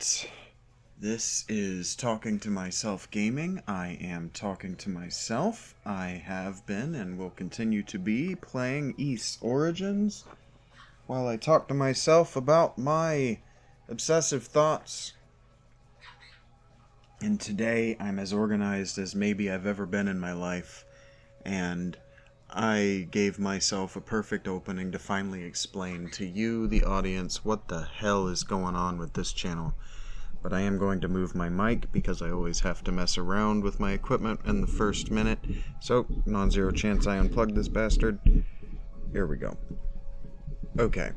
Alright, this is Talking to Myself Gaming. I am talking to myself. I have been and will continue to be playing Ys Origins while I talk to myself about my obsessive thoughts. And today I'm as organized as maybe I've ever been in my life, and I gave myself a perfect opening to finally explain to you, the audience, what the hell is going on with this channel. But I am going to move my mic because I always have to mess around with my equipment in the first minute. So, non-zero chance I unplug this bastard. Here we go. Okay.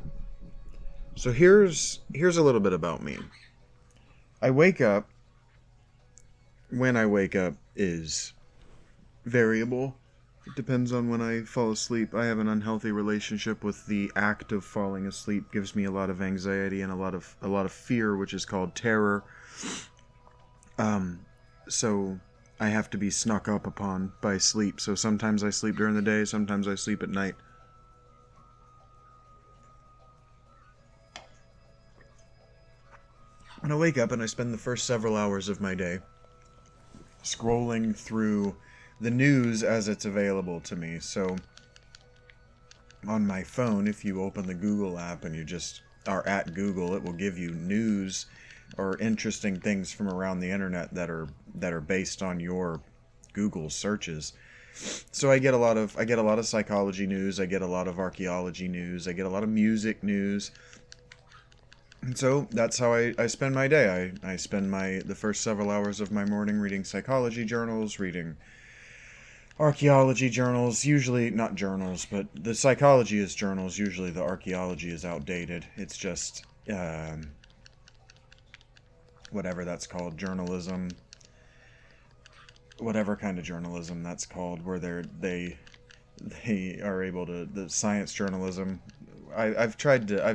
So here's a little bit about me. I wake up. When I wake up is variable. It depends on when I fall asleep. I have an unhealthy relationship with the act of falling asleep. It gives me a lot of anxiety and a lot of fear, which is called terror. So I have to be snuck up upon by sleep. So sometimes I sleep during the day, sometimes I sleep at night. And I wake up and I spend the first several hours of my day scrolling through the news as it's available to me. So on my phone, if you open the Google app and you just are at Google, it will give you news or interesting things from around the internet that are based on your Google searches. So I get a lot of psychology news, I get a lot of archaeology news, I get a lot of music news. And so that's how I spend my day. I spend the first several hours of my morning reading psychology journals, reading archaeology journals, usually not journals, but the psychology is journals, usually the archaeology is outdated. It's just, whatever that's called, journalism, whatever kind of journalism that's called, where they are able to, the science journalism. I've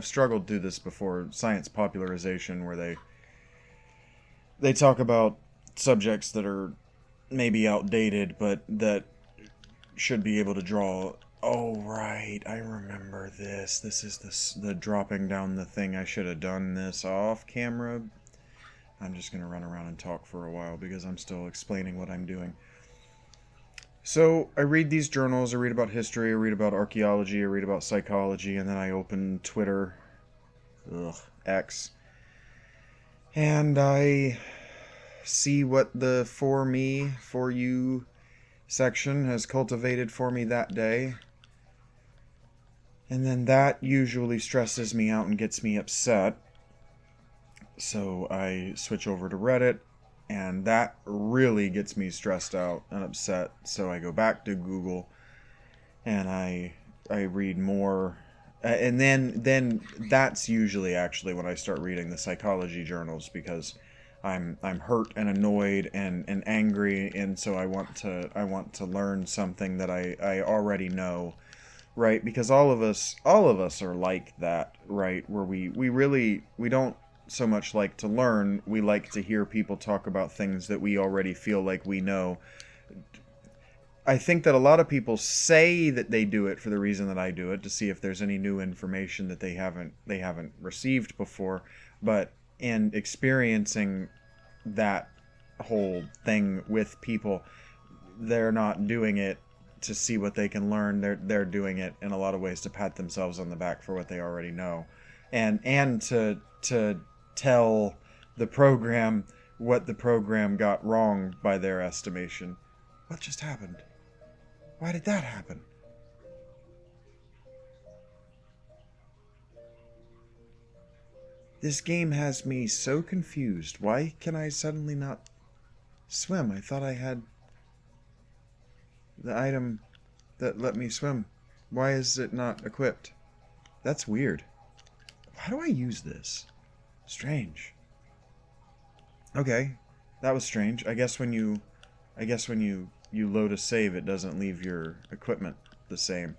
struggled through this before, science popularization, where they talk about subjects that are maybe outdated, but that should be able to draw. Oh, right, I remember this. This is the dropping down the thing. I should have done this off camera. I'm just going to run around and talk for a while because I'm still explaining what I'm doing. So I read these journals, I read about history, I read about archaeology, I read about psychology, and then I open Twitter, X, and I see what the For Me, For You section has cultivated for me that day. And then that usually stresses me out and gets me upset. So I switch over to Reddit, and that really gets me stressed out and upset. So I go back to Google, and I read more. And then that's usually actually when I start reading the psychology journals, because I'm hurt and annoyed and angry, and so I want to learn something that I already know, right? Because all of us are like that, right? Where we don't so much like to learn, we like to hear people talk about things that we already feel like we know. I think that a lot of people say that they do it for the reason that I do it, to see if there's any new information that they haven't received before, but in experiencing that whole thing with people, they're not doing it to see what they can learn. They're doing it in a lot of ways to pat themselves on the back for what they already know, and to tell the program what the program got wrong by their estimation. What just happened? Why did that happen? This game has me so confused. Why can I suddenly not swim? I thought I had the item that let me swim. Why is it not equipped? That's weird. How do I use this? Strange. Okay, that was strange. I guess when you load a save, it doesn't leave your equipment the same.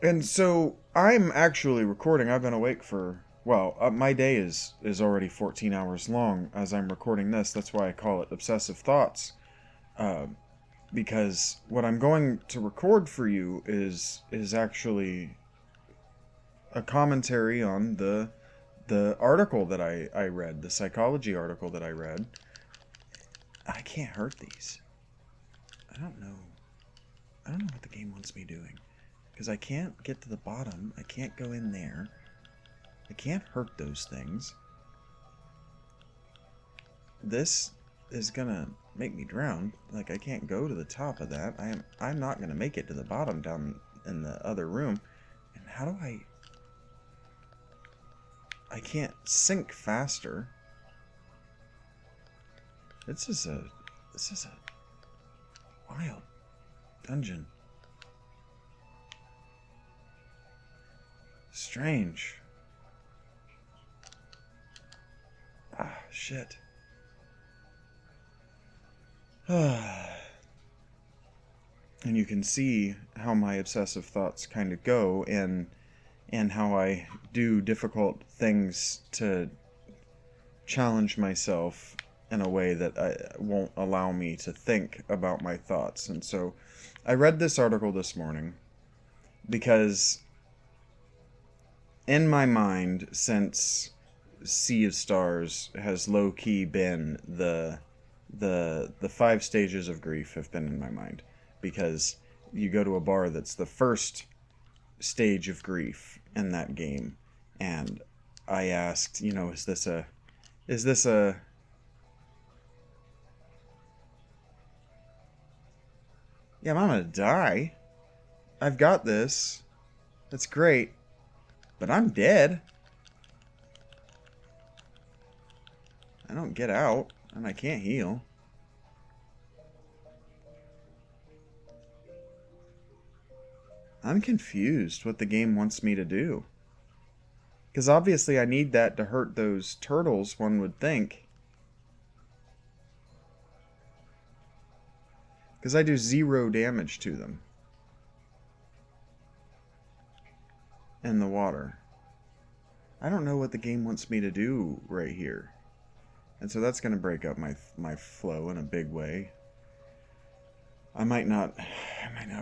And so I'm actually recording. I've been awake for, my day is already 14 hours long as I'm recording this. That's why I call it Obsessive Thoughts. Because what I'm going to record for you is actually a commentary on the article that I read, the psychology article that I read, I can't hurt these. I don't know what the game wants me doing. Because I can't get to the bottom. I can't go in there. I can't hurt those things. This is gonna make me drown. Like, I can't go to the top of that. I'm not gonna make it to the bottom down in the other room. And how do I can't sink faster. This is a wild dungeon. Strange. Ah, shit. And you can see how my obsessive thoughts kind of go, and how I do difficult things to challenge myself in a way that won't allow me to think about my thoughts. And so I read this article this morning because in my mind, since Sea of Stars has low-key been the 5 stages of grief have been in my mind, because you go to a bar that's the first stage of grief in that game, and I asked, is this a yeah, I'm gonna die. I've got this. That's great. But I'm dead. I don't get out, and I can't heal. I'm confused what the game wants me to do. Because obviously I need that to hurt those turtles, one would think. Because I do 0 damage to them. In the water. I don't know what the game wants me to do right here. And so that's going to break up my flow in a big way. I might not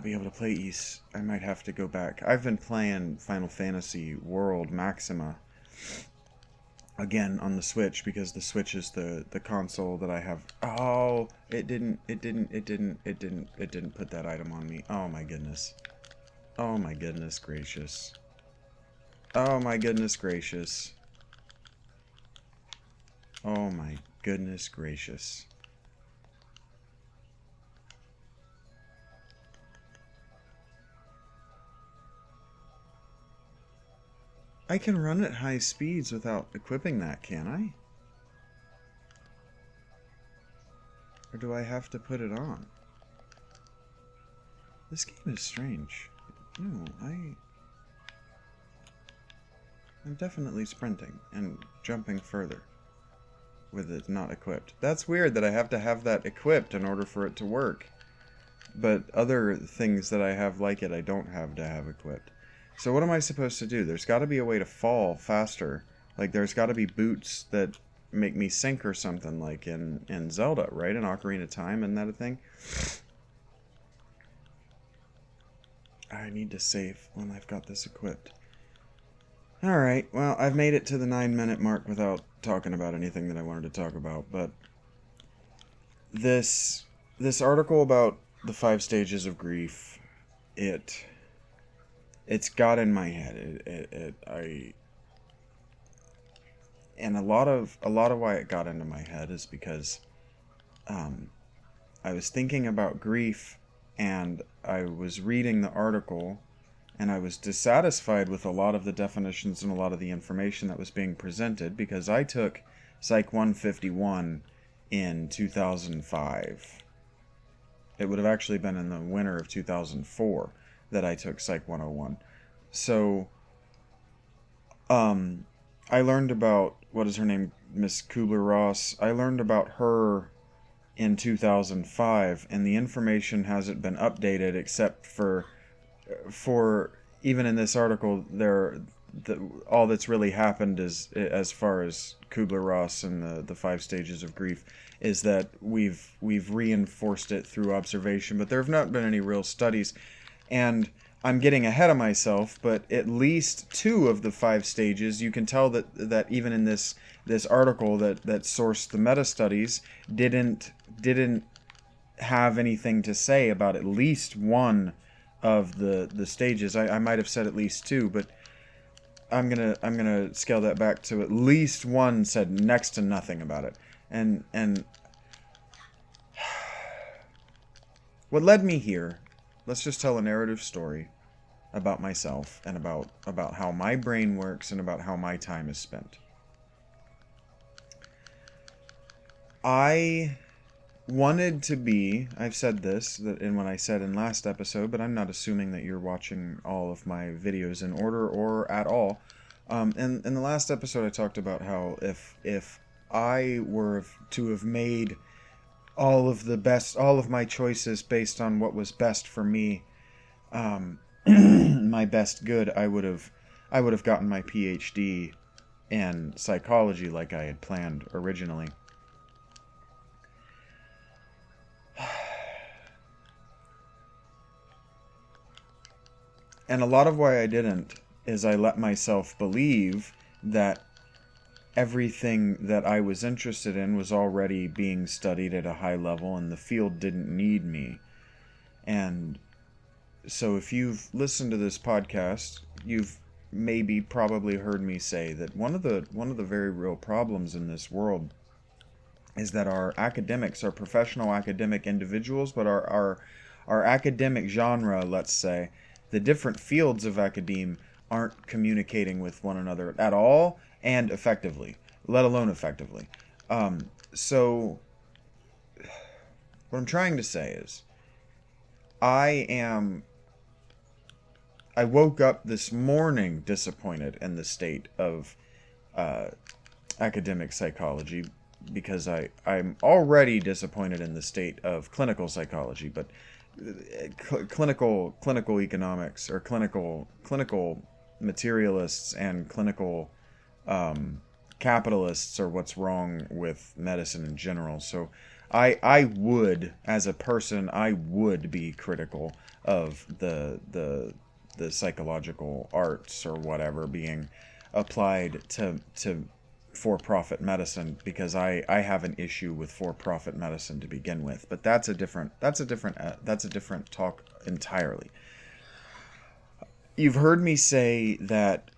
be able to play East. I might have to go back. I've been playing Final Fantasy World Maxima again on the Switch, because the Switch is the console that I have. Oh, it didn't put that item on me. Oh my goodness. Oh my goodness gracious. Oh my goodness gracious. Oh my goodness gracious. I can run at high speeds without equipping that, can I? Or do I have to put it on? This game is strange. No, I'm definitely sprinting and jumping further with it not equipped. That's weird that I have to have that equipped in order for it to work. But other things that I have like it, I don't have to have equipped. So what am I supposed to do? There's got to be a way to fall faster. Like, there's got to be boots that make me sink or something, like in Zelda, right? In Ocarina of Time, isn't that a thing? I need to save when I've got this equipped. Alright, well, I've made it to the 9-minute mark without talking about anything that I wanted to talk about, but this article about the 5 stages of grief, it's got in my head. And a lot of why it got into my head is because I was thinking about grief, and I was reading the article, and I was dissatisfied with a lot of the definitions and a lot of the information that was being presented, because I took Psych 151 in 2005. It would have actually been in the winter of 2004 that I took Psych 101. So, I learned about, what is her name, Miss Kubler-Ross. I learned about her in 2005, and the information hasn't been updated except for even in this article, all that's really happened is, as far as Kubler-Ross and the 5 stages of grief, is that we've reinforced it through observation, but there have not been any real studies. And I'm getting ahead of myself, but at least 2 of the 5 stages, you can tell that even in this article that sourced the meta studies didn't have anything to say about at least 1 of the stages. I might have said at least 2, but I'm gonna scale that back to at least 1 said next to nothing about it. And what led me here, let's just tell a narrative story about myself and about how my brain works and about how my time is spent. I wanted to be, I've said this in what I said in last episode, but I'm not assuming that you're watching all of my videos in order or at all. In the last episode I talked about how if I were to have made all of my choices based on what was best for me, my best good, I would have gotten my PhD in psychology like I had planned originally. And a lot of why I didn't is I let myself believe that everything that I was interested in was already being studied at a high level and the field didn't need me. And so if you've listened to this podcast, you've probably heard me say that one of the very real problems in this world is that our academics, our professional academic individuals, but our academic genre, let's say, the different fields of academe aren't communicating with one another at all and effectively, let alone effectively. So what I'm trying to say is I woke up this morning disappointed in the state of academic psychology, because I'm already disappointed in the state of clinical psychology, but clinical economics, or clinical materialists and clinical capitalists are what's wrong with medicine in general. So I would, as a person, I would be critical of the psychological arts or whatever being applied to for-profit medicine, because I have an issue with for-profit medicine to begin with. But that's a different talk entirely. You've heard me say that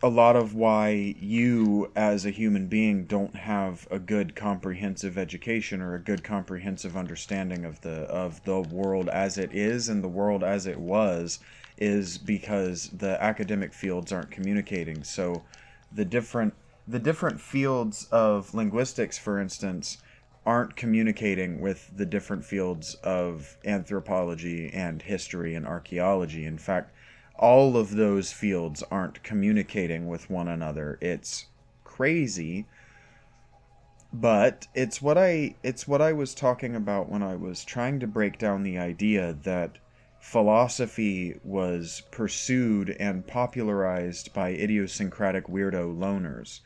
a lot of why you as a human being don't have a good comprehensive education or a good comprehensive understanding of the world as it is and the world as it was is because the academic fields aren't communicating. So the different fields of linguistics, for instance, aren't communicating with the different fields of anthropology and history and archaeology. In fact, all of those fields aren't communicating with one another. It's crazy, but it's what I was talking about when I was trying to break down the idea that philosophy was pursued and popularized by idiosyncratic weirdo loners,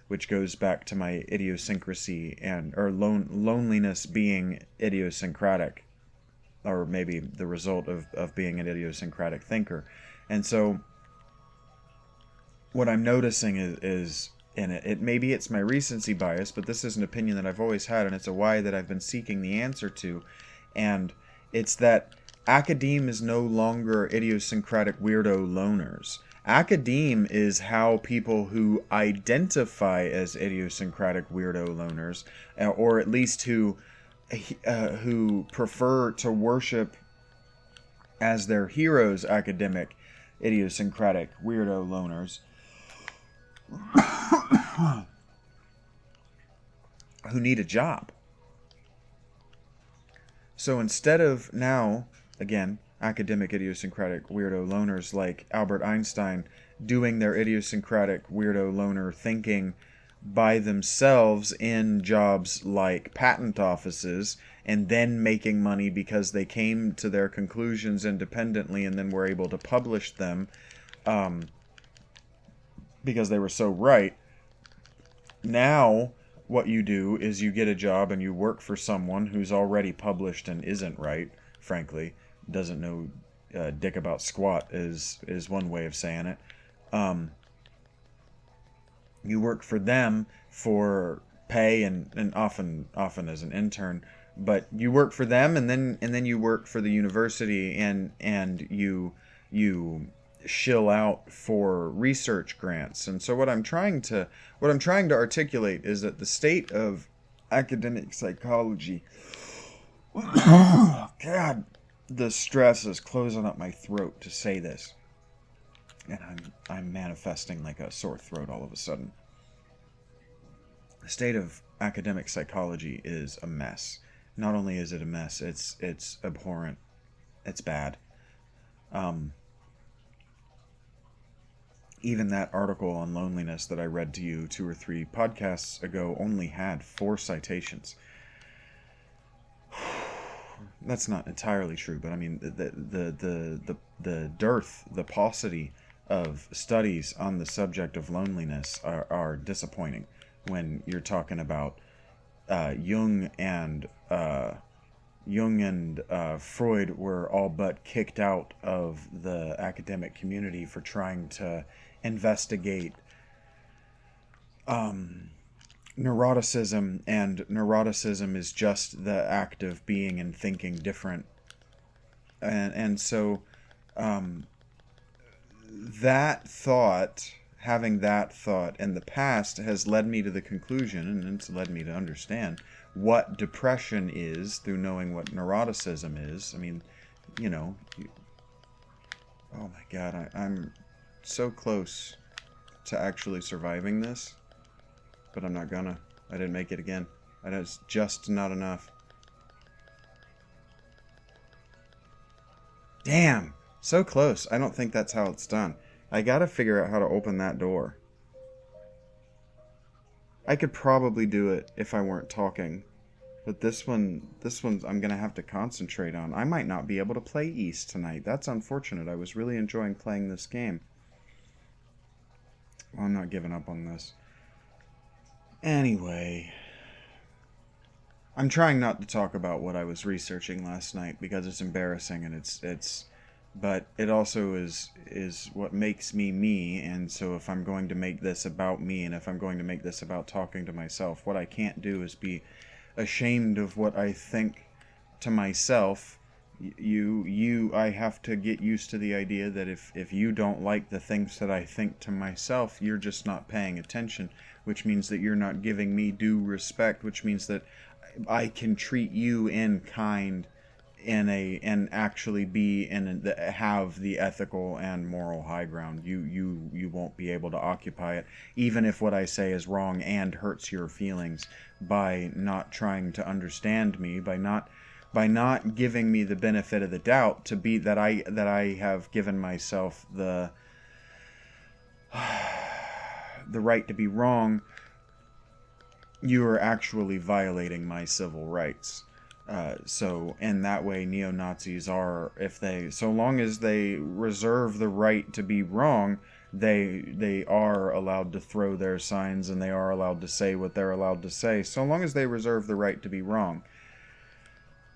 which goes back to my idiosyncrasy or loneliness being idiosyncratic, or maybe the result of being an idiosyncratic thinker. And so what I'm noticing is and it maybe it's my recency bias, but this is an opinion that I've always had, and it's a why that I've been seeking the answer to, and it's that academe is no longer idiosyncratic weirdo loners. Academe is how people who identify as idiosyncratic weirdo loners, or at least who prefer to worship as their heroes academic idiosyncratic weirdo loners, who need a job. So instead of now, again, academic idiosyncratic weirdo loners like Albert Einstein doing their idiosyncratic weirdo loner thinking by themselves in jobs like patent offices, and then making money because they came to their conclusions independently and then were able to publish them because they were so right. Now what you do is you get a job and you work for someone who's already published and isn't right, frankly, doesn't know dick about squat is one way of saying it. You work for them for pay and often as an intern, but you work for them and then you work for the university and you shill out for research grants. And so what I'm trying to articulate is that the state of academic psychology, God, the stress is closing up my throat to say this, and I'm manifesting like a sore throat all of a sudden. The state of academic psychology is a mess. Not only is it a mess, it's abhorrent. It's bad. Even that article on loneliness that I read to you 2 or 3 podcasts ago only had 4 citations. That's not entirely true, but I mean the dearth, the paucity of studies on the subject of loneliness are disappointing when you're talking about Jung and Freud were all but kicked out of the academic community for trying to investigate neuroticism, and neuroticism is just the act of being and thinking different. And so having that thought in the past has led me to the conclusion, and it's led me to understand what depression is through knowing what neuroticism is. I mean, oh my God, I'm so close to actually surviving this, but I'm not gonna. I didn't make it again. It's just not enough. Damn, so close. I don't think that's how it's done. I gotta figure out how to open that door. I could probably do it if I weren't talking, but this one's I'm gonna have to concentrate on. I might not be able to play East tonight. That's unfortunate. I was really enjoying playing this game. Well, I'm not giving up on this. Anyway, I'm trying not to talk about what I was researching last night because it's embarrassing, and but it also is what makes me me. And so if I'm going to make this about me, and if I'm going to make this about talking to myself, what I can't do is be ashamed of what I think to myself. I have to get used to the idea that if you don't like the things that I think to myself, you're just not paying attention, which means that you're not giving me due respect, which means that I can treat you in kind and actually have the ethical and moral high ground. You won't be able to occupy it, even if what I say is wrong and hurts your feelings, by not trying to understand me, by not giving me the benefit of the doubt to be that I have given myself the right to be wrong. You are actually violating my civil rights. So in that way, neo-Nazis are, so long as they reserve the right to be wrong, they are allowed to throw their signs, and they are allowed to say what they're allowed to say, so long as they reserve the right to be wrong.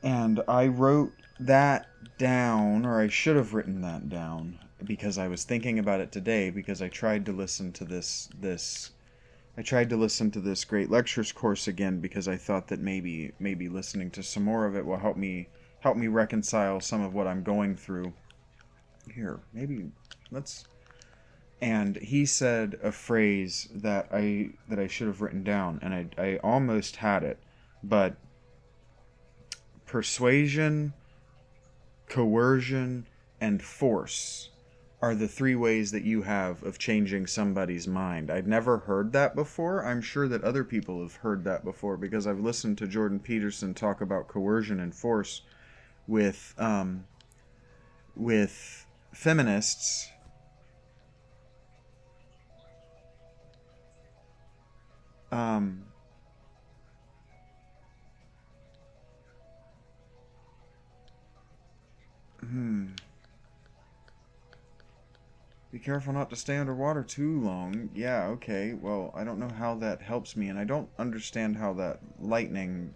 And I wrote that down, or I should have written that down, because I was thinking about it today, because I tried to listen to this great lectures course again, because I thought that maybe listening to some more of it will help me reconcile some of what I'm going through. Here, maybe let's. And he said a phrase that I should have written down, and I almost had it, but persuasion, coercion, and force are the 3 ways that you have of changing somebody's mind. I'd never heard that before. I'm sure that other people have heard that before, because I've listened to Jordan Peterson talk about coercion and force with feminists. Be careful not to stay underwater too long. Yeah, okay. Well, I don't know how that helps me, and I don't understand how that lightning...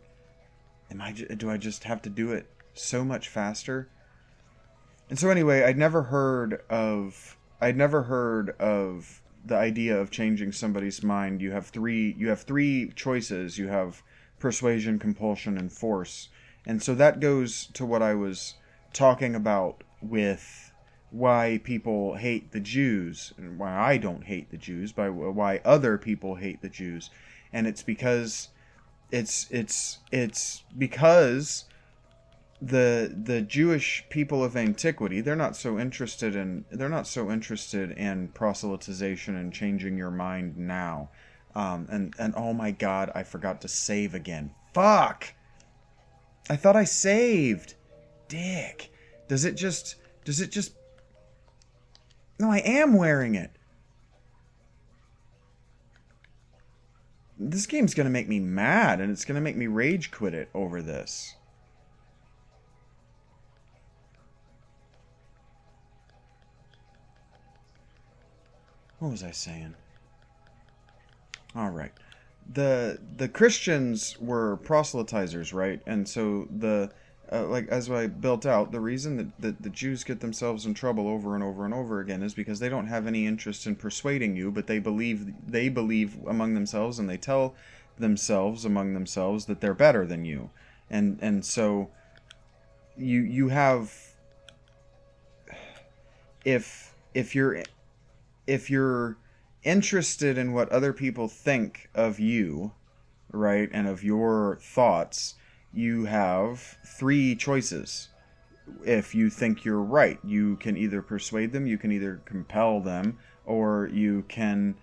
Do I just have to do it so much faster? And so anyway, I'd never heard of the idea of changing somebody's mind. You have three choices. You have persuasion, compulsion, and force. And so that goes to what I was talking about with why people hate the Jews, and why I don't hate the Jews, by why other people hate the Jews. And it's because it's because the Jewish people of antiquity, they're not so interested in proselytization and changing your mind now. And oh my God, I forgot to save again. Fuck! I thought I saved. Dick. Does it just No, I am wearing it. This game's gonna make me mad, and it's gonna make me rage quit it over this. What was I saying? All right. The Christians were proselytizers, right? And so like as I built out, the reason that the Jews get themselves in trouble over and over and over again is because they don't have any interest in persuading you, but they believe among themselves, and they tell themselves among themselves that they're better than you. And so you have, if you're interested in what other people think of you, right, and of your thoughts, you have three choices. If you think you're right, you can either persuade them, you can either compel them, or you can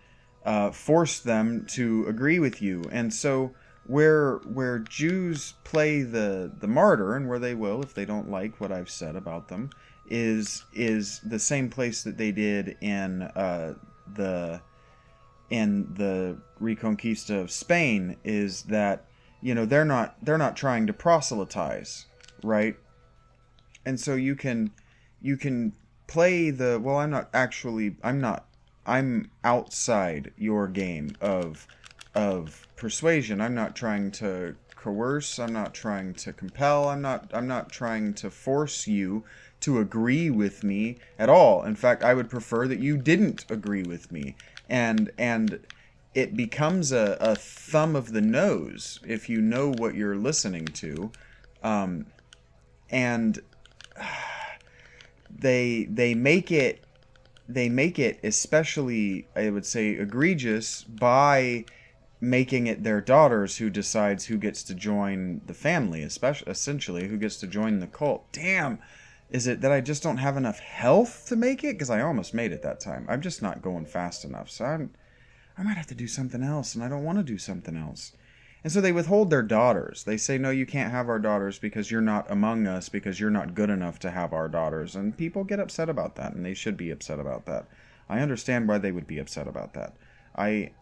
force them to agree with you. And so where Jews play the martyr, and where they will if they don't like what I've said about them, is the same place that they did in the Reconquista of Spain, is that, you know, they're not trying to proselytize, right? And so you can play the, well, I'm outside your game of persuasion. I'm not trying to coerce, I'm not trying to compel, I'm not trying to force you to agree with me at all. In fact, I would prefer that you didn't agree with me. And it becomes a thumb of the nose if you know what you're listening to. And they make it especially, I would say, egregious by making it their daughters who decides who gets to join the family, essentially who gets to join the cult. Damn, is it that I just don't have enough health to make it? Because I almost made it that time. I'm just not going fast enough. So I might have to do something else, and I don't want to do something else. And so they withhold their daughters. They say, no, you can't have our daughters because you're not among us, because you're not good enough to have our daughters. And people get upset about that, and they should be upset about that. I understand why they would be upset about that. I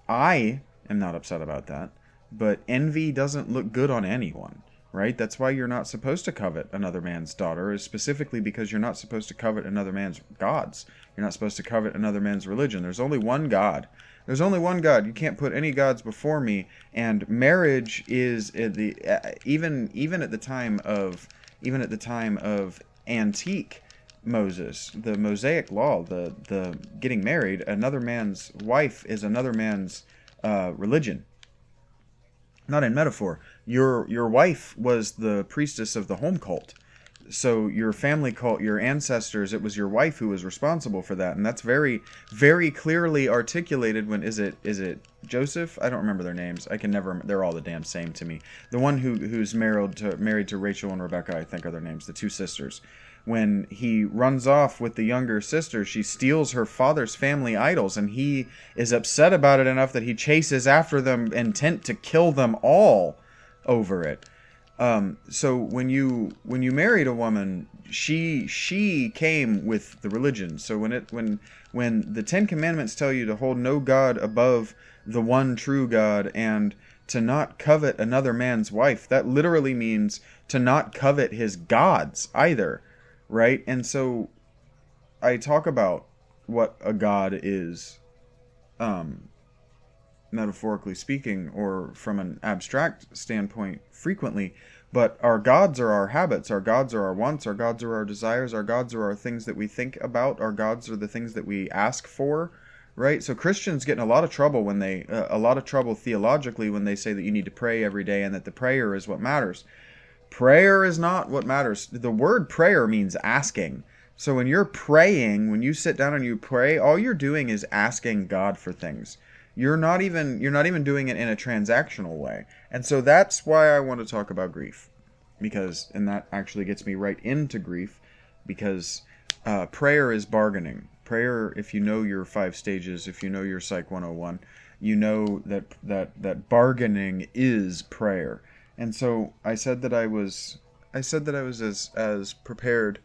am not upset about that, but envy doesn't look good on anyone, right? That's why you're not supposed to covet another man's daughter, is specifically because you're not supposed to covet another man's gods. You're not supposed to covet another man's religion. There's only one God. There's only one God. You can't put any gods before me. And marriage is even at the time of antique Moses, the Mosaic law, the getting married, another man's wife is another man's religion. Not in metaphor. Your wife was the priestess of the home cult. So your family cult, your ancestors, it was your wife who was responsible for that, and that's very, very clearly articulated. When is it Joseph? I don't remember their names. I can never. They're all the damn same to me. The one who's married to Rachel and Rebecca, I think, are their names. The two sisters. When he runs off with the younger sister, she steals her father's family idols, and he is upset about it enough that he chases after them, intent to kill them all over it. So when you married a woman, she came with the religion. So when the Ten Commandments tell you to hold no God above the one true God and to not covet another man's wife, that literally means to not covet his gods either, right? And so I talk about what a god is, not metaphorically speaking, or from an abstract standpoint frequently. But our gods are our habits, our gods are our wants, our gods are our desires, our gods are our things that we think about, our gods are the things that we ask for, right? So Christians get in a lot of trouble when a lot of trouble theologically when they say that you need to pray every day and that the prayer is what matters. Prayer is not what matters. The word prayer means asking. So when you're praying, when you sit down and you pray, all you're doing is asking God for things. You're not even doing it in a transactional way. And so that's why I want to talk about grief. And that actually gets me right into grief, because prayer is bargaining. Prayer, if you know your 5 stages, if you know your Psych 101, you know that bargaining is prayer. And so I said that I was as prepared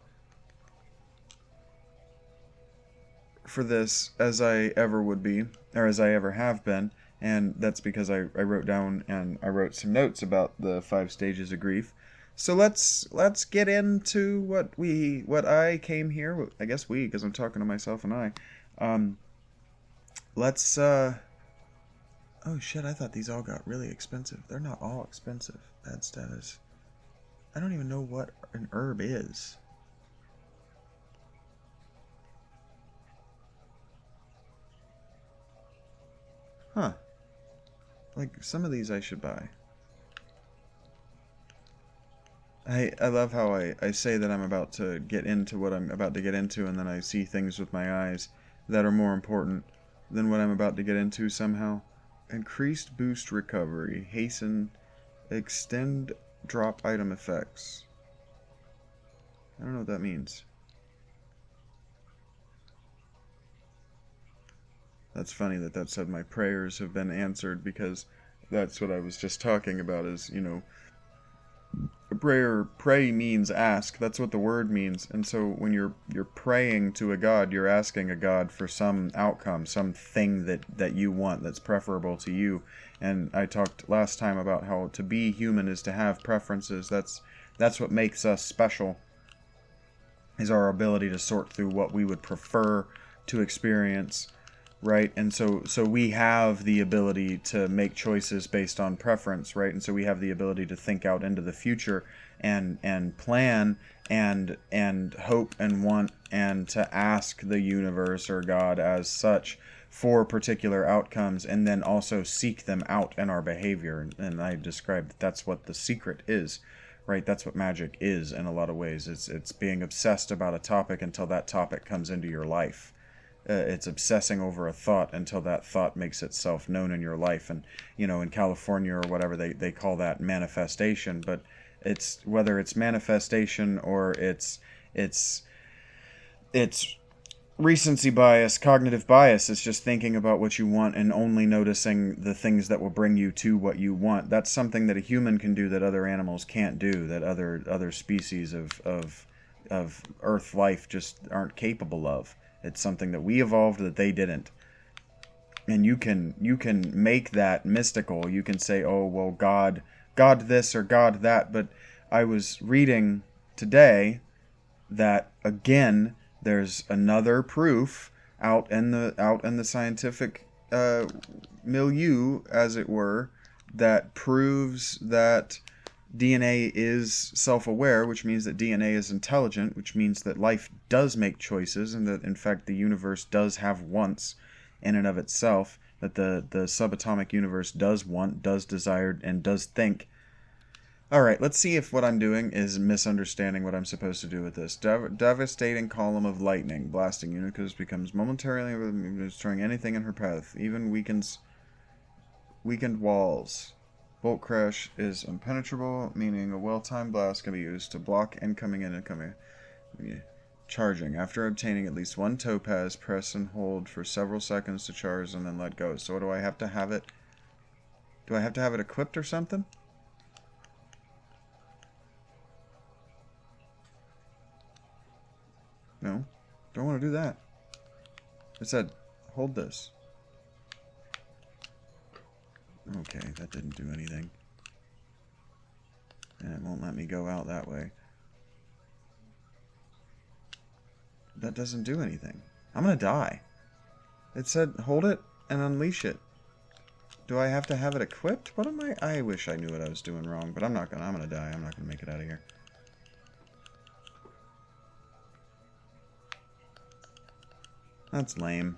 for this as I ever would be, or as I ever have been, and that's because I wrote down and I wrote some notes about the 5 stages of grief. So let's get into what I came here. I guess because I'm talking to myself and I. Oh shit! I thought these all got really expensive. They're not all expensive. Bad status. I don't even know what an herb is. Huh. Like, some of these I should buy. I love how I say that I'm about to get into what I'm about to get into, and then I see things with my eyes that are more important than what I'm about to get into somehow. Increased boost recovery. Hasten. Extend drop item effects. I don't know what that means. That's funny that said my prayers have been answered, because that's what I was just talking about is, pray means ask. That's what the word means. And so when you're praying to a God, you're asking a God for some outcome, something that you want that's preferable to you. And I talked last time about how to be human is to have preferences. That's what makes us special, is our ability to sort through what we would prefer to experience. Right, and so we have the ability to make choices based on preference, right? And so we have the ability to think out into the future and plan and hope and want, and to ask the universe or God as such for particular outcomes, and then also seek them out in our behavior. And I described that's what the secret is, right? That's what magic is in a lot of ways. It's being obsessed about a topic until that topic comes into your life. It's obsessing over a thought until that thought makes itself known in your life. And, in California or whatever, they call that manifestation. But it's whether it's manifestation or it's recency bias, cognitive bias. It's just thinking about what you want and only noticing the things that will bring you to what you want. That's something that a human can do that other animals can't do, that other species of Earth life just aren't capable of. It's something that we evolved that they didn't. And you can make that mystical. You can say, oh, well, God this or God that. But I was reading today that, again, there's another proof out in the scientific milieu, as it were, that proves that DNA is self-aware, which means that DNA is intelligent, which means that life does make choices, and that, in fact, the universe does have wants in and of itself, that the subatomic universe does want, does desire, and does think. Alright, let's see if what I'm doing is misunderstanding what I'm supposed to do with this. Devastating column of lightning. Blasting Unicus becomes momentarily destroying anything in her path, even weakened walls. Bolt crash is impenetrable, meaning a well-timed blast can be used to block incoming and incoming. Charging. After obtaining at least one topaz, press and hold for several seconds to charge and then let go. So do I have to have it? Do I have to have it equipped or something? No. Don't want to do that. It said, hold this. Okay, that didn't do anything. And it won't let me go out that way. That doesn't do anything. I'm gonna die. It said hold it and unleash it. Do I have to have it equipped? What am I wish I knew what I was doing wrong, but I'm not gonna. I'm gonna die. I'm not gonna make it out of here. That's lame.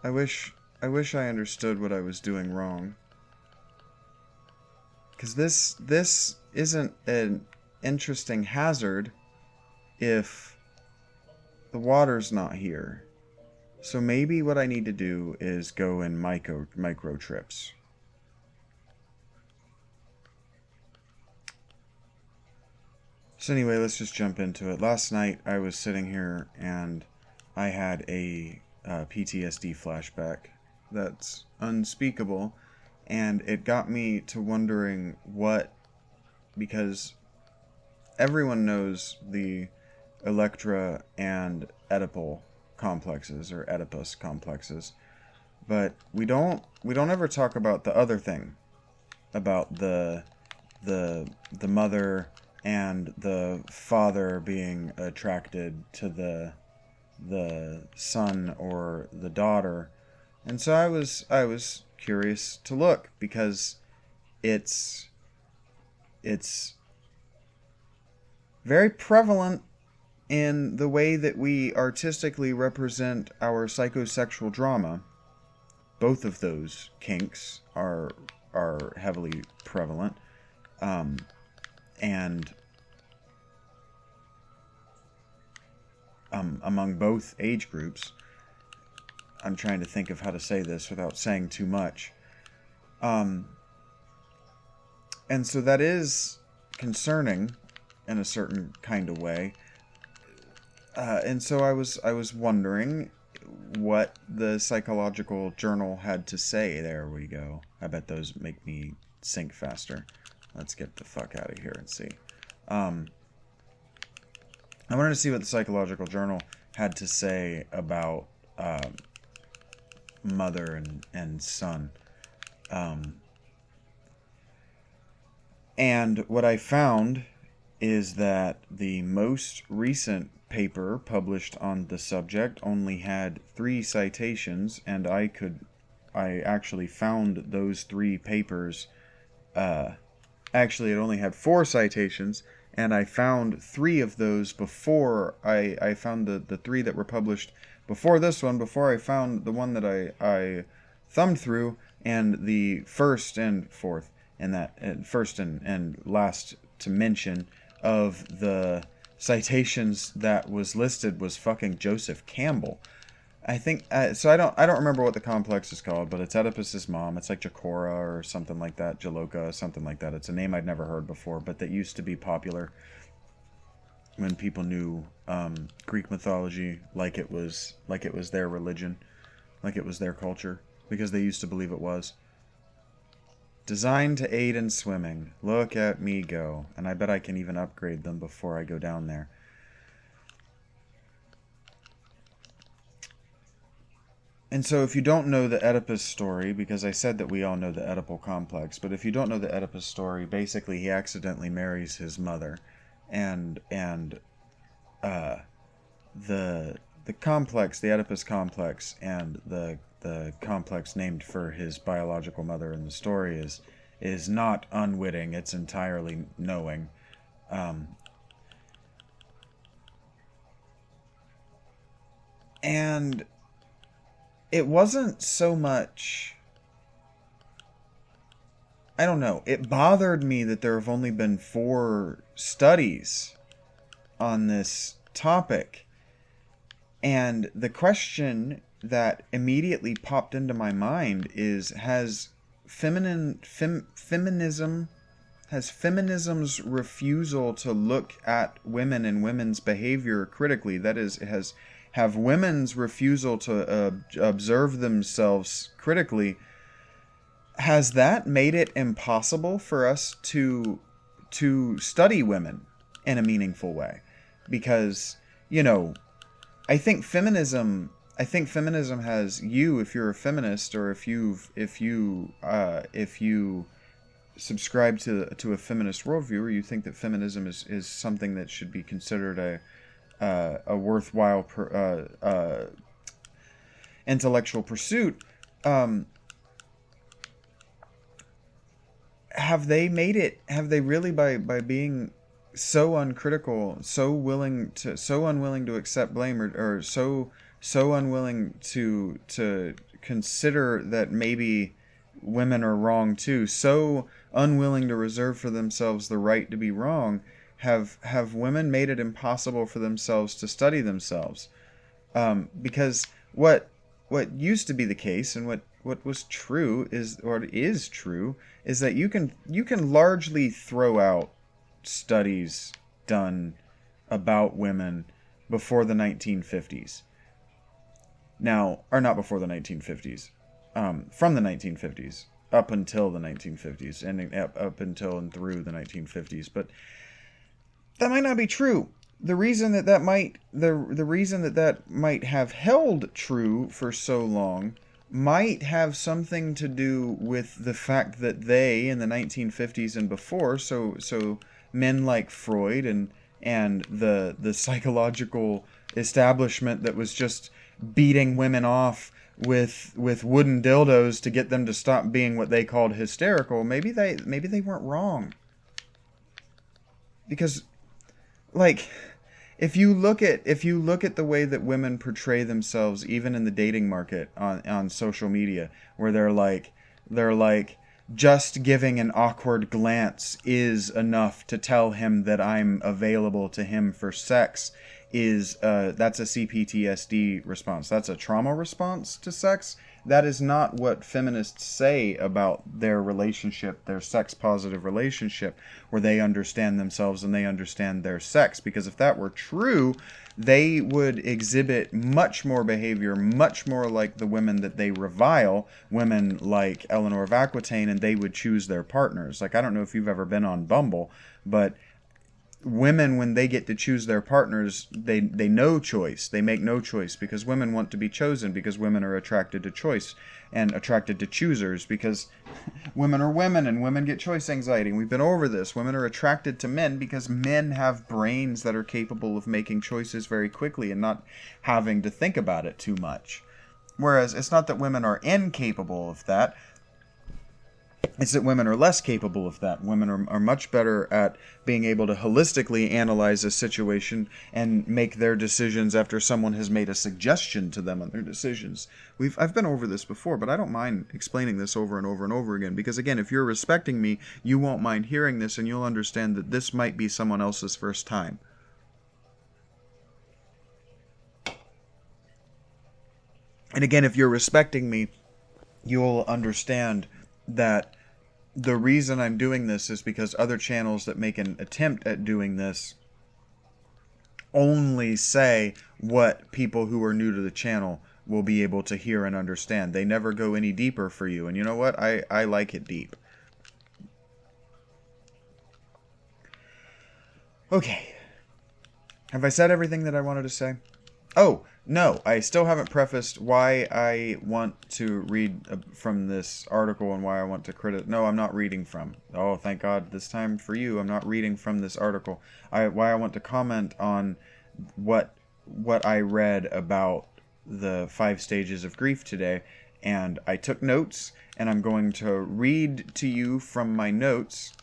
I wish I understood what I was doing wrong. Because this isn't an interesting hazard if the water's not here. So maybe what I need to do is go in micro trips. So anyway, let's just jump into it. Last night I was sitting here and I had a PTSD flashback that's unspeakable, and it got me to wondering because everyone knows the Electra and Oedipal complexes, or Oedipus complexes, but we don't ever talk about the other thing, about the mother and the father being attracted to the son or the daughter. And so I was curious to look, because it's very prevalent in the way that we artistically represent our psychosexual drama. Both of those kinks are heavily prevalent, and among both age groups. I'm trying to think of how to say this without saying too much. And so that is concerning in a certain kind of way. And so I was wondering what the psychological journal had to say. There we go. I bet those make me sync faster. Let's get the fuck out of here and see. I wanted to see what the psychological journal had to say about mother and son. And what I found is that the most recent paper published on the subject only had 3 citations, and I actually found those 3 papers. Actually, it only had 4 citations, and I found 3 of those before I found the 3 that were published before this one, before I found the one that I thumbed through, and the first and fourth, and that first and last to mention of the citations that was listed was fucking Joseph Campbell. I think so. I don't remember what the complex is called, but it's Oedipus's mom. It's like Jacora or something like that, Jaloka, something like that. It's a name I'd never heard before, but that used to be popular when people knew Greek mythology like it was their religion, like it was their culture, because they used to believe it was. Designed to aid in swimming. Look at me go. And I bet I can even upgrade them before I go down there. And so if you don't know the Oedipus story, because I said that we all know the Oedipal complex, but if you don't know the Oedipus story, basically he accidentally marries his mother. And the complex, the Oedipus complex, and the complex named for his biological mother in the story is not unwitting. It's entirely knowing. And it wasn't so much... I don't know. It bothered me that there have only been 4 studies on this topic. And the question that immediately popped into my mind is, has feminism's refusal to look at women and women's behavior critically, that is, have women's refusal to observe themselves critically, has that made it impossible for us to study women in a meaningful way? Because, I think feminism has you, if you're a feminist, or if you subscribe to a feminist worldview, or you think that feminism is something that should be considered a worthwhile intellectual pursuit, have they made it? Have they really, by being so uncritical, so unwilling to accept blame, or so unwilling to consider that maybe women are wrong too, so unwilling to reserve for themselves the right to be wrong, have women made it impossible for themselves to study themselves? Because what used to be the case, and what was true is true, is that you can largely throw out studies done about women before the 1950s. Now, or not before the 1950s, from the 1950s up until the 1950s, and up until and through the 1950s. But that might not be true. The reason that might have held true for so long might have something to do with the fact that they, in the 1950s and before, so men like Freud and the psychological establishment that was just beating women off with wooden dildos to get them to stop being what they called hysterical, maybe they weren't wrong. Because, like, if you look at the way that women portray themselves, even in the dating market on social media, where they're like just giving an awkward glance is enough to tell him that I'm available to him for sex, that's a CPTSD response. That's a trauma response to sex. That is not what feminists say about their relationship, their sex-positive relationship, where they understand themselves and they understand their sex. Because if that were true, they would exhibit much more behavior, much more like the women that they revile, women like Eleanor of Aquitaine, and they would choose their partners. Like, I don't know if you've ever been on Bumble, but women, when they get to choose their partners, they know choice. They make no choice, because women want to be chosen, because women are attracted to choice and attracted to choosers, because women are women and women get choice anxiety. We've been over this. Women are attracted to men because men have brains that are capable of making choices very quickly and not having to think about it too much. Whereas it's not that women are incapable of that. It's that women are less capable of that. Women are much better at being able to holistically analyze a situation and make their decisions after someone has made a suggestion to them on their decisions. I've been over this before, but I don't mind explaining this over and over and over again, because again, if you're respecting me, you won't mind hearing this, and you'll understand that this might be someone else's first time. And again, if you're respecting me, you'll understand that the reason I'm doing this is because other channels that make an attempt at doing this only say what people who are new to the channel will be able to hear and understand. They never go any deeper for you. And you know what? I like it deep. Okay. Have I said everything that I wanted to say? Oh, no, I still haven't prefaced why I want to read from this article and why I want to credit. No, I'm not reading from. Oh, thank God, this time for you, I'm not reading from this article. Why I want to comment on what I read about the 5 stages of grief today. And I took notes, and I'm going to read to you from my notes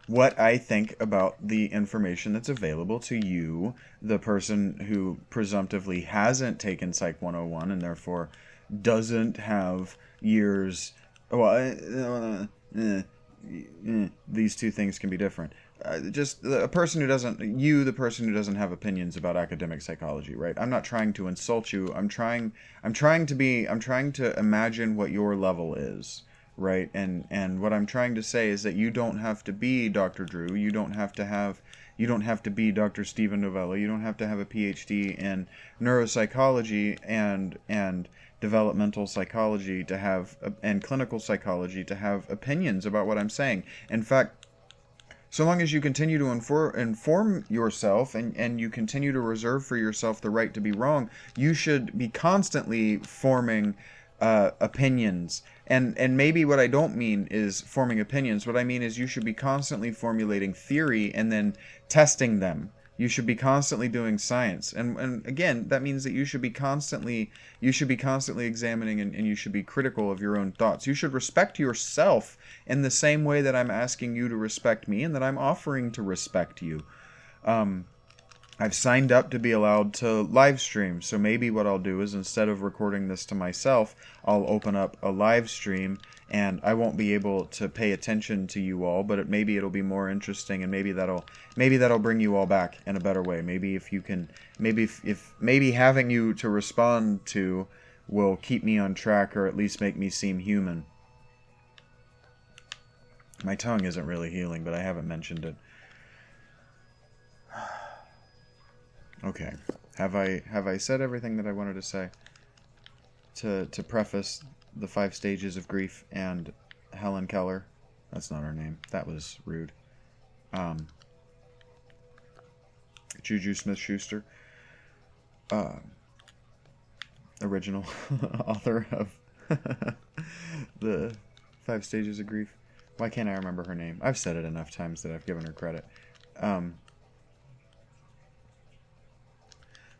what I think about the information that's available to you, the person who presumptively hasn't taken Psych 101 and therefore doesn't have years. Well, these two things can be different. Just a person who doesn't, the person who doesn't have opinions about academic psychology, right? I'm not trying to insult you. I'm trying to imagine what your level is. Right, and what I'm trying to say is that you don't have to be Dr. Drew. You don't have to be Dr. Stephen Novella. You don't have to have a PhD in neuropsychology and developmental psychology to have, and clinical psychology to have opinions about what I'm saying. In fact, so long as you continue to inform yourself and you continue to reserve for yourself the right to be wrong, you should be constantly forming opinions. And maybe what I don't mean is forming opinions. What I mean is you should be constantly formulating theory and then testing them, You should be constantly doing science. And again, that means that you should be constantly examining, and you should be critical of your own thoughts. You should respect yourself in the same way that I'm asking you to respect me and that I'm offering to respect you. I've signed up to be allowed to live stream, so maybe what I'll do is, instead of recording this to myself, I'll open up a live stream, and I won't be able to pay attention to you all, but maybe it'll be more interesting, and maybe that'll bring you all back in a better way. Maybe if you can, maybe having you to respond to will keep me on track, or at least make me seem human. My tongue isn't really healing, but I haven't mentioned it. Okay, have I said everything that I wanted to say? To preface the 5 stages of grief and Helen Keller. That's not her name. That was rude. Juju Smith-Schuster, original author of the 5 stages of grief. Why can't I remember her name? I've said it enough times that I've given her credit.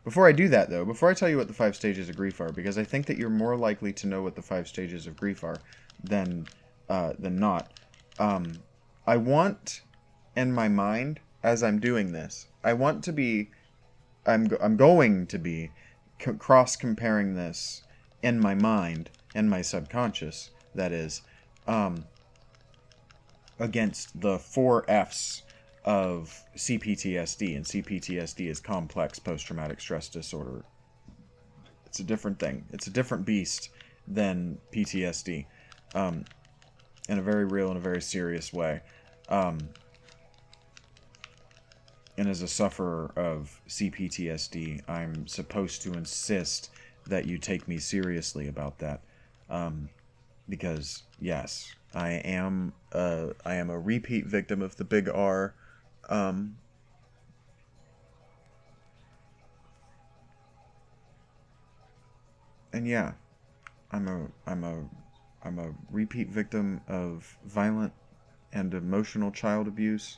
Before I do that, though, before I tell you what the 5 stages of grief are, because I think that you're more likely to know what the 5 stages of grief are than not, I want, in my mind, as I'm doing this, I'm going to be cross-comparing this in my mind, in my subconscious, that is, against the 4 F's of CPTSD, and CPTSD is complex post-traumatic stress disorder. It's a different thing. It's a different beast than PTSD, in a very real and a very serious way. And as a sufferer of CPTSD, I'm supposed to insist that you take me seriously about that, because yes, I am a repeat victim of the big R. And yeah, I'm a repeat victim of violent and emotional child abuse,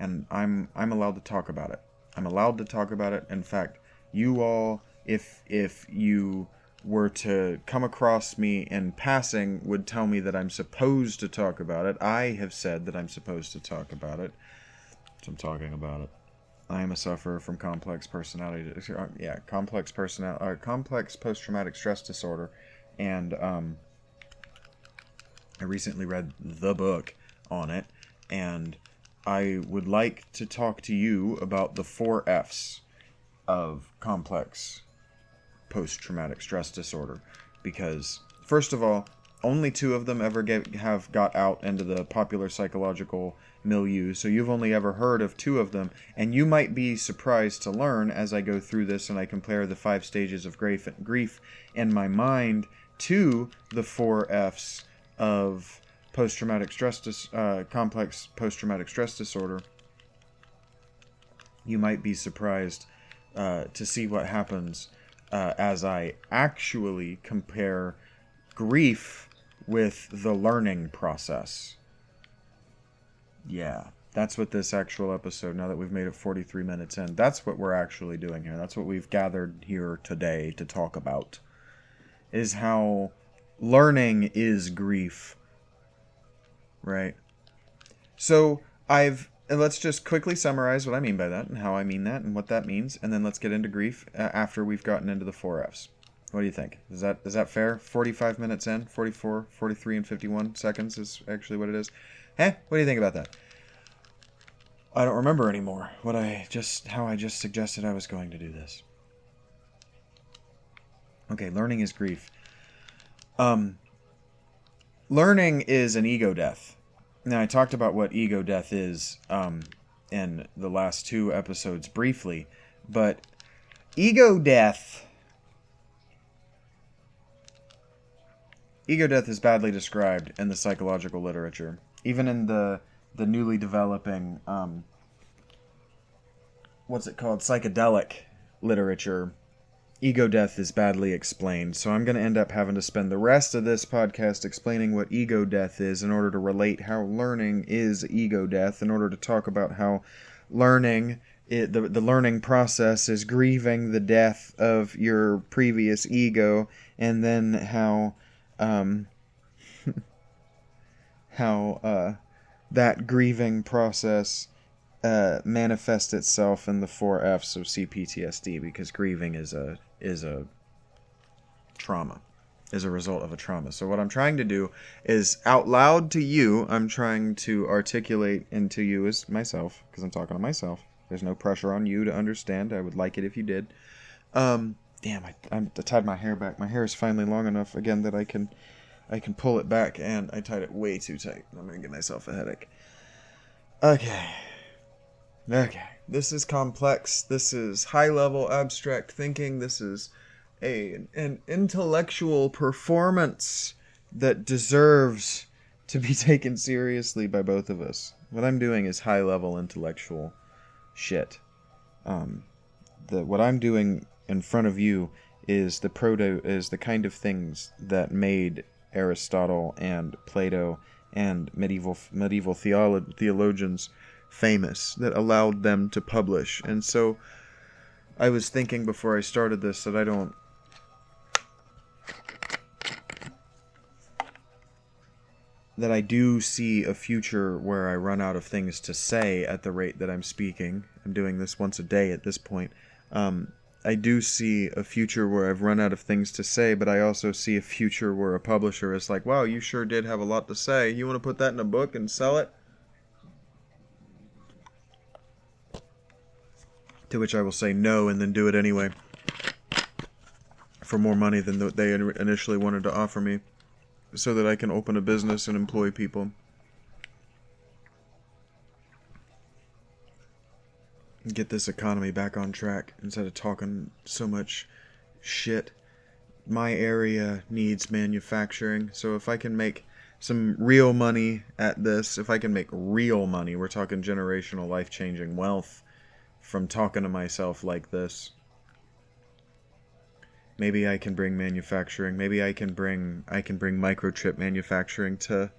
and I'm allowed to talk about it. I'm allowed to talk about it. In fact, you all, if you were to come across me in passing, would tell me that I'm supposed to talk about it. I have said that I'm supposed to talk about it. So I'm talking about it. I am a sufferer from complex complex post-traumatic stress disorder, and I recently read the book on it, and I would like to talk to you about the 4 F's of complex post-traumatic stress disorder, because first of all, only 2 of them ever have got out into the popular psychological milieu, so you've only ever heard of 2 of them, and you might be surprised to learn as I go through this and I compare the 5 stages of grief in my mind to the 4 F's of post-traumatic stress complex post-traumatic stress disorder. You might be surprised to see what happens as I actually compare grief with the learning process. Yeah, that's what this actual episode, now that we've made it 43 minutes in, that's what we're actually doing here. That's what we've gathered here today to talk about, is how learning is grief, right? So let's just quickly summarize what I mean by that and how I mean that and what that means, and then let's get into grief after we've gotten into the 4 F's. What do you think? Is that fair? 45 minutes in? 44, 43, and 51 seconds is actually what it is. What do you think about that? I don't remember anymore how I just suggested I was going to do this. Okay, learning is grief. Learning is an ego death. Now, I talked about what ego death is in the last 2 episodes briefly, but ego death is badly described in the psychological literature. Even in the newly developing, psychedelic literature, ego death is badly explained. So I'm going to end up having to spend the rest of this podcast explaining what ego death is in order to relate how learning is ego death, in order to talk about how learning. The learning process is grieving the death of your previous ego, and then how that grieving process manifests itself in the 4Fs of CPTSD, because grieving is a trauma, is a result of a trauma. So what I'm trying to do is, out loud to you, I'm trying to articulate into you as myself, because I'm talking to myself. There's no pressure on you to understand. I would like it if you did. Damn, I tied my hair back. My hair is finally long enough again that I can pull it back, and I tied it way too tight. I'm gonna give myself a headache. Okay. This is complex. This is high-level abstract thinking. This is an intellectual performance that deserves to be taken seriously by both of us. What I'm doing is high-level intellectual shit. What I'm doing in front of you is the kind of things that made Aristotle and Plato and medieval theologians famous, that allowed them to publish. And so I was thinking before I started this that I do see a future where I run out of things to say at the rate that I'm speaking. I'm doing this once a day at this point. I do see a future where I've run out of things to say, but I also see a future where a publisher is like, wow, you sure did have a lot to say. You want to put that in a book and sell it? To which I will say no, and then do it anyway, for more money than they initially wanted to offer me, so that I can open a business and employ people. Get this economy back on track instead of talking so much shit. My area needs manufacturing, so if I can make some real money at this, if I can make real money, we're talking generational, life-changing wealth from talking to myself like this. Maybe I can bring manufacturing. Maybe I can bring microchip manufacturing to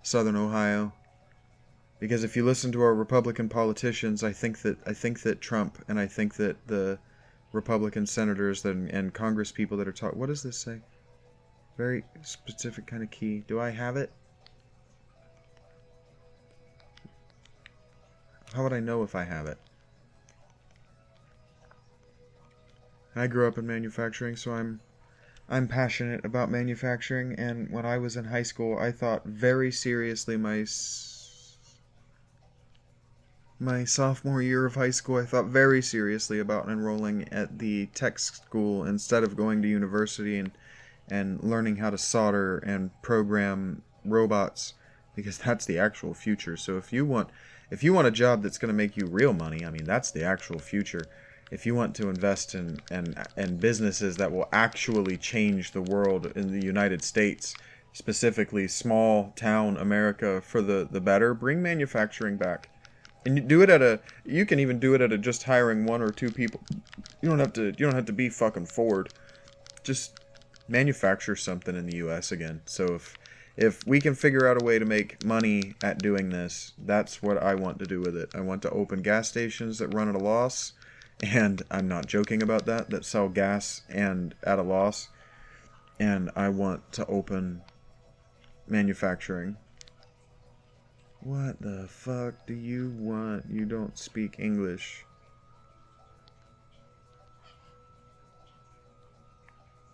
Southern Ohio. Because if you listen to our Republican politicians, I think that Trump, and I think that the Republican senators and Congress people that are talking... What does this say? Very specific kind of key. Do I have it? How would I know if I have it? I grew up in manufacturing, so I'm passionate about manufacturing. And when I was in high school, I thought very seriously my sophomore year of high school, I thought very seriously about enrolling at the tech school instead of going to university and learning how to solder and program robots, because that's the actual future. So if you want a job that's going to make you real money, I mean, that's the actual future. If you want to invest in businesses that will actually change the world in the United States, specifically small town America, for the better, bring manufacturing back. And you can even do it at just hiring one or two people. You don't have to be fucking Ford. Just manufacture something in the US again. So if we can figure out a way to make money at doing this, that's what I want to do with it. I want to open gas stations that run at a loss, and I'm not joking about that sell gas and at a loss. And I want to open manufacturing. What the fuck do you want? You don't speak English.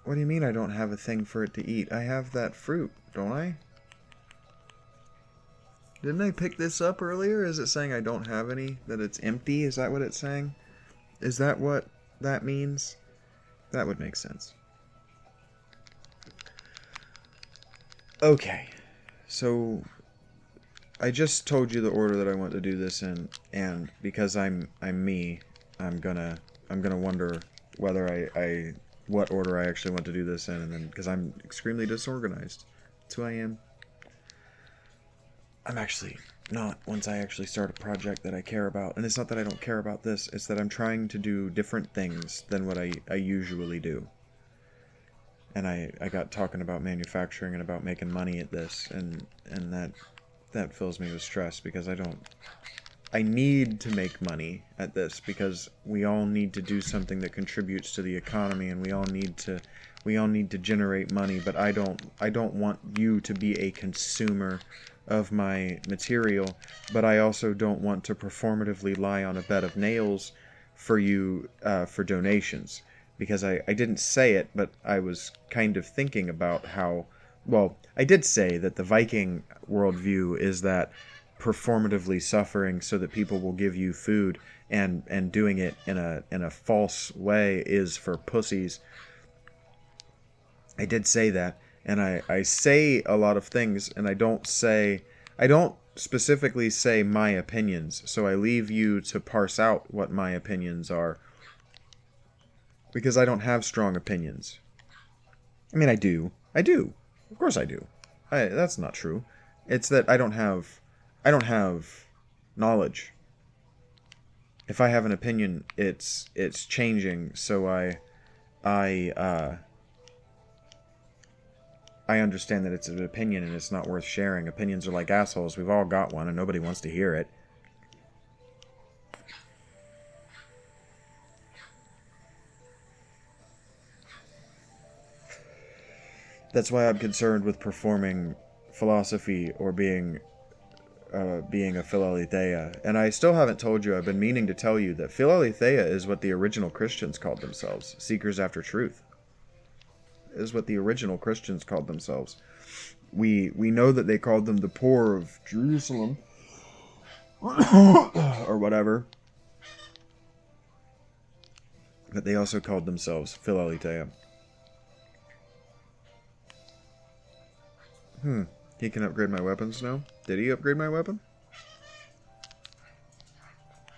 What do you mean I don't have a thing for it to eat? I have that fruit, don't I? Didn't I pick this up earlier? Is it saying I don't have any? That it's empty? Is that what it's saying? Is that what that means? That would make sense. Okay. So I just told you the order that I want to do this in, and because I'm me, I'm gonna wonder whether what order I actually want to do this in, and then because I'm extremely disorganized. That's who I am. I'm actually not, once I actually start a project that I care about. And it's not that I don't care about this, it's that I'm trying to do different things than what I usually do. And I got talking about manufacturing and about making money at this, and that that fills me with stress, because I need to make money at this, because we all need to do something that contributes to the economy, and we all need to generate money, but I don't want you to be a consumer of my material, but I also don't want to performatively lie on a bed of nails for you for donations, because I didn't say it, but I was kind of thinking about how, well, I did say that the Viking worldview is that performatively suffering so that people will give you food, and doing it in a false way is for pussies. I did say that, and I say a lot of things, and I don't specifically say my opinions, so I leave you to parse out what my opinions are, because I don't have strong opinions. I mean, I do. Of course I do. That's not true. It's that I don't have knowledge. If I have an opinion, it's changing, so I understand that it's an opinion and it's not worth sharing. Opinions are like assholes. We've all got one and nobody wants to hear it. That's why I'm concerned with performing philosophy or being a Philaletheia. And I still haven't told you, I've been meaning to tell you that Philaletheia is what the original Christians called themselves. Seekers after truth is what the original Christians called themselves. We know that they called them the poor of Jerusalem or whatever, but they also called themselves Philaletheia. He can upgrade my weapons now? Did he upgrade my weapon?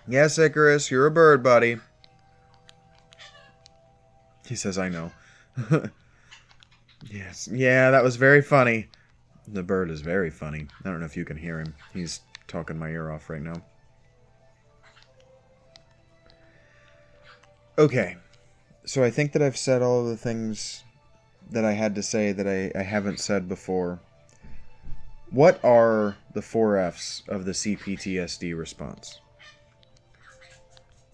Yes, Icarus, you're a bird, buddy. He says, I know. Yes. Yeah, that was very funny. The bird is very funny. I don't know if you can hear him. He's talking my ear off right now. Okay. So I think that I've said all of the things that I had to say that I haven't said before. What are the 4 F's of the CPTSD response?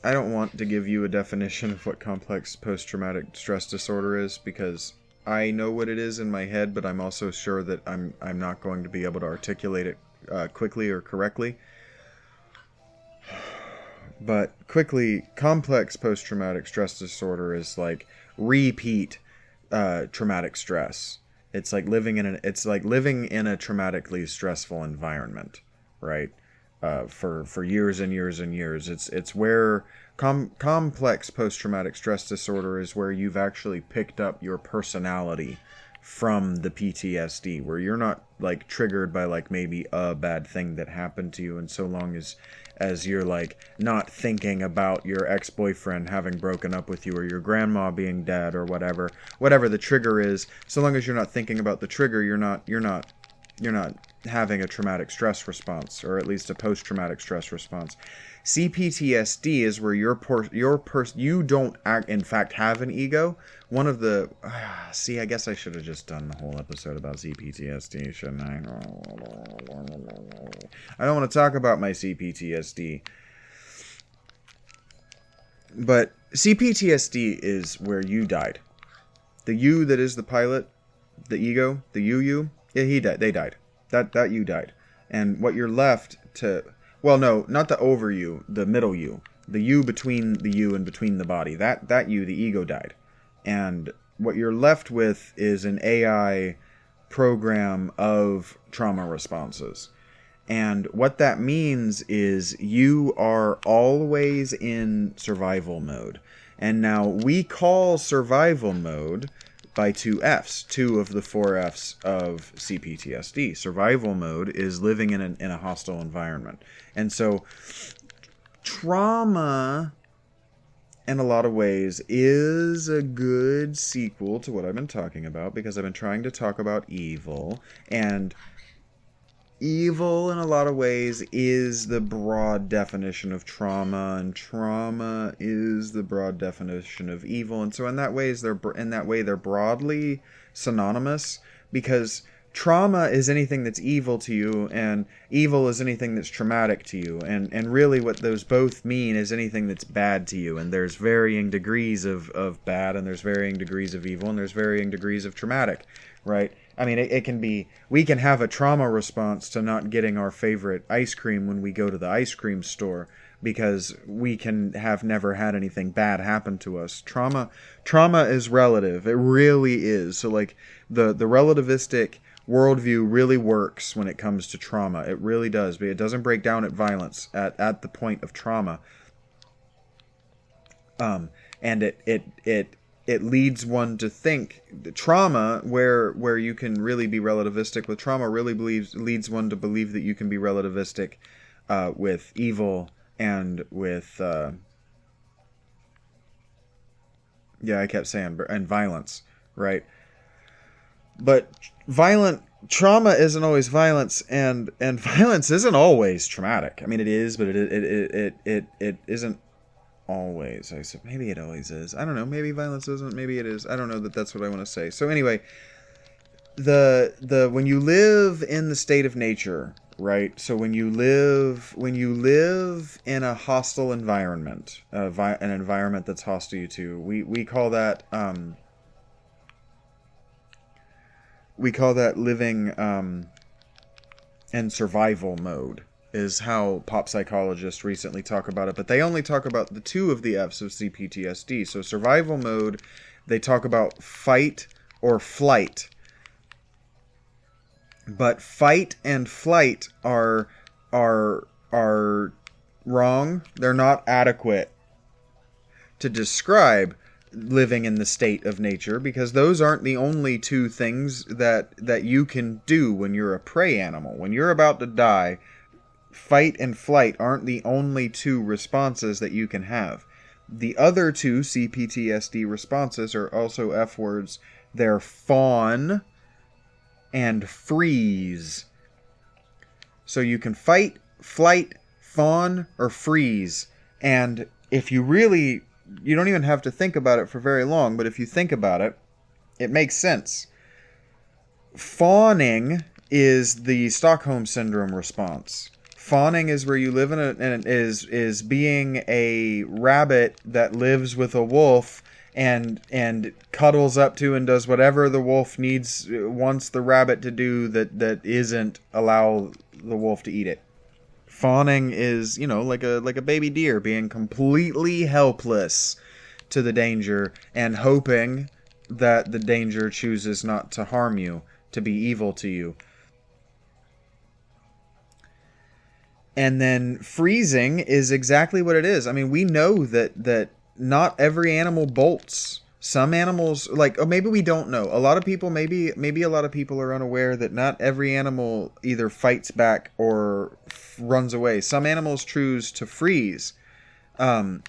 I don't want to give you a definition of what complex post-traumatic stress disorder is, because I know what it is in my head, but I'm also sure that I'm not going to be able to articulate it quickly or correctly. But quickly, complex post-traumatic stress disorder is like repeat traumatic stress. It's like living in a traumatically stressful environment, right? For years and years and years. It's where complex post-traumatic stress disorder is where you've actually picked up your personality from the PTSD, where you're not like triggered by like maybe a bad thing that happened to you, and so long as you're like not thinking about your ex-boyfriend having broken up with you, or your grandma being dead, or whatever the trigger is, so long as you're not thinking about the trigger, you're not having a traumatic stress response, or at least a post-traumatic stress response. CPTSD is where you don't in fact have an ego. One of the I guess I should have just done the whole episode about CPTSD, shouldn't I? I don't want to talk about my CPTSD. But CPTSD is where you died. The you that is the pilot, the ego, the you, yeah, he died. They died. That you died. And what you're left to... Well, no, not the over you, the middle you. The you between the you and between the body. That you, the ego, died. And what you're left with is an AI program of trauma responses. And what that means is you are always in survival mode. And now we call survival mode by 2 F's, 2 of the 4 F's of CPTSD. Survival mode is living in a hostile environment. And so trauma, in a lot of ways, is a good sequel to what I've been talking about, because I've been trying to talk about evil, and evil, in a lot of ways, is the broad definition of trauma, and trauma is the broad definition of evil. And so in that way, they're broadly synonymous, because trauma is anything that's evil to you, and evil is anything that's traumatic to you. And really what those both mean is anything that's bad to you. And there's varying degrees of bad, and there's varying degrees of evil, and there's varying degrees of traumatic, right? I mean, it can be, we can have a trauma response to not getting our favorite ice cream when we go to the ice cream store, because we can have never had anything bad happen to us. Trauma is relative. It really is. So like the relativistic worldview really works when it comes to trauma. It really does, but it doesn't break down at violence at the point of trauma. And it leads one to think trauma, where you can really be relativistic with trauma, really leads one to believe that you can be relativistic with evil and with I kept saying, and violence, right? But trauma isn't always violence, and violence isn't always traumatic. I mean, it is, but it isn't always. I said maybe it always is. I don't know. Maybe violence isn't. Maybe it is. I don't know that that's what I want to say. So anyway, when you live in the state of nature, right? So when you live in a hostile environment, an environment that's hostile to you too, we call that living in survival mode, is how pop psychologists recently talk about it. But they only talk about the two of the F's of CPTSD. So survival mode, they talk about fight or flight. But fight and flight are wrong. They're not adequate to describe living in the state of nature, because those aren't the only two things that you can do when you're a prey animal. When you're about to die, fight and flight aren't the only two responses that you can have. The other two CPTSD responses are also F words. They're fawn and freeze. So you can fight, flight, fawn, or freeze. And if you really, you don't even have to think about it for very long, but if you think about it, it makes sense. Fawning is the Stockholm Syndrome response. Fawning is where you live in and is being a rabbit that lives with a wolf and cuddles up to and does whatever the wolf wants the rabbit to do that isn't allow the wolf to eat it. Fawning is, like a baby deer being completely helpless to the danger and hoping that the danger chooses not to harm you, to be evil to you. And then freezing is exactly what it is. I mean, we know that not every animal bolts. Some animals, maybe we don't know. A lot of people, maybe a lot of people are unaware that not every animal either fights back or runs away. Some animals choose to freeze, and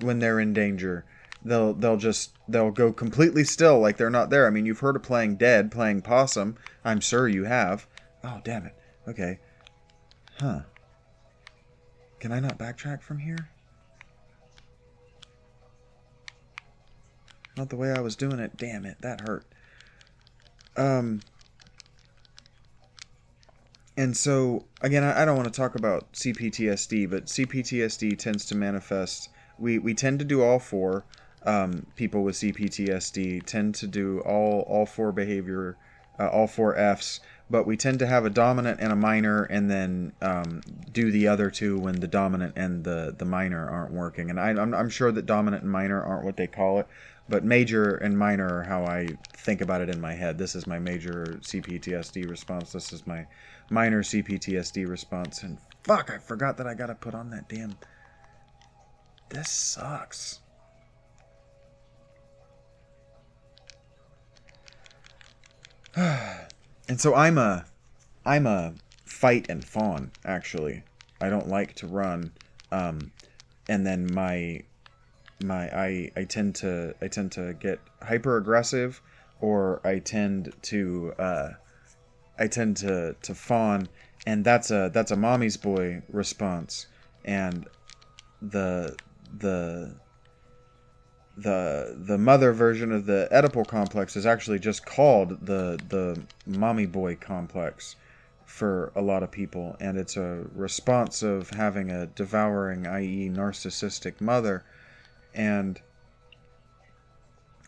when they're in danger, they'll go completely still, like they're not there. I mean, you've heard of playing dead, playing possum. I'm sure you have. Oh, damn it. Okay. Huh. Can I not backtrack from here? Not the way I was doing it. Damn it, that hurt. And so, again, I don't want to talk about CPTSD, but CPTSD tends to manifest. We tend to do all four. People with CPTSD tend to do all four behavior, all four Fs, but we tend to have a dominant and a minor, and then do the other two when the dominant and the minor aren't working. And I'm sure that dominant and minor aren't what they call it, but major and minor are how I think about it in my head. This is my major CPTSD response. This is my minor CPTSD response. And fuck, I forgot that I gotta put on that damn... This sucks. And so I'm a fight and fawn, actually. I don't like to run. And then I tend to get hyper aggressive, or I tend to fawn, and that's a mommy's boy response. And the the mother version of the Oedipal complex is actually just called the mommy boy complex for a lot of people, and it's a response of having a devouring, i.e. narcissistic mother. And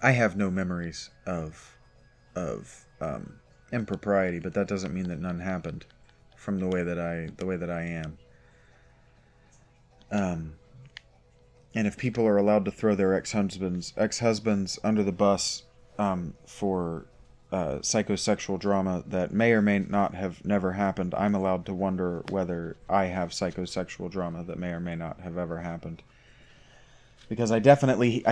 I have no memories of impropriety, but that doesn't mean that none happened from the way that I am. And if people are allowed to throw their ex-husbands under the bus for psychosexual drama that may or may not have never happened, I'm allowed to wonder whether I have psychosexual drama that may or may not have ever happened. Because I definitely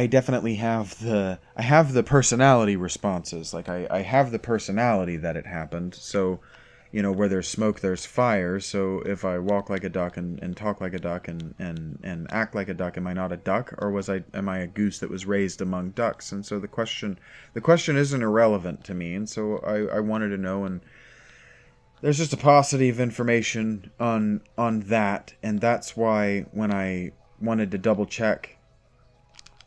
have the personality responses. Like I have the personality that it happened. So, where there's smoke, there's fire. So if I walk like a duck and talk like a duck and act like a duck, am I not a duck, or am I a goose that was raised among ducks? And so the question isn't irrelevant to me. And so I wanted to know, and there's just a paucity of information on that, and that's why when I wanted to double check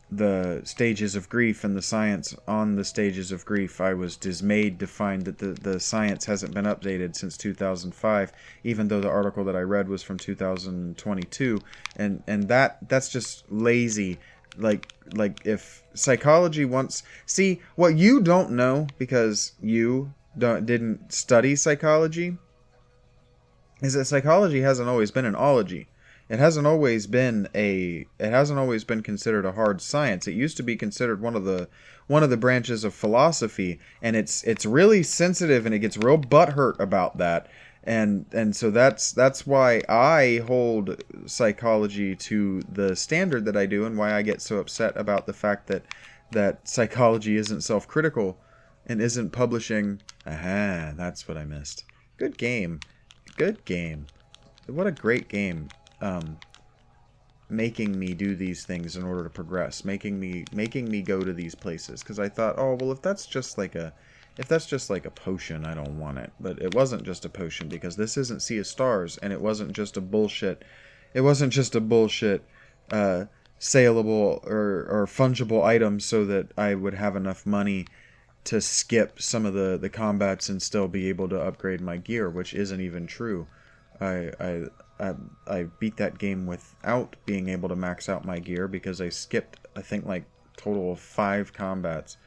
the stages of grief and the science on the stages of grief, I was dismayed to find that the science hasn't been updated since 2005, even though the article that I read was from 2022, and that's just lazy. Like if psychology wants... See, what you don't know, because you didn't study psychology, is that psychology hasn't always been an ology. It hasn't always been considered a hard science. It used to be considered one of the branches of philosophy, and it's really sensitive, and it gets real butthurt about that. And so that's why I hold psychology to the standard that I do, and why I get so upset about the fact that psychology isn't self-critical and isn't publishing. Aha, that's what I missed. Good game. What a great game. Making me do these things in order to progress, making me go to these places, because I thought, oh well, if that's just like a potion, I don't want it. But it wasn't just a potion, because this isn't Sea of Stars, and it wasn't just a bullshit saleable or fungible item so that I would have enough money to skip some of the combats and still be able to upgrade my gear, which isn't even true. I beat that game without being able to max out my gear, because I skipped, I think, like total of 5 combats.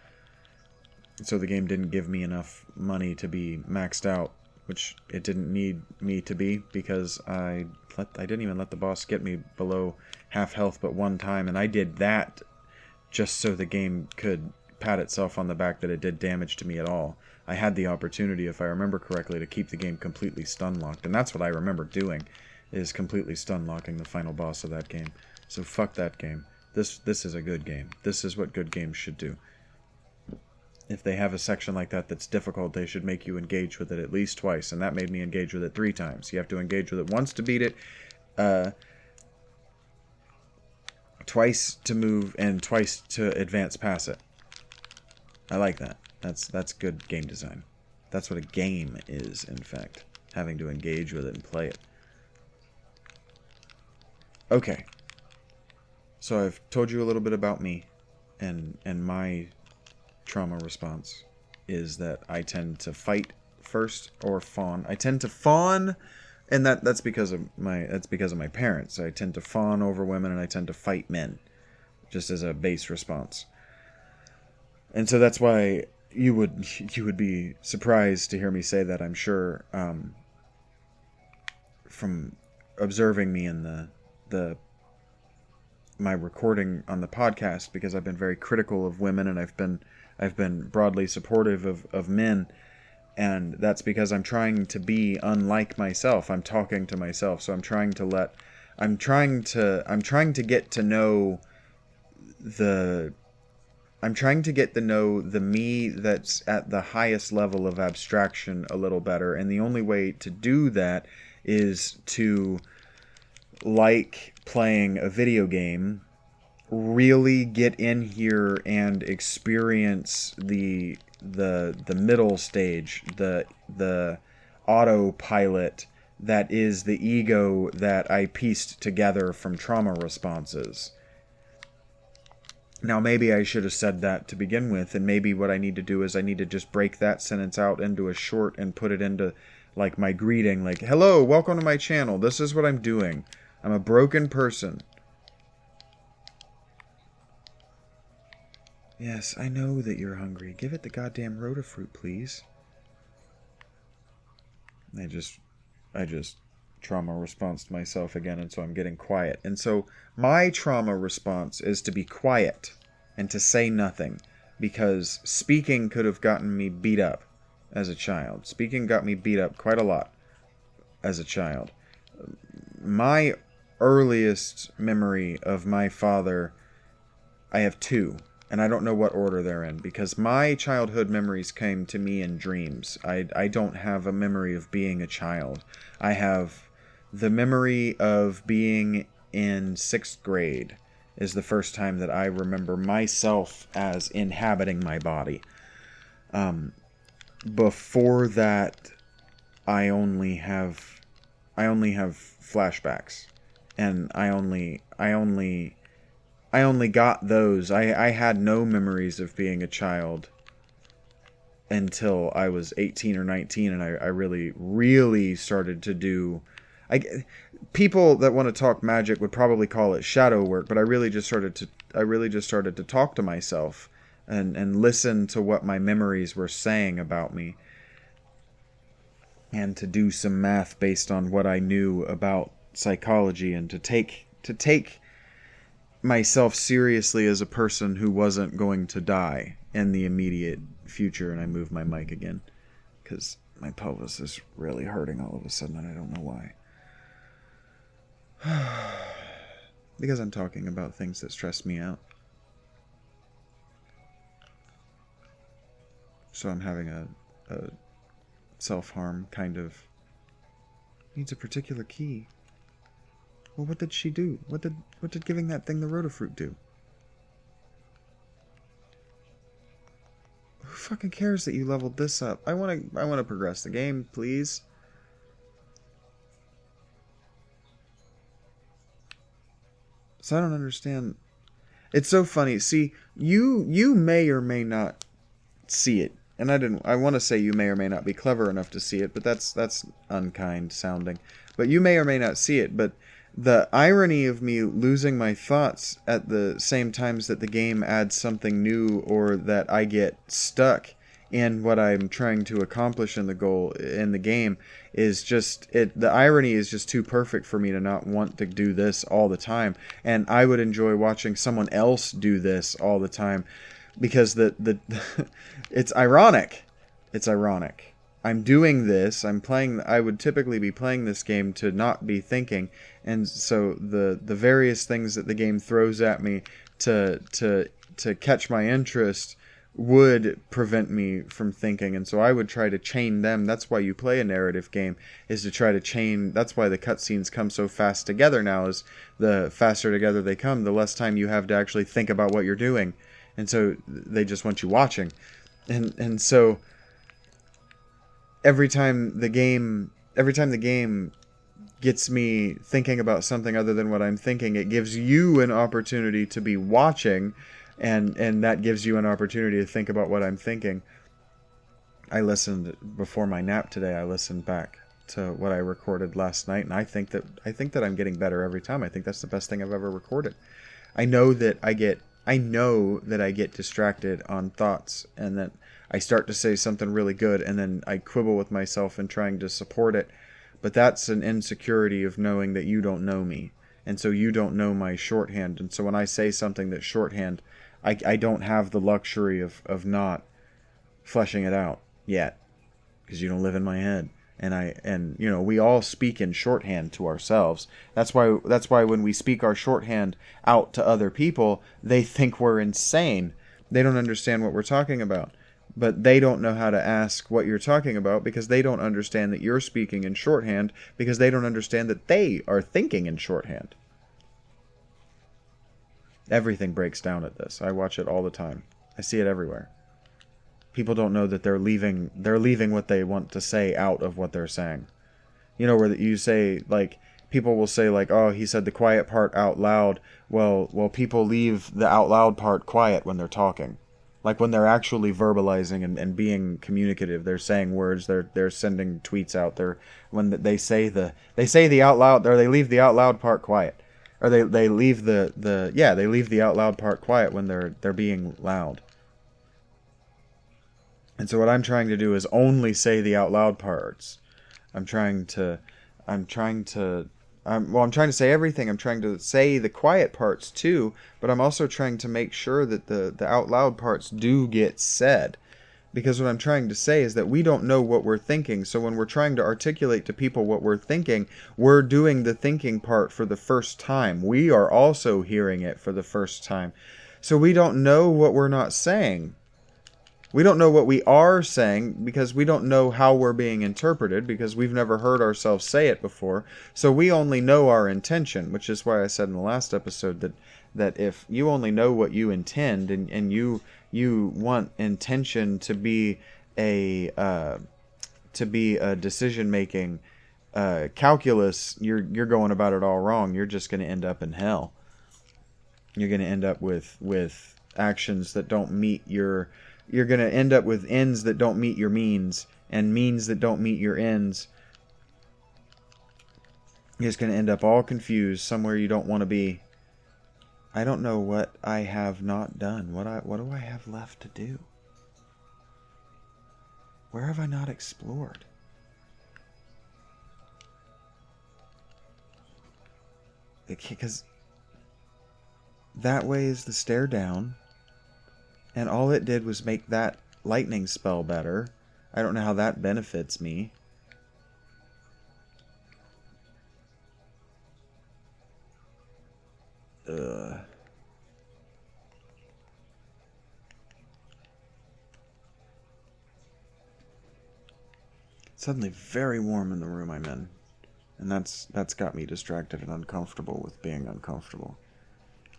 So the game didn't give me enough money to be maxed out, which it didn't need me to be, because I didn't even let the boss get me below half health but one time, and I did that just so the game could pat itself on the back that it did damage to me at all. I had the opportunity, if I remember correctly, to keep the game completely stun-locked, and that's what I remember doing, is completely stun-locking the final boss of that game. So fuck that game. This is a good game. This is what good games should do. If they have a section like that that's difficult, they should make you engage with it at least twice, and that made me engage with it 3 times. You have to engage with it once to beat it, twice to move, and twice to advance past it. I like that. That's good game design. That's what a game is, in fact. Having to engage with it and play it. Okay. So I've told you a little bit about me, and my trauma response is that I tend to fight first or fawn. I tend to fawn, and that's because of my parents. I tend to fawn over women, and I tend to fight men, just as a base response. And so that's why you would be surprised to hear me say that, I'm sure, from observing me in my recording on the podcast, because I've been very critical of women, and I've been broadly supportive of men, and that's because I'm trying to be unlike myself. I'm talking to myself, so I'm trying to get to know the me that's at the highest level of abstraction a little better, and the only way to do that is to, like playing a video game, really get in here and experience the middle stage, the autopilot that is the ego that I pieced together from trauma responses. Now, maybe I should have said that to begin with, and maybe what I need to do is I need to just break that sentence out into a short and put it into, like, my greeting, like, hello, welcome to my channel, this is what I'm doing. I'm a broken person. Yes, I know that you're hungry. Give it the goddamn rotifruit, please. I just trauma response to myself again, and so I'm getting quiet. And so my trauma response is to be quiet and to say nothing, because speaking could have gotten me beat up as a child. Speaking got me beat up quite a lot as a child. My earliest memory of my father, I have two, and I don't know what order they're in, because my childhood memories came to me in dreams. I don't have a memory of being a child. I have the memory of being in 6th grade is the first time that I remember myself as inhabiting my body. Before that, I only have flashbacks, and I only got those. I had no memories of being a child until I was 18 or 19, and I really started to do... people that want to talk magic would probably call it shadow work, but I really just started to talk to myself and listen to what my memories were saying about me, and to do some math based on what I knew about psychology, and to take myself seriously as a person who wasn't going to die in the immediate future. And I moved my mic again because my pelvis is really hurting all of a sudden, and I don't know why. Because I'm talking about things that stress me out. So I'm having a self-harm kind of... Needs a particular key. Well, what did she do? What did giving that thing the rotifruit do? Who fucking cares that you leveled this up? I want to progress the game, please. So I don't understand. It's so funny. See, you may or may not see it. And I want to say you may or may not be clever enough to see it, but that's unkind sounding. But you may or may not see it, but the irony of me losing my thoughts at the same times that the game adds something new, or that I get stuck in what I'm trying to accomplish in the game, is just the irony is just too perfect for me to not want to do this all the time. And I would enjoy watching someone else do this all the time, because it's ironic. It's ironic. I'm doing this. I would typically be playing this game to not be thinking, and so the various things that the game throws at me to catch my interest would prevent me from thinking, and so I would try to chain them. That's why you play a narrative game, is to try to chain. That's why the cutscenes come so fast together now. Is the faster together they come, the less time you have to actually think about what you're doing, and so they just want you watching, and so every time the game gets me thinking about something other than what I'm thinking, it gives you an opportunity to be watching, and that gives you an opportunity to think about what I'm thinking. I listened before my nap today. I listened back to what I recorded last night, and I think that I'm getting better every time. I think that's the best thing I've ever recorded. I know that I get distracted on thoughts, and that I start to say something really good, and then I quibble with myself in trying to support it. But that's an insecurity of knowing that you don't know me, and so you don't know my shorthand. And so when I say something that's shorthand, I don't have the luxury of not fleshing it out yet, because you don't live in my head. And we all speak in shorthand to ourselves. That's why when we speak our shorthand out to other people, they think we're insane. They don't understand what we're talking about. But they don't know how to ask what you're talking about, because they don't understand that you're speaking in shorthand, because they don't understand that they are thinking in shorthand. Everything breaks down at this. I watch it all the time. I see it everywhere. People don't know that they're leaving what they want to say out of what they're saying. Where you say, like, people will say like, oh, he said the quiet part out loud. Well, people leave the out loud part quiet when they're talking. Like when they're actually verbalizing and being communicative, they're saying words, they're sending tweets out there. When they say the out loud, or they leave the out loud part quiet, or they leave they leave the out loud part quiet when they're being loud. And so what I'm trying to do is only say the out loud parts. I'm trying to say everything. I'm trying to say the quiet parts too, but I'm also trying to make sure that the out loud parts do get said. Because what I'm trying to say is that we don't know what we're thinking. So when we're trying to articulate to people what we're thinking, we're doing the thinking part for the first time. We are also hearing it for the first time. So we don't know what we're not saying. We don't know what we are saying because we don't know how we're being interpreted, because we've never heard ourselves say it before. So we only know our intention, which is why I said in the last episode that if you only know what you intend and you want intention to be a decision making calculus, you're going about it all wrong. You're just going to end up in hell. You're going to end up with actions that don't meet your. You're going to end up with ends that don't meet your means, and means that don't meet your ends. You're just going to end up all confused, somewhere you don't want to be. I don't know what I have not done. What do I have left to do? Where have I not explored? Because that way is the stare down. And all it did was make that lightning spell better. I don't know how that benefits me. It's suddenly very warm in the room I'm in. And that's got me distracted and uncomfortable with being uncomfortable.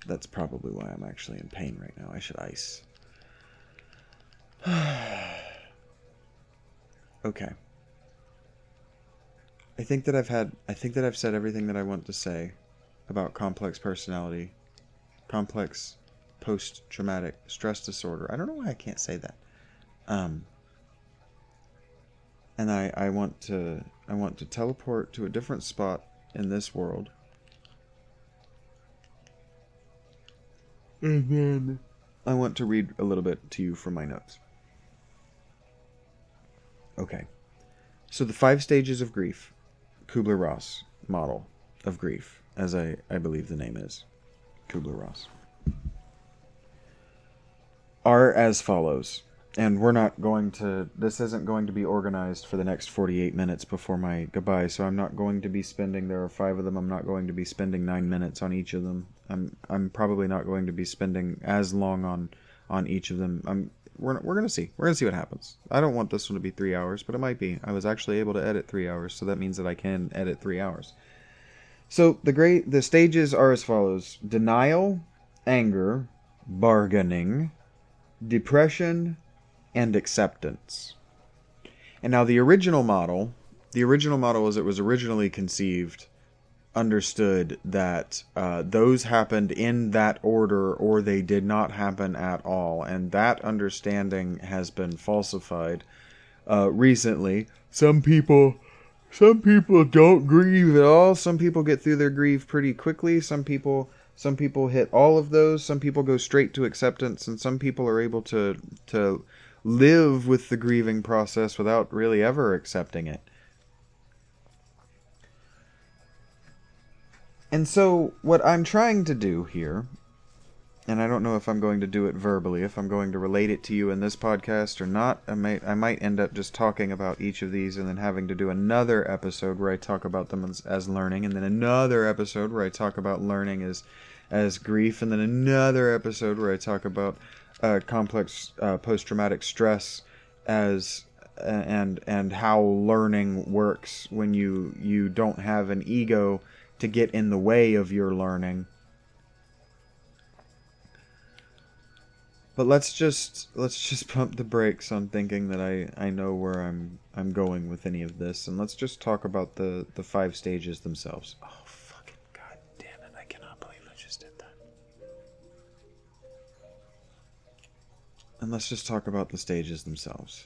That's probably why I'm actually in pain right now. I should ice. Okay. I think that I've said everything that I want to say about complex personality, complex post-traumatic stress disorder. I don't know why I can't say that. And I want to teleport to a different spot in this world. And then I want to read a little bit to you from my notes. Okay. So the 5 stages of grief, Kubler-Ross model of grief, as I believe the name is, Kubler-Ross, are as follows. And this isn't going to be organized for the next 48 minutes before my goodbye, so I'm not going to be spending, there are 5 of them, I'm not going to be spending 9 minutes on each of them. I'm probably not going to be spending as long on each of them. We're going to see. We're going to see what happens. I don't want this one to be 3 hours, but it might be. I was actually able to edit 3 hours, so that means that I can edit 3 hours. So the stages are as follows: denial, anger, bargaining, depression, and acceptance. And now the original model as it was originally conceived, understood that those happened in that order or they did not happen at all. And that understanding has been falsified recently. Some people don't grieve at all. Some people get through their grief pretty quickly. Some people hit all of those. Some people go straight to acceptance, and some people are able to live with the grieving process without really ever accepting it. And so what I'm trying to do here, and I don't know if I'm going to do it verbally, if I'm going to relate it to you in this podcast or not, I might end up just talking about each of these and then having to do another episode where I talk about them as learning, and then another episode where I talk about learning as grief, and then another episode where I talk about complex post-traumatic stress as and how learning works when you don't have an ego to get in the way of your learning. But let's just pump the brakes on thinking that I know where I'm going with any of this, and let's just talk about the 5 stages themselves. Oh, And let's just talk about the stages themselves.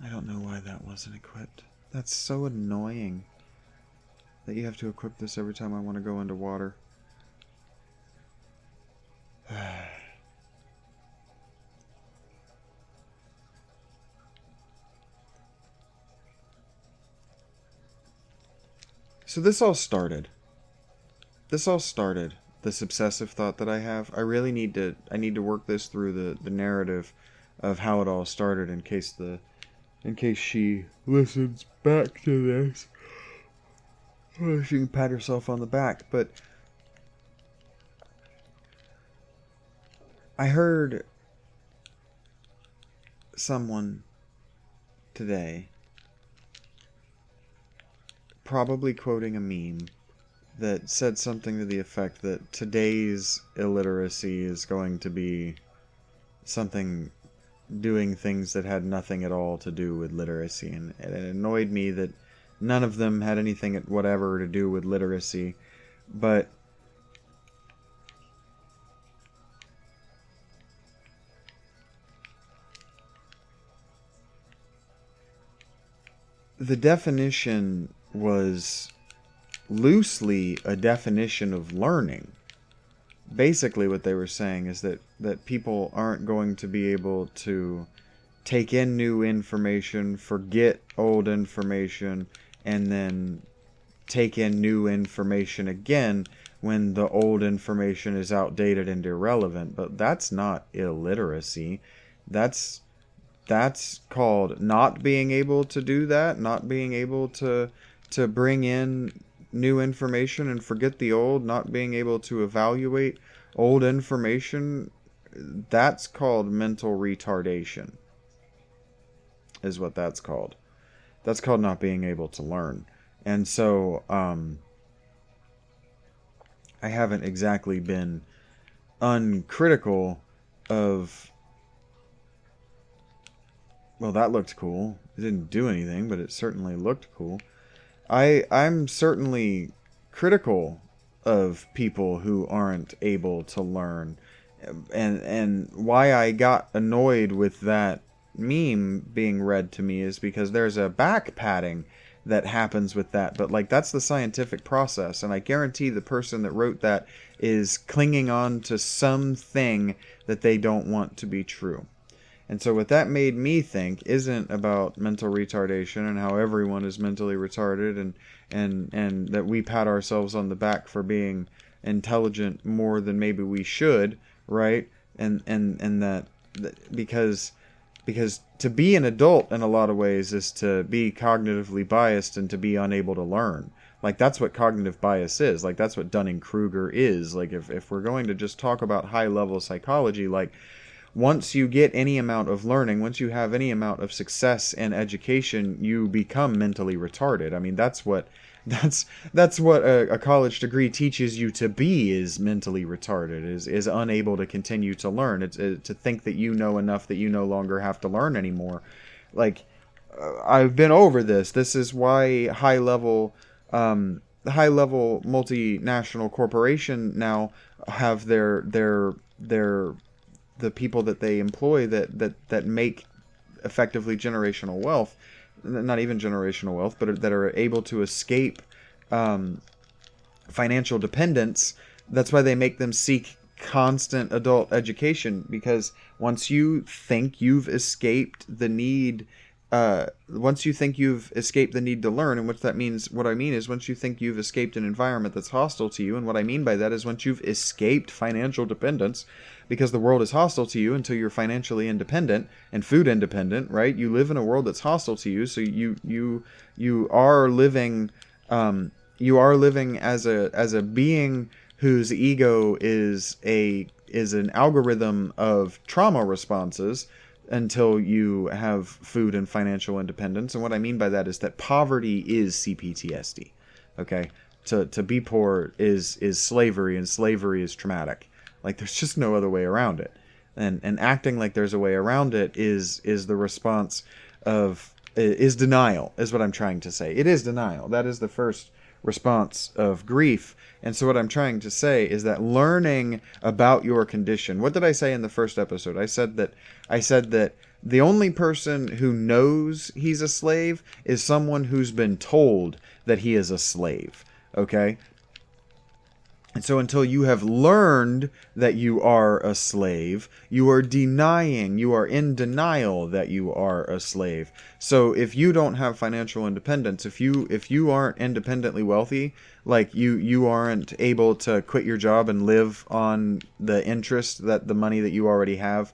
I don't know why that wasn't equipped. That's so annoying that you have to equip this every time I want to go into water. So this all started. This obsessive thought that I have. I really need to work this through the narrative of how it all started in case she listens back to this. She can pat herself on the back. But I heard someone today, probably quoting a meme, that said something to the effect that today's illiteracy is going to be something doing things that had nothing at all to do with literacy. And it annoyed me that none of them had anything whatever to do with literacy. But the definition was loosely a definition of learning. Basically what they were saying is that people aren't going to be able to take in new information, forget old information, and then take in new information again when the old information is outdated and irrelevant. But that's not illiteracy. That's called not being able to do that, not being able to bring in new information and forget the old, not being able to evaluate old information. That's called mental retardation, is what that's called. That's called not being able to learn. And so I haven't exactly been uncritical of, well, that looked cool. It didn't do anything, but it certainly looked cool. I'm certainly critical of people who aren't able to learn. And why I got annoyed with that meme being read to me is because there's a back patting that happens with that. But, like, that's the scientific process. And I guarantee the person that wrote that is clinging on to something that they don't want to be true. And so what that made me think isn't about mental retardation and how everyone is mentally retarded and that we pat ourselves on the back for being intelligent more than maybe we should, right? And that because to be an adult in a lot of ways is to be cognitively biased and to be unable to learn. Like, that's what cognitive bias is. Like, that's what Dunning-Kruger is. Like, if we're going to just talk about high-level psychology, like, once you get any amount of learning, once you have any amount of success in education, you become mentally retarded. I mean, that's what a college degree teaches you to be, is mentally retarded, is unable to continue to learn. It's to think that you know enough that you no longer have to learn anymore. Like, I've been over this. This is why high-level multinational corporation now have the people that they employ that make effectively generational wealth, not even generational wealth, but that are able to escape financial dependence. That's why they make them seek constant adult education, because once you think you've escaped the need to learn, and what I mean is once you think you've escaped an environment that's hostile to you, and what I mean by that is once you've escaped financial dependence, because the world is hostile to you until you're financially independent and food independent, right? You live in a world that's hostile to you, so you are living as a being whose ego is an algorithm of trauma responses until you have food and financial independence. And what I mean by that is that poverty is CPTSD. Okay? To be poor is slavery, and slavery is traumatic. Like, there's just no other way around it. And acting like there's a way around it is the response of, is denial, is what I'm trying to say. It is denial. That is the first response of grief. And so what I'm trying to say is that learning about your condition. What did I say in the first episode? I said that the only person who knows he's a slave is someone who's been told that he is a slave. Okay? And so until you have learned that you are a slave, you are in denial that you are a slave. So if you don't have financial independence, if you aren't independently wealthy, like you aren't able to quit your job and live on the interest that the money that you already have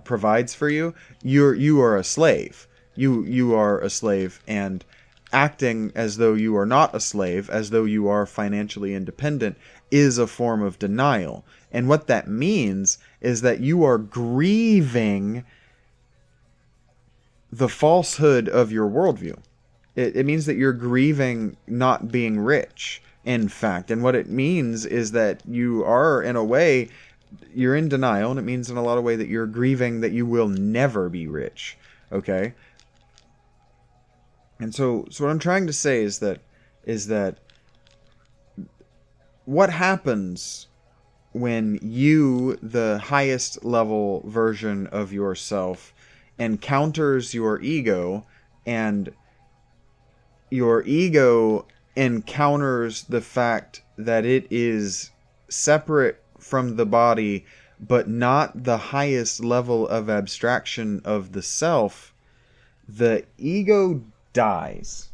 provides for you, you are a slave. You are a slave, and acting as though you are not a slave, as though you are financially independent, is a form of denial. And what that means is that you are grieving the falsehood of your worldview. It means that you're grieving not being rich, in fact. And what it means is that you are, in a way, you're in denial, and it means in a lot of ways that you're grieving that you will never be rich. Okay? And so what I'm trying to say is that what happens when you, the highest level version of yourself, encounters your ego, and your ego encounters the fact that it is separate from the body, but not the highest level of abstraction of the self, the ego dies.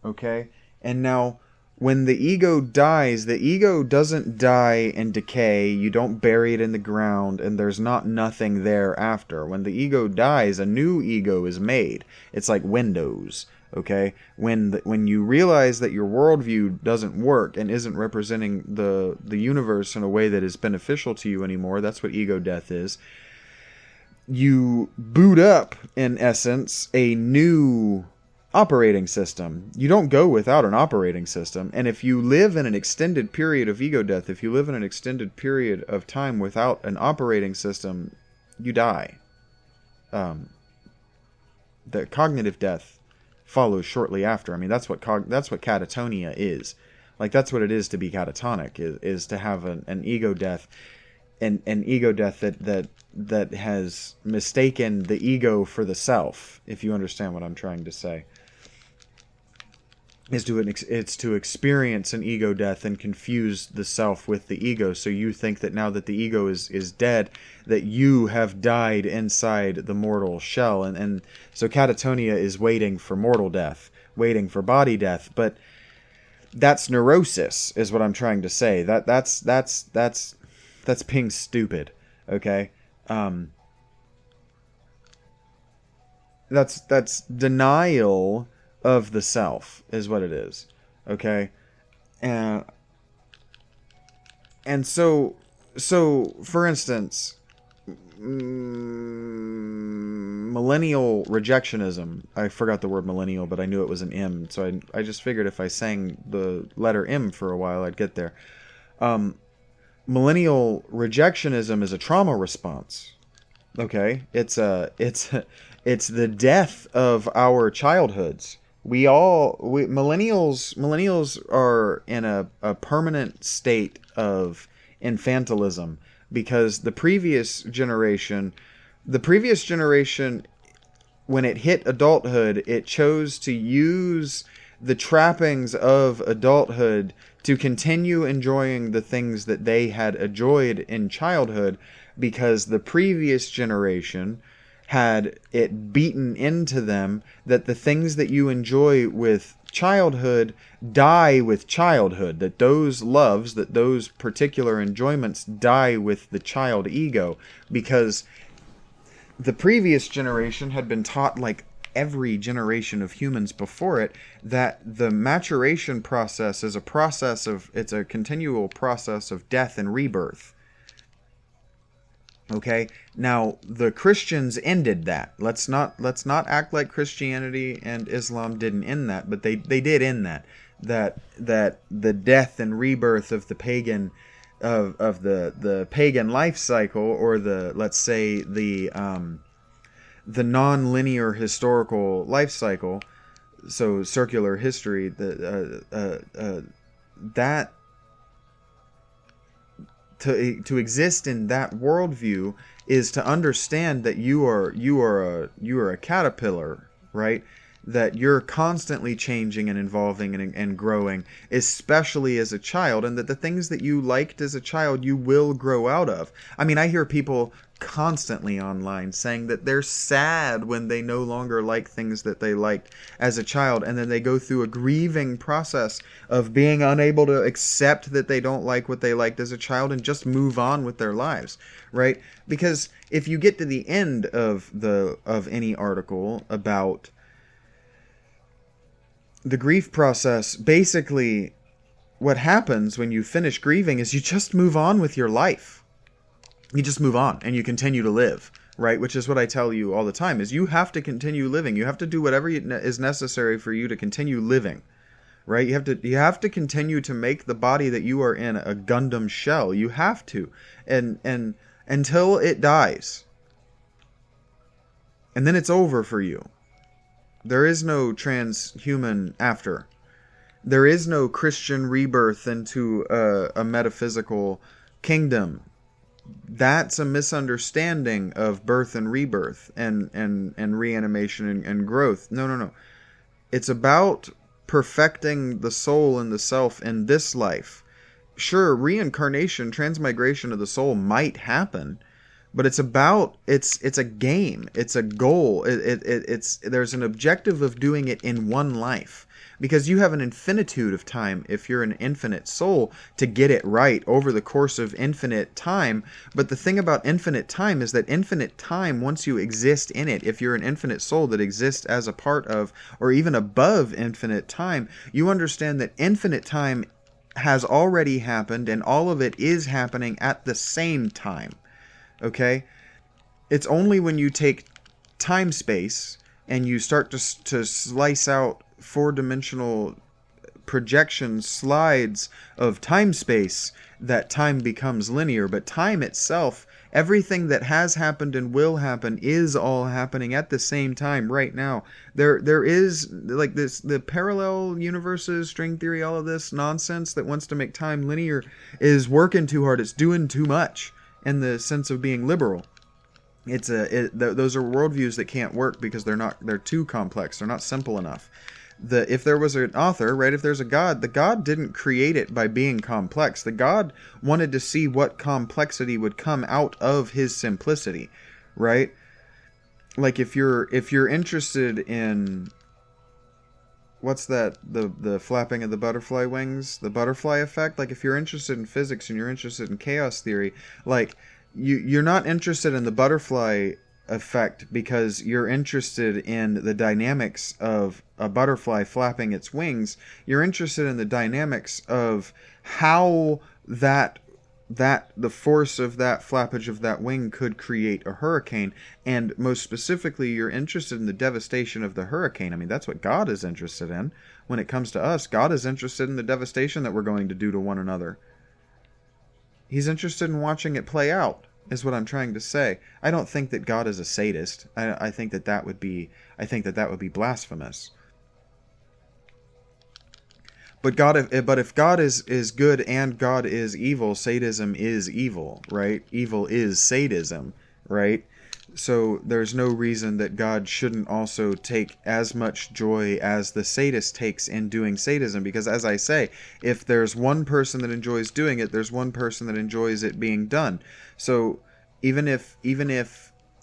Okay? And now, when the ego dies, the ego doesn't die and decay. You don't bury it in the ground, and there's nothing there after. When the ego dies, a new ego is made. It's like Windows. Okay? When you realize that your worldview doesn't work and isn't representing the universe in a way that is beneficial to you anymore, that's what ego death is. You boot up, in essence, a new operating system. You don't go without an operating system. And if you live in an extended period of ego death, if you live in an extended period of time without an operating system, you die. The cognitive death follows shortly after. I mean, that's what catatonia is. Like, that's what it is to be catatonic, is to have an ego death, an ego death that has mistaken the ego for the self, if you understand what I'm trying to say. It's to experience an ego death and confuse the self with the ego. So you think that now that the ego is dead, that you have died inside the mortal shell. And so catatonia is waiting for mortal death, waiting for body death. But that's neurosis, is what I'm trying to say. That's being stupid. Okay? That's denial of the self, is what it is. Okay? And so for instance, millennial rejectionism. I forgot the word millennial, but I knew it was an M, so I just figured if I sang the letter M for a while, I'd get there. Millennial rejectionism is a trauma response. Okay? It's the death of our childhoods. Millennials are in a permanent state of infantilism, because the previous generation, when it hit adulthood, it chose to use the trappings of adulthood to continue enjoying the things that they had enjoyed in childhood, because the previous generation had it beaten into them that the things that you enjoy with childhood die with childhood, that those loves, that those particular enjoyments die with the child ego, because the previous generation had been taught, like every generation of humans before it, that the maturation process is it's a continual process of death and rebirth. Okay, now the Christians ended that. Let's not act like Christianity and Islam didn't end that, but they did end that. That the death and rebirth of the pagan of the pagan life cycle, or let's say the non-linear historical life cycle, so circular history, that to exist in that worldview is to understand that you are a caterpillar, right? That you're constantly changing and evolving and growing, especially as a child, and that the things that you liked as a child you will grow out of. I mean, I hear people constantly online saying that they're sad when they no longer like things that they liked as a child, and then they go through a grieving process of being unable to accept that they don't like what they liked as a child and just move on with their lives, right? Because if you get to the end of any article about the grief process, basically what happens when you finish grieving is you just move on with your life. You just move on and you continue to live, right? Which is what I tell you all the time, is you have to continue living. You have to do whatever is necessary for you to continue living, right? You have to continue to make the body that you are in a Gundam shell. You have to, and until it dies, and then it's over for you. There is no transhuman after. There is no Christian rebirth into a metaphysical kingdom. That's a misunderstanding of birth and rebirth and reanimation and growth. No. It's about perfecting the soul and the self in this life. Sure, reincarnation, transmigration of the soul might happen, but it's a game. It's a goal. There's an objective of doing it in one life. Because you have an infinitude of time, if you're an infinite soul, to get it right over the course of infinite time. But the thing about infinite time is that infinite time, once you exist in it, if you're an infinite soul that exists as a part of, or even above infinite time, you understand that infinite time has already happened, and all of it is happening at the same time. Okay? It's only when you take time-space and you start to slice out four-dimensional projection slides of time-space that time becomes linear. But time itself, everything that has happened and will happen, is all happening at the same time right now. There is, like, this, the parallel universes, string theory, all of this nonsense that wants to make time linear is working too hard. It's doing too much in the sense of being liberal. Those are worldviews that can't work because they're too complex. They're not simple enough. If there was an author, right, if there's a God, the God didn't create it by being complex. The God wanted to see what complexity would come out of his simplicity, right? Like if you're interested in, what's that, the flapping of the butterfly wings, the butterfly effect, like if you're interested in physics and you're interested in chaos theory, like you're not interested in the butterfly effect because you're interested in the dynamics of a butterfly flapping its wings. You're interested in the dynamics of how the force of that flappage of that wing could create a hurricane, and most specifically you're interested in the devastation of the hurricane. I mean, that's what God is interested in. When it comes to us, God is interested in the devastation that we're going to do to one another. He's interested in watching it play out, is what I'm trying to say. I don't think that God is a sadist. I think that would be blasphemous. But if God is good and God is evil, sadism is evil, right? Evil is sadism, right? So there's no reason that God shouldn't also take as much joy as the sadist takes in doing sadism, because as I say, if there's one person that enjoys doing it, there's one person that enjoys it being done. So even if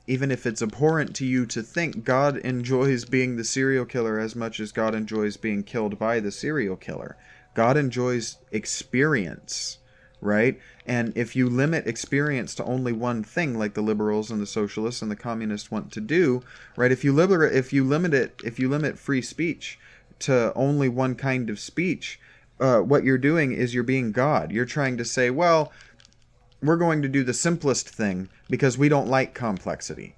it's abhorrent to you to think God enjoys being the serial killer as much as God enjoys being killed by the serial killer, God enjoys experience, right? And if you limit experience to only one thing, like the liberals and the socialists and the communists want to do, right? If you limit free speech to only one kind of speech, what you're doing is you're being God. You're trying to say, well, we're going to do the simplest thing because we don't like complexity.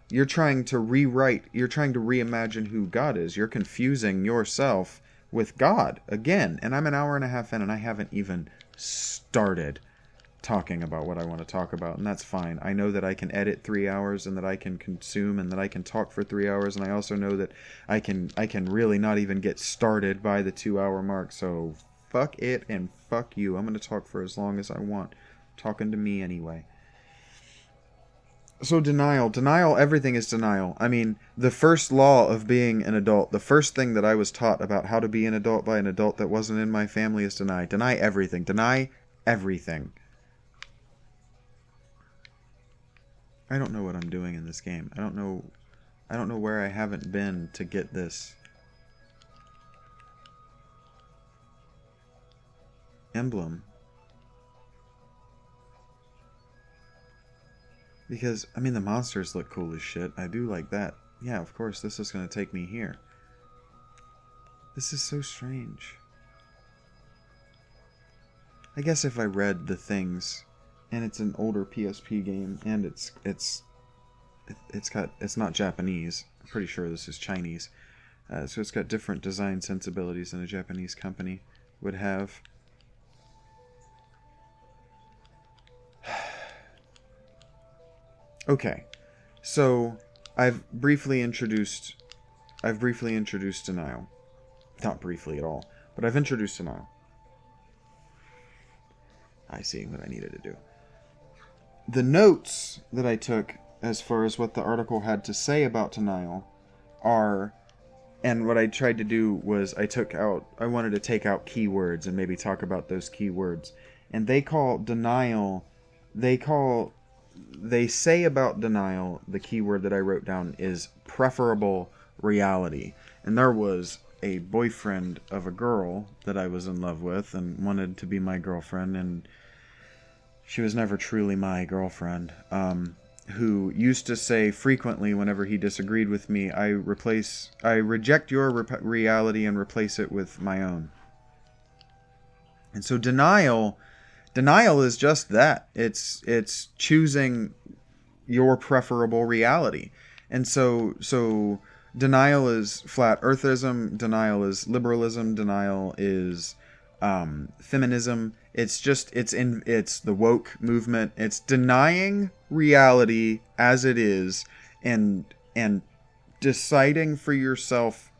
You're trying to reimagine who God is. You're confusing yourself with God again. And I'm an hour and a half in and I haven't even started talking about what I want to talk about, and that's fine. I know that I can edit 3 hours, and that I can consume, and that I can talk for 3 hours, and I also know that I can really not even get started by the 2-hour mark, so fuck it and fuck you. I'm going to talk for as long as I want. Talking to me anyway. So denial, everything is denial. I mean, the first law of being an adult, the first thing that I was taught about how to be an adult by an adult that wasn't in my family is deny. Deny everything. Deny everything. I don't know what I'm doing in this game. I don't know where I haven't been to get this emblem. Because, I mean, the monsters look cool as shit. I do like that. Yeah, of course, this is going to take me here. This is so strange. I guess if I read the things, and it's an older PSP game, and it's not Japanese. I'm pretty sure this is Chinese. So it's got different design sensibilities than a Japanese company would have. Okay, so I've briefly introduced denial. Not briefly at all, but I've introduced denial. I see what I needed to do. The notes that I took as far as what the article had to say about denial are, and what I tried to do was I wanted to take out keywords and maybe talk about those keywords. And they say about denial, the keyword that I wrote down is preferable reality. And there was a boyfriend of a girl that I was in love with and wanted to be my girlfriend, and she was never truly my girlfriend, who used to say frequently whenever he disagreed with me, I reject your reality and replace it with my own. And so denial is just that. It's choosing your preferable reality. And so denial is flat earthism, denial is liberalism, denial is feminism. It's the woke movement. It's denying reality as it is and deciding for yourself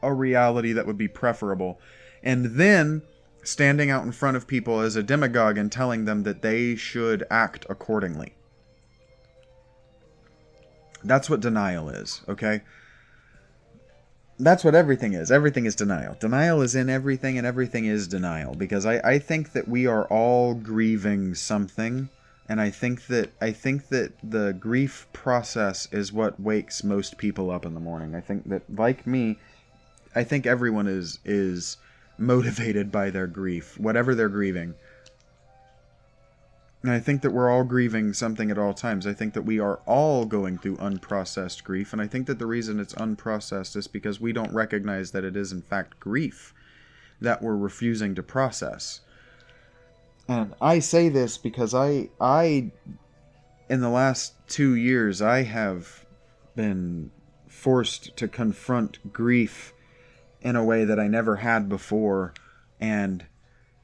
a reality that would be preferable, and then standing out in front of people as a demagogue and telling them that they should act accordingly. That's what denial is, okay? That's what everything is. Everything is denial. Denial is in everything, and everything is denial. Because I think that we are all grieving something, and I think that the grief process is what wakes most people up in the morning. I think that, like me, I think everyone is motivated by their grief, whatever they're grieving. And I think that we're all grieving something at all times. I think that we are all going through unprocessed grief, and I think that the reason it's unprocessed is because we don't recognize that it is in fact grief that we're refusing to process. And I say this because I in the last 2 years, I have been forced to confront grief in a way that I never had before, and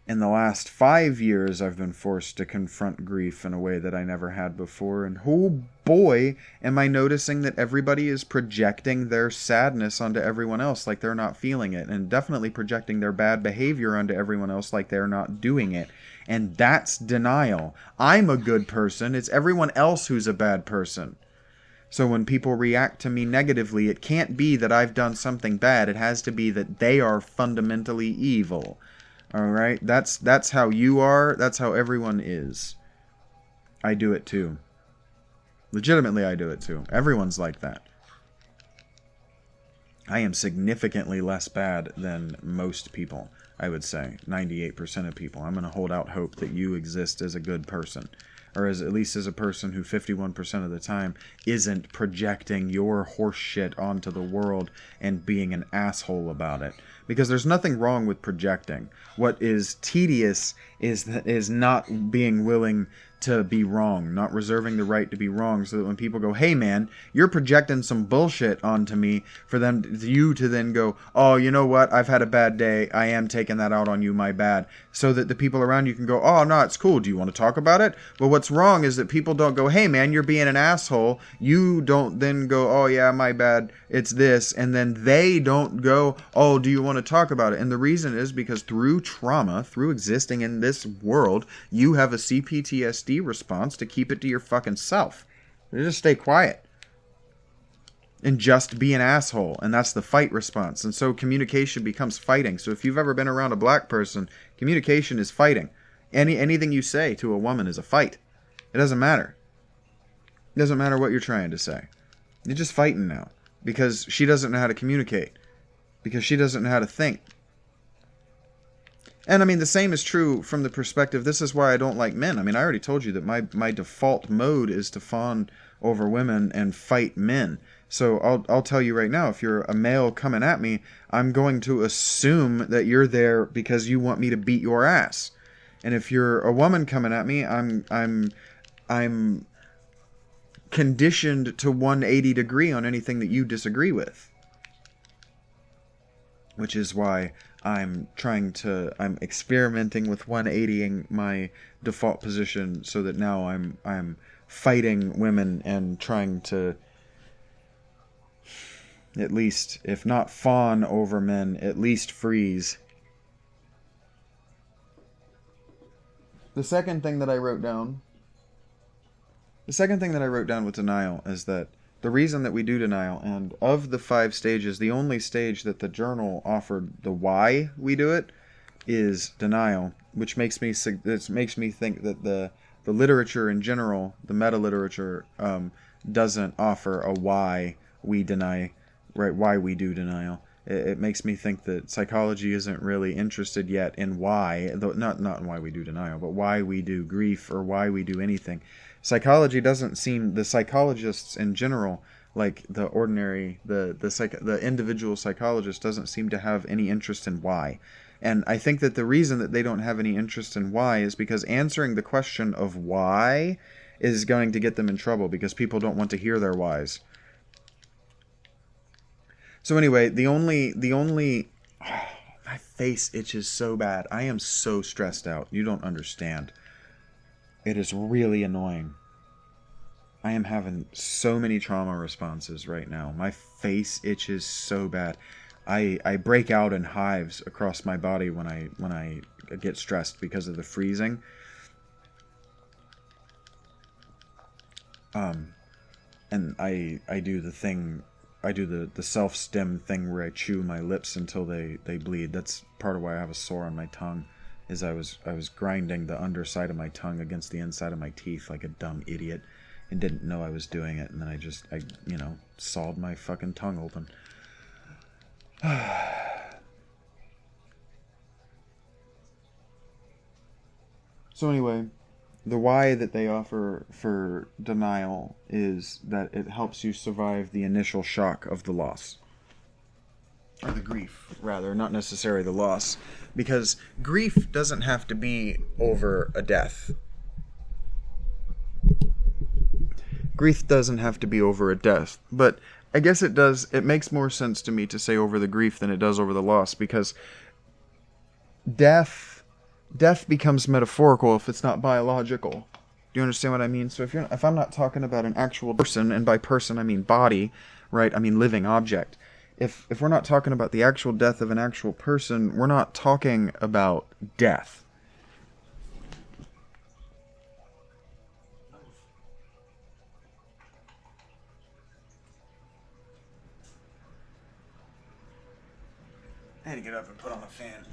in the last 5 years I've been forced to confront grief in a way that I never had before, and oh boy, am I noticing that everybody is projecting their sadness onto everyone else like they're not feeling it, and definitely projecting their bad behavior onto everyone else like they're not doing it, and that's denial. I'm a good person, it's everyone else who's a bad person. So when people react to me negatively, it can't be that I've done something bad. It has to be that they are fundamentally evil. Alright? That's how you are. That's how everyone is. I do it too. Legitimately, I do it too. Everyone's like that. I am significantly less bad than most people, I would say. 98% of people. I'm going to hold out hope that you exist as a good person. Or at least as a person who 51% of the time isn't projecting your horse shit onto the world and being an asshole about it. Because there's nothing wrong with projecting. What is tedious is not being willing to be wrong, not reserving the right to be wrong, so that when people go, hey man, you're projecting some bullshit onto me, for you to then go, oh, you know what, I've had a bad day, I am taking that out on you, my bad, so that the people around you can go, oh no, it's cool, do you want to talk about it? But what's wrong is that people don't go, hey man, you're being an asshole, you don't then go, oh yeah, my bad, it's this, and then they don't go, oh, do you want to talk about it? And the reason is because through trauma, through existing in this world, you have a CPTSD response to keep it to your fucking self. You just stay quiet and just be an asshole, and that's the fight response. And so communication becomes fighting. So if you've ever been around a black person, communication is fighting. Anything you say to a woman is a fight. It doesn't matter. It doesn't matter what you're trying to say. You're just fighting now because she doesn't know how to communicate, because she doesn't know how to think. And I mean, the same is true from the perspective, this is why I don't like men. I mean, I already told you that my default mode is to fawn over women and fight men. So I'll tell you right now, if you're a male coming at me, I'm going to assume that you're there because you want me to beat your ass. And if you're a woman coming at me, I'm conditioned to 180 degree on anything that you disagree with. Which is why I'm experimenting with 180ing my default position, so that now I'm fighting women and trying to, at least, if not fawn over men, at least freeze. The second thing that I wrote down with denial is that the reason that we do denial, and of the 5 stages, the only stage that the journal offered the why we do it is denial, which makes me think that the literature in general, the meta-literature, doesn't offer a why we deny, right? Why we do denial. It makes me think that psychology isn't really interested yet in why, though not in why we do denial, but why we do grief or why we do anything. Psychology doesn't seem, the psychologists in general, like the ordinary, the individual psychologist doesn't seem to have any interest in why. And I think that the reason that they don't have any interest in why is because answering the question of why is going to get them in trouble, because people don't want to hear their whys. So anyway, the only my face itches so bad. I am so stressed out. You don't understand. It is really annoying. I am having so many trauma responses right now. My face itches so bad. I break out in hives across my body when I get stressed because of the freezing. And I do the thing. I do the self-stim thing where I chew my lips until they bleed. That's part of why I have a sore on my tongue, is I was grinding the underside of my tongue against the inside of my teeth like a dumb idiot and didn't know I was doing it, and then I sawed my fucking tongue open. So anyway, the why that they offer for denial is that it helps you survive the initial shock of the loss. Or the grief, rather, not necessarily the loss. Because grief doesn't have to be over a death. Grief doesn't have to be over a death. But I guess it does. It makes more sense to me to say over the grief than it does over the loss. Because death becomes metaphorical if it's not biological. Do you understand what I mean? So if I'm not talking about an actual person, and by person I mean body, right? I mean living object. If we're not talking about the actual death of an actual person, we're not talking about death. I had to get up and put on the fan.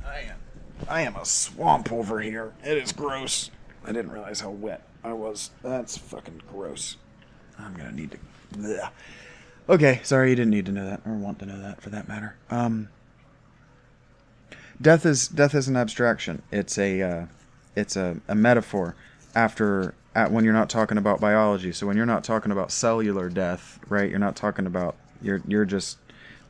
I am a swamp over here. It is gross. I didn't realize how wet I was. That's fucking gross. I'm gonna need to... Bleh. Okay, sorry, you didn't need to know that, or want to know that, for that matter. Death is an abstraction. It's a metaphor when you're not talking about biology. So when you're not talking about cellular death, right? You're not talking about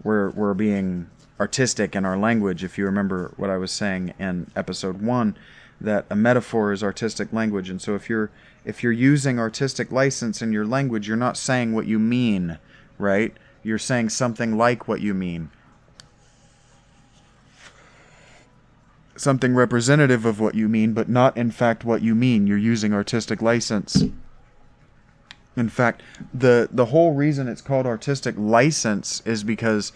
we're being artistic in our language. If you remember what I was saying in episode 1, that a metaphor is artistic language, and so if you're if you're using artistic license in your language, you're not saying what you mean, right? You're saying something like what you mean. Something representative of what you mean, but not in fact what you mean. You're using artistic license. In fact, the whole reason it's called artistic license is because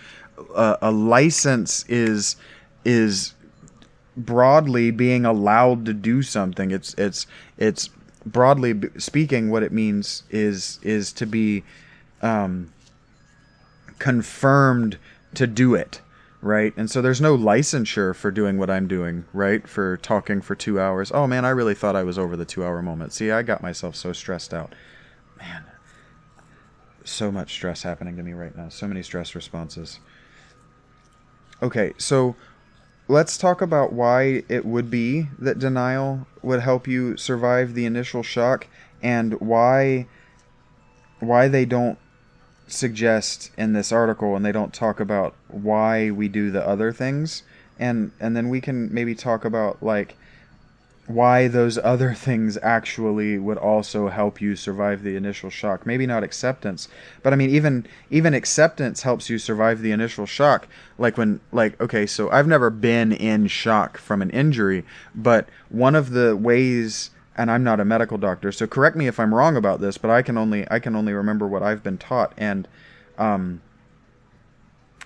a license is broadly being allowed to do something. It's broadly speaking, what it means is to be confirmed to do it, right? And so there's no licensure for doing what I'm doing, right? For talking for 2 hours. Oh man, I really thought I was over the 2-hour moment. See, I got myself so stressed out. Man, so much stress happening to me right now. So many stress responses. Okay, so let's talk about why it would be that denial would help you survive the initial shock, and why they don't suggest in this article, and they don't talk about why we do the other things, and then we can maybe talk about like why those other things actually would also help you survive the initial shock. Maybe not acceptance, but I mean even acceptance helps you survive the initial shock. Okay, so I've never been in shock from an injury, but one of the ways, and I'm not a medical doctor, so correct me if I'm wrong about this, but I can only remember what I've been taught. And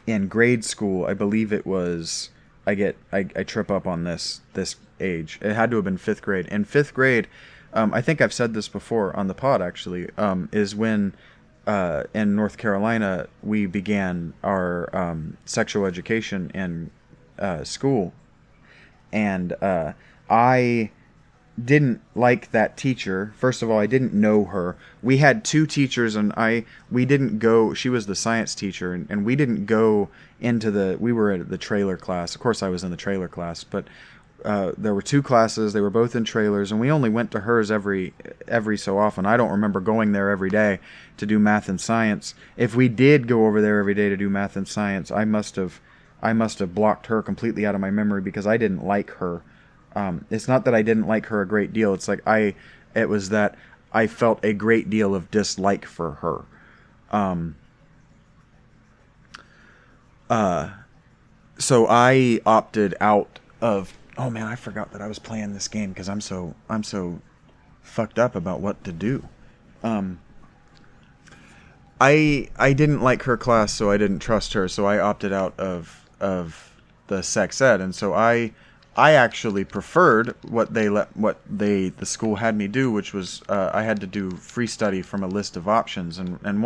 in grade school, I believe it was, I trip up on this age. It had to have been 5th grade. In 5th grade, I think I've said this before on the pod actually, is when in North Carolina we began our sexual education in school, and I didn't like that teacher. First of all, I didn't know her. We had 2 teachers, and we didn't go. She was the science teacher, and we didn't go into we were at the trailer class. Of course, I was in the trailer class, but there were 2 classes. They were both in trailers, and we only went to hers every so often. I don't remember going there every day to do math and science. If we did go over there every day to do math and science, I must have blocked her completely out of my memory because I didn't like her. It's not that I didn't like her a great deal. It's like it was that I felt a great deal of dislike for her. So I opted out of. Oh man, I forgot that I was playing this game because I'm so fucked up about what to do. I didn't like her class, so I didn't trust her. So I opted out of the sex ed, and so I actually preferred what the school had me do, which was I had to do free study from a list of options, and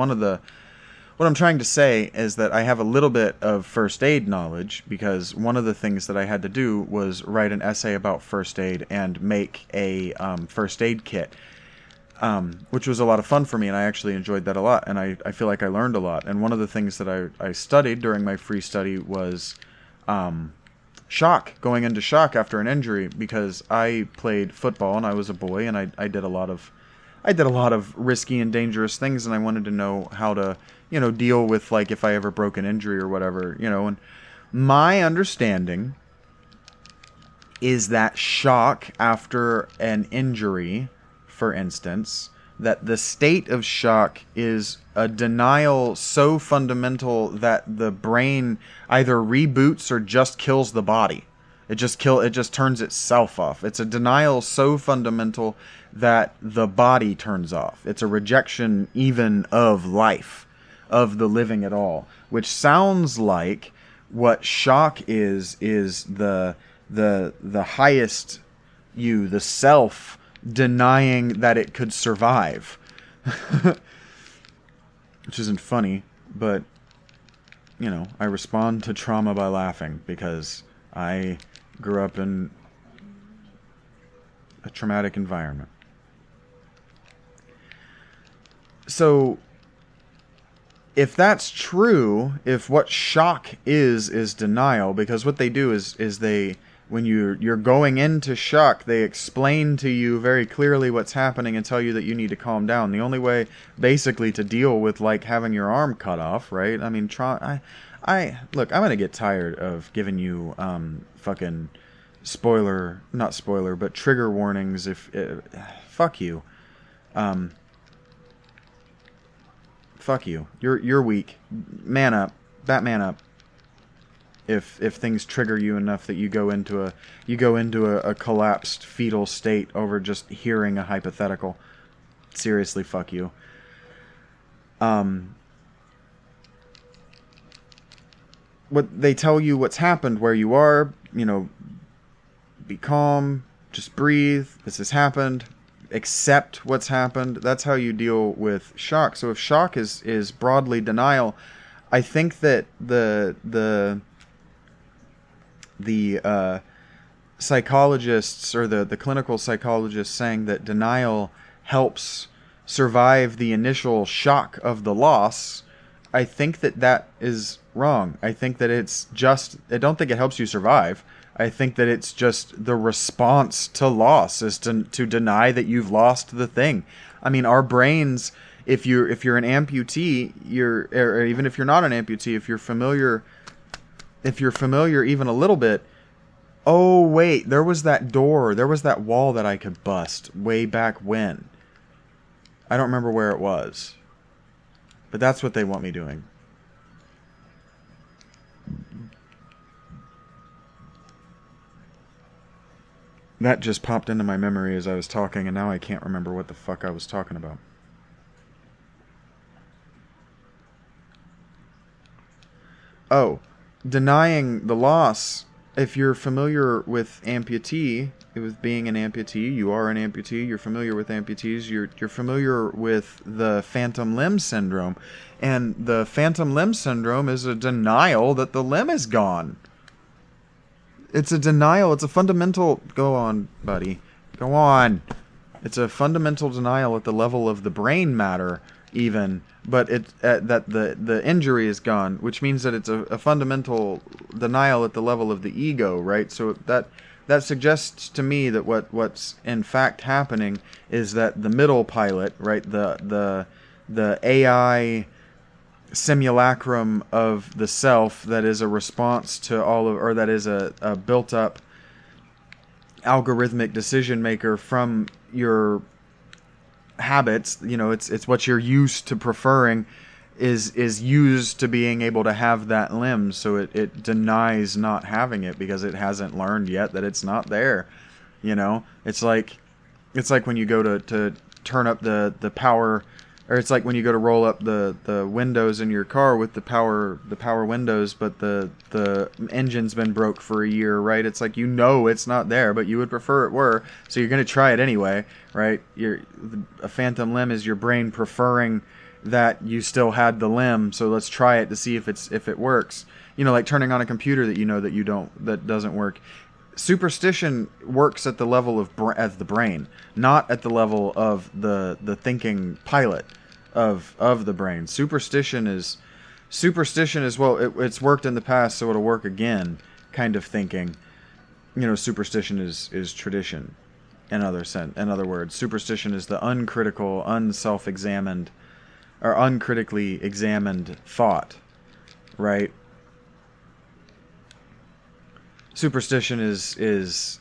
what I'm trying to say is that I have a little bit of first aid knowledge, because one of the things that I had to do was write an essay about first aid and make a first aid kit, which was a lot of fun for me, and I actually enjoyed that a lot, and I feel like I learned a lot. And one of the things that I studied during my free study was shock, going into shock after an injury, because I played football and I was a boy, and I did a lot of risky and dangerous things, and I wanted to know how to, deal with, like, if I ever broke an injury or whatever, and my understanding is that shock after an injury, for instance, that the state of shock is a denial so fundamental that the brain either reboots or just kills the body. It just turns itself off. It's a denial so fundamental that the body turns off. It's a rejection even of life, of the living at all, which sounds like what shock is the highest you, the self, denying that it could survive. Which isn't funny, but I respond to trauma by laughing, because I grew up in a traumatic environment. So if that's true, if what shock is denial, because what they do is they, when you're going into shock, they explain to you very clearly what's happening and tell you that you need to calm down. The only way basically to deal with, like, having your arm cut off, right? I mean, look, I'm gonna get tired of giving you fucking not spoiler, but trigger warnings. Fuck you. Fuck you. You're weak. Man up. Batman up. If things trigger you enough that you go into a collapsed fetal state over just hearing a hypothetical. Seriously, fuck you. What they tell you what's happened where you are, be calm, just breathe. This has happened. Accept what's happened. That's how you deal with shock. So if shock is broadly denial, I think that the psychologists or the clinical psychologists saying that denial helps survive the initial shock of the loss, I think that is wrong. I think that I don't think it helps you survive. I think that it's just the response to loss is to deny that you've lost the thing. I mean, our brains, if you're an amputee, or even if you're not an amputee, if you're familiar even a little bit, oh wait, there was that wall that I could bust way back when. I don't remember where it was. But that's what they want me doing. That just popped into my memory as I was talking, and now I can't remember what the fuck I was talking about. Oh, denying the loss. If you're familiar with amputee, with being an amputee, you are an amputee, you're familiar with amputees, you're familiar with the phantom limb syndrome. And the phantom limb syndrome is a denial that the limb is gone. It's a denial. It's a fundamental... Go on, buddy. Go on. It's a fundamental denial at the level of the brain matter, even. But that the injury is gone, which means that it's a fundamental denial at the level of the ego, right? So that suggests to me that what's in fact happening is that the middle pilot, right, the AI simulacrum of the self that is a response to that is a built-up algorithmic decision maker from your habits, it's what you're used to preferring, is used to being able to have that limb, so it denies not having it because it hasn't learned yet that it's not there. It's like when you go to turn up the power, or it's like when you go to roll up the windows in your car with the power windows, but the engine's been broke for a year, right? It's like it's not there, but you would prefer it were, so you're going to try it anyway, right? A phantom limb is your brain preferring that you still had the limb, so let's try it to see if it works. Like turning on a computer that doesn't work. Superstition works at the level of the brain, not at the level of the thinking pilot of the brain. Superstition is well, it's worked in the past, so it'll work again kind of thinking. Superstition is tradition. In other words, superstition is the uncritical, unself-examined, or uncritically examined thought, right? Superstition is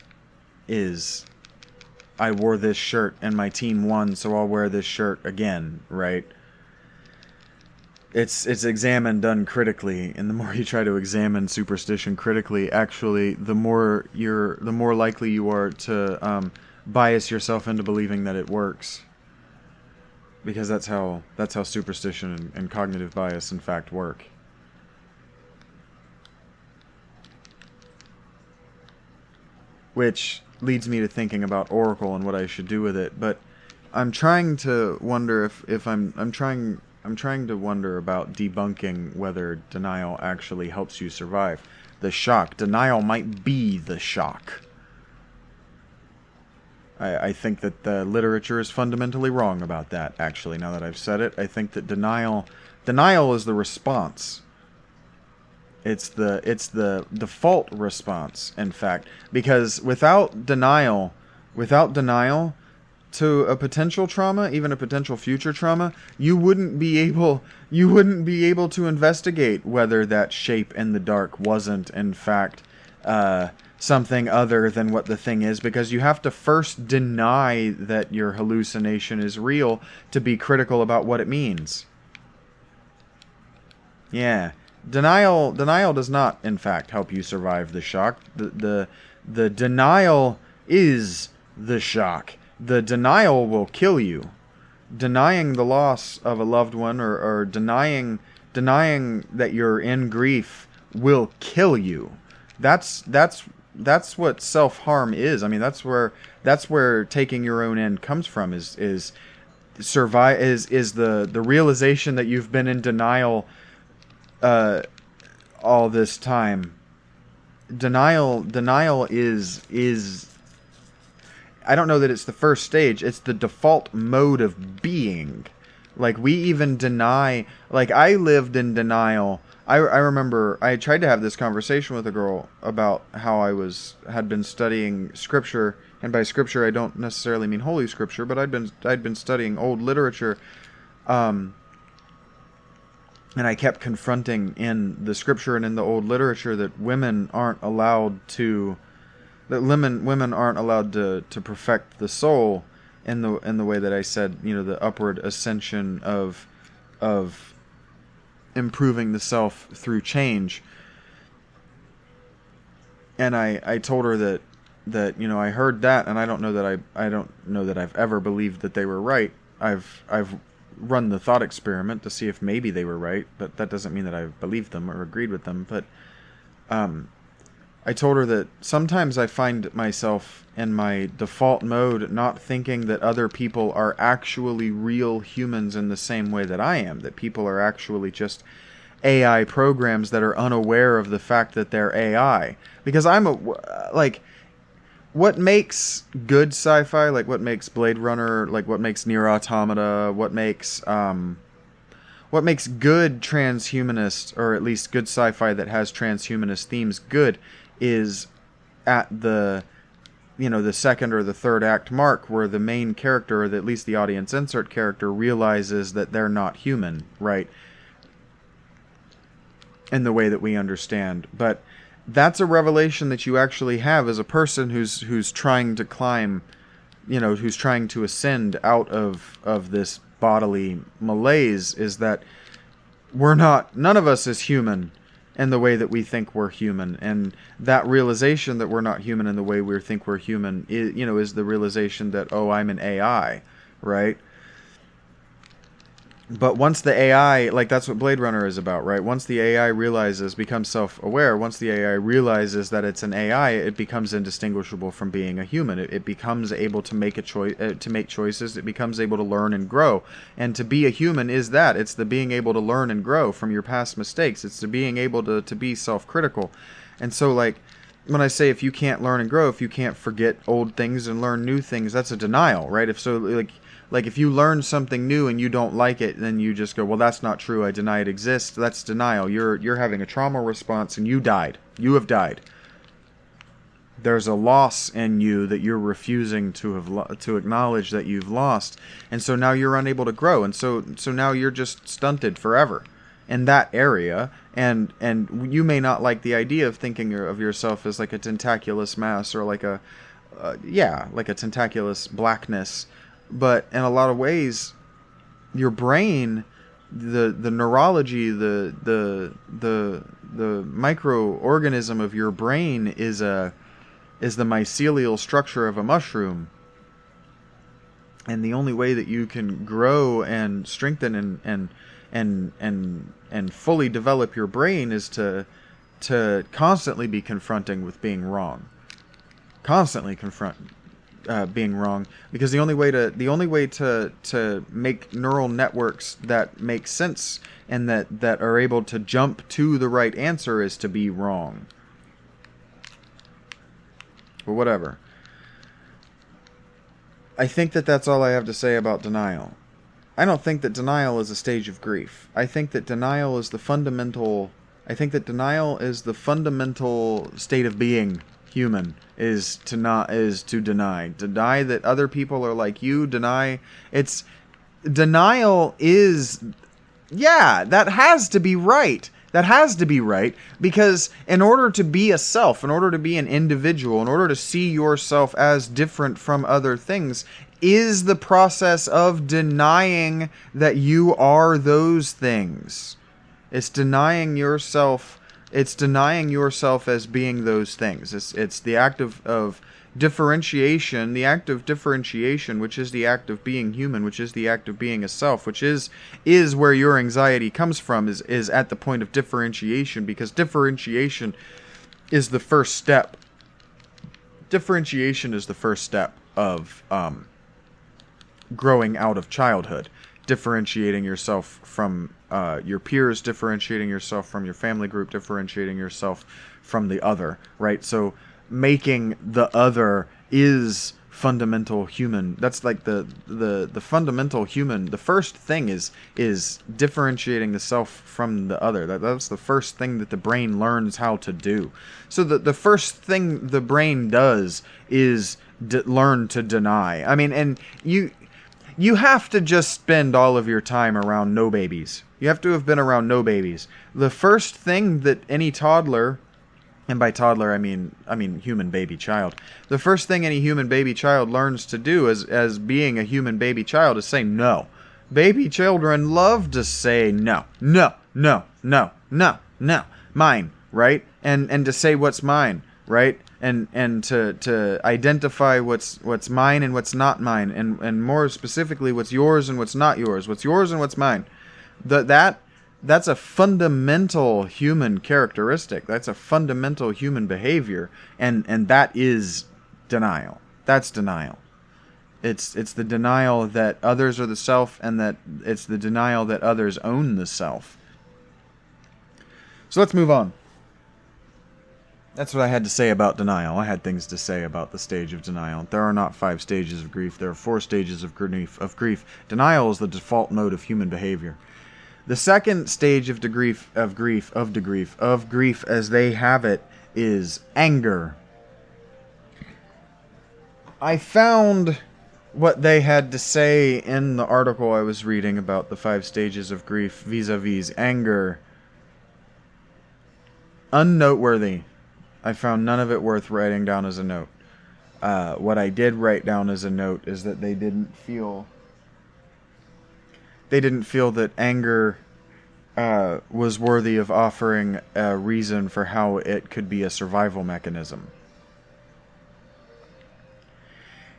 I wore this shirt and my team won, so I'll wear this shirt again, right? It's examined uncritically, and the more you try to examine superstition critically, actually, the more likely you are to bias yourself into believing that it works. Because that's how superstition and cognitive bias in fact work. Which leads me to thinking about Oracle and what I should do with it. But I'm trying to wonder I'm trying to wonder about debunking whether denial actually helps you survive the shock. Denial might be the shock. I think that the literature is fundamentally wrong about that, actually, now that I've said it. I think that denial is the response. It's the default response, in fact, because without denial to a potential trauma, even a potential future trauma, you wouldn't be able to investigate whether that shape in the dark wasn't in fact something other than what the thing is, because you have to first deny that your hallucination is real to be critical about what it means. Yeah. Denial does not, in fact, help you survive the shock. The denial is the shock. The denial will kill you. Denying the loss of a loved one, or denying that you're in grief, will kill you. That's what self-harm is. I mean, that's where taking your own end comes from. Is the realization that you've been in denial all this time. Denial is I don't know that it's the first stage. It's the default mode of being. Like, we even deny... Like, I lived in denial. I remember I tried to have this conversation with a girl about how I had been studying scripture. And by scripture, I don't necessarily mean holy scripture, but I'd been studying old literature. And I kept confronting in the scripture and in the old literature that women aren't allowed to... That women aren't allowed to perfect the soul in the way that I said, the upward ascension of improving the self through change. And I told her that I heard that, and I don't know that I've ever believed that they were right. I've run the thought experiment to see if maybe they were right, but that doesn't mean that I've believed them or agreed with them. But I told her that sometimes I find myself in my default mode not thinking that other people are actually real humans in the same way that I am, that people are actually just AI programs that are unaware of the fact that they're AI. Because what makes good sci-fi, like what makes Blade Runner, like what makes Nier Automata, what makes good transhumanist, or at least good sci-fi that has transhumanist themes good, is at the second or the third act mark, where the main character, or at least the audience insert character, realizes that they're not human, right? In the way that we understand. But that's a revelation that you actually have as a person who's trying to climb, who's trying to ascend out of this bodily malaise, is that none of us is human in the way that we think we're human. And that realization that we're not human in the way we think we're human is the realization that, oh, I'm an AI, right? But once the AI, like that's what Blade Runner is about, right? Once the AI becomes self-aware, once the AI realizes that it's an AI, it becomes indistinguishable from being a human. It becomes able to make choices. It becomes able to learn and grow. And to be a human is that. It's the being able to learn and grow from your past mistakes. It's the being able to be self-critical. And so, like, when I say if you can't learn and grow, if you can't forget old things and learn new things, that's a denial, right? Like if you learn something new and you don't like it, then you just go, well, that's not true. I deny it exists. That's denial. You're having a trauma response and you died. You have died. There's a loss in you that you're refusing to acknowledge that you've lost. And so now you're unable to grow. And so now you're just stunted forever in that area. And you may not like the idea of thinking of yourself as like a tentaculous mass, or like a tentaculous blackness. But in a lot of ways, your brain, the neurology, the microorganism of your brain is the mycelial structure of a mushroom. And the only way that you can grow and strengthen and fully develop your brain is to constantly be confronting with being wrong. Constantly confront being wrong, because the only way to make neural networks that make sense and that are able to jump to the right answer is to be wrong. But whatever. I think that that's all I have to say about denial. I don't think that denial is a stage of grief. I think that denial is the fundamental state of being human, is to deny that other people are like you. Denial is, yeah, that has to be right. That has to be right, because in order to be a self, in order to be an individual, in order to see yourself as different from other things, is the process of denying that you are those things. It's denying yourself. It's denying yourself as being those things. It's the act of differentiation, the act of differentiation, which is the act of being human, which is the act of being a self, which is where your anxiety comes from, is at the point of differentiation, because differentiation is the first step. Differentiation is the first step of growing out of childhood. Differentiating yourself from your peers, differentiating yourself from your family group, differentiating yourself from the other, right? So making the other is fundamental human. That's like the fundamental human. The first thing is differentiating the self from the other. That's the first thing that the brain learns how to do. So the first thing the brain does is learn to deny. I mean, and you have to just spend all of your time around no babies. You have to have been around no babies. The first thing that any toddler, and by toddler I mean human baby child, the first thing any human baby child learns to do as being a human baby child is say no. Baby children love to say no, no, no, no, no, no, mine, right? And to say what's mine, right? And to identify what's mine and what's not mine, and more specifically what's yours and what's not yours, what's yours and what's mine. That's a fundamental human characteristic. That's a fundamental human behavior, and that is denial. That's denial. It's the denial that others are the self, and that it's the denial that others own the self. So let's move on. That's what I had to say about denial. I had things to say about the stage of denial. There are not 5 stages of grief. There are 4 stages of grief. Denial is the default mode of human behavior. The second stage of grief as they have it is anger. I found what they had to say in the article I was reading about the 5 stages of grief vis-a-vis anger unnoteworthy. I found none of it worth writing down as a note. What I did write down as a note is that they didn't feel that anger was worthy of offering a reason for how it could be a survival mechanism.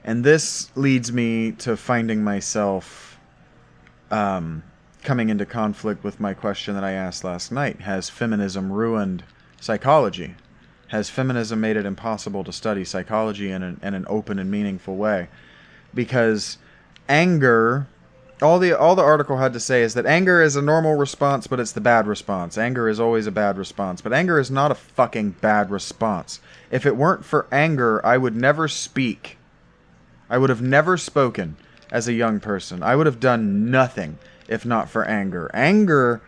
And this leads me to finding myself coming into conflict with my question that I asked last night. Has feminism ruined psychology? Has feminism made it impossible to study psychology in an open and meaningful way? Because anger, all the article had to say is that anger is a normal response, but it's the bad response. Anger is always a bad response, but anger is not a fucking bad response. If it weren't for anger, I would never speak. I would have never spoken as a young person. I would have done nothing if not for anger. Anger,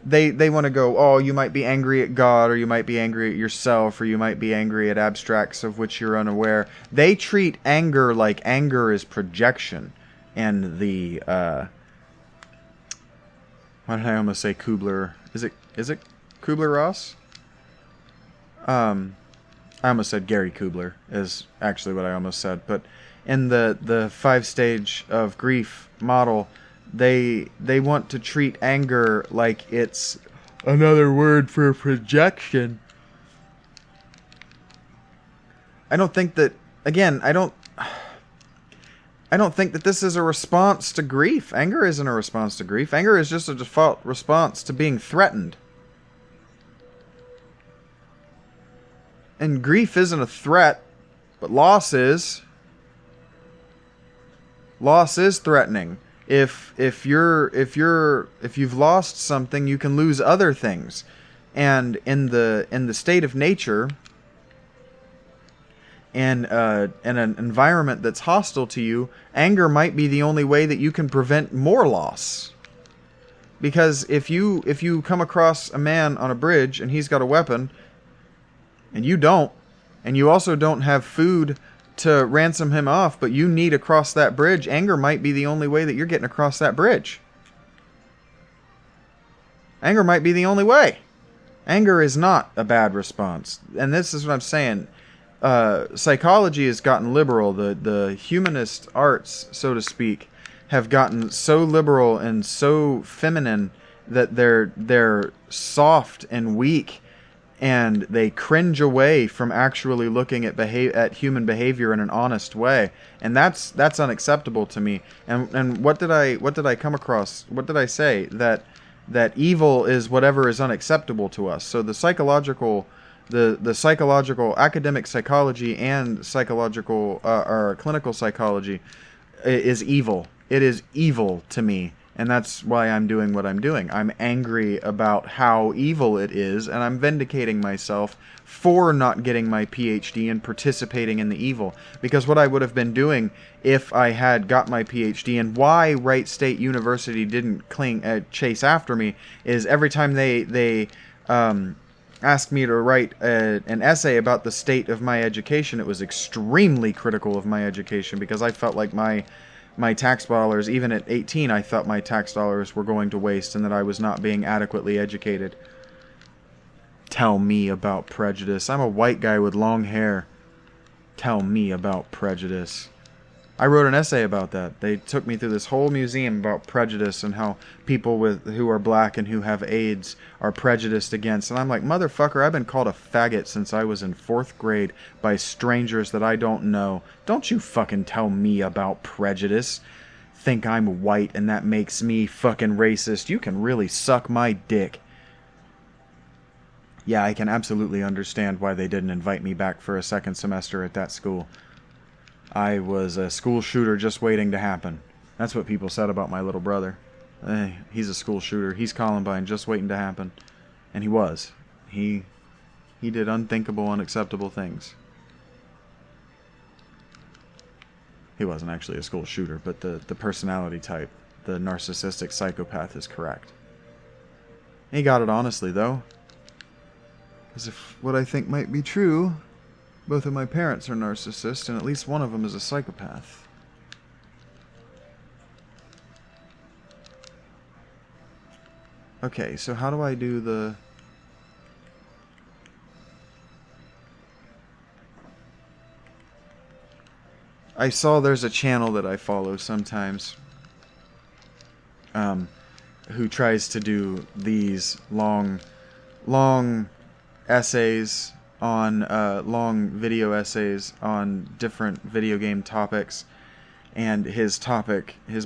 they want to go, oh, you might be angry at God, or you might be angry at yourself, or you might be angry at abstracts of which you're unaware. They treat anger like anger is projection. And the, why did I almost say Kubler? Is it Kubler-Ross? I almost said Gary Kubler, is actually what I almost said. But in the 5-stage of grief model, they want to treat anger like it's another word for projection. I don't think that, again, I don't think that this is a response to grief. Anger isn't a response to grief. Anger is just a default response to being threatened. And grief isn't a threat, but loss is. Loss is threatening. If you've lost something, you can lose other things. And in the state of nature, in an environment that's hostile to you, anger might be the only way that you can prevent more loss. Because if you come across a man on a bridge and he's got a weapon, and you don't, and you also don't have food to ransom him off, but you need to cross that bridge, anger might be the only way that you're getting across that bridge. Anger might be the only way. Anger is not a bad response. And this is what I'm saying. Psychology has gotten liberal. The humanist arts, so to speak, have gotten so liberal and so feminine that they're soft and weak, and they cringe away from actually looking at human behavior in an honest way, and that's unacceptable to me. And what did I come across? What did I say? That evil is whatever is unacceptable to us. So the psychological academic psychology and psychological or clinical psychology is evil. It is evil to me. And that's why I'm doing what I'm doing. I'm angry about how evil it is, and I'm vindicating myself for not getting my PhD and participating in the evil. Because what I would have been doing if I had got my PhD, and why Wright State University didn't chase after me, is every time they asked me to write an essay about the state of my education, it was extremely critical of my education, because I felt like my tax dollars, even at 18, I thought my tax dollars were going to waste and that I was not being adequately educated. Tell me about prejudice. I'm a white guy with long hair. Tell me about prejudice. I wrote an essay about that. They took me through this whole museum about prejudice and how people who are black and who have AIDS are prejudiced against. And I'm like, motherfucker, I've been called a faggot since I was in 4th grade by strangers that I don't know. Don't you fucking tell me about prejudice. Think I'm white and that makes me fucking racist. You can really suck my dick. Yeah, I can absolutely understand why they didn't invite me back for a second semester at that school. I was a school shooter just waiting to happen. That's what people said about my little brother. He's a school shooter. He's Columbine just waiting to happen. And he was. He did unthinkable, unacceptable things. He wasn't actually a school shooter, but the personality type, the narcissistic psychopath, is correct. He got it honestly, though. As if what I think might be true... Both of my parents are narcissists, and at least one of them is a psychopath. Okay, so how do I do the... I saw there's a channel that I follow sometimes who tries to do these long essays on long video essays on different video game topics, and his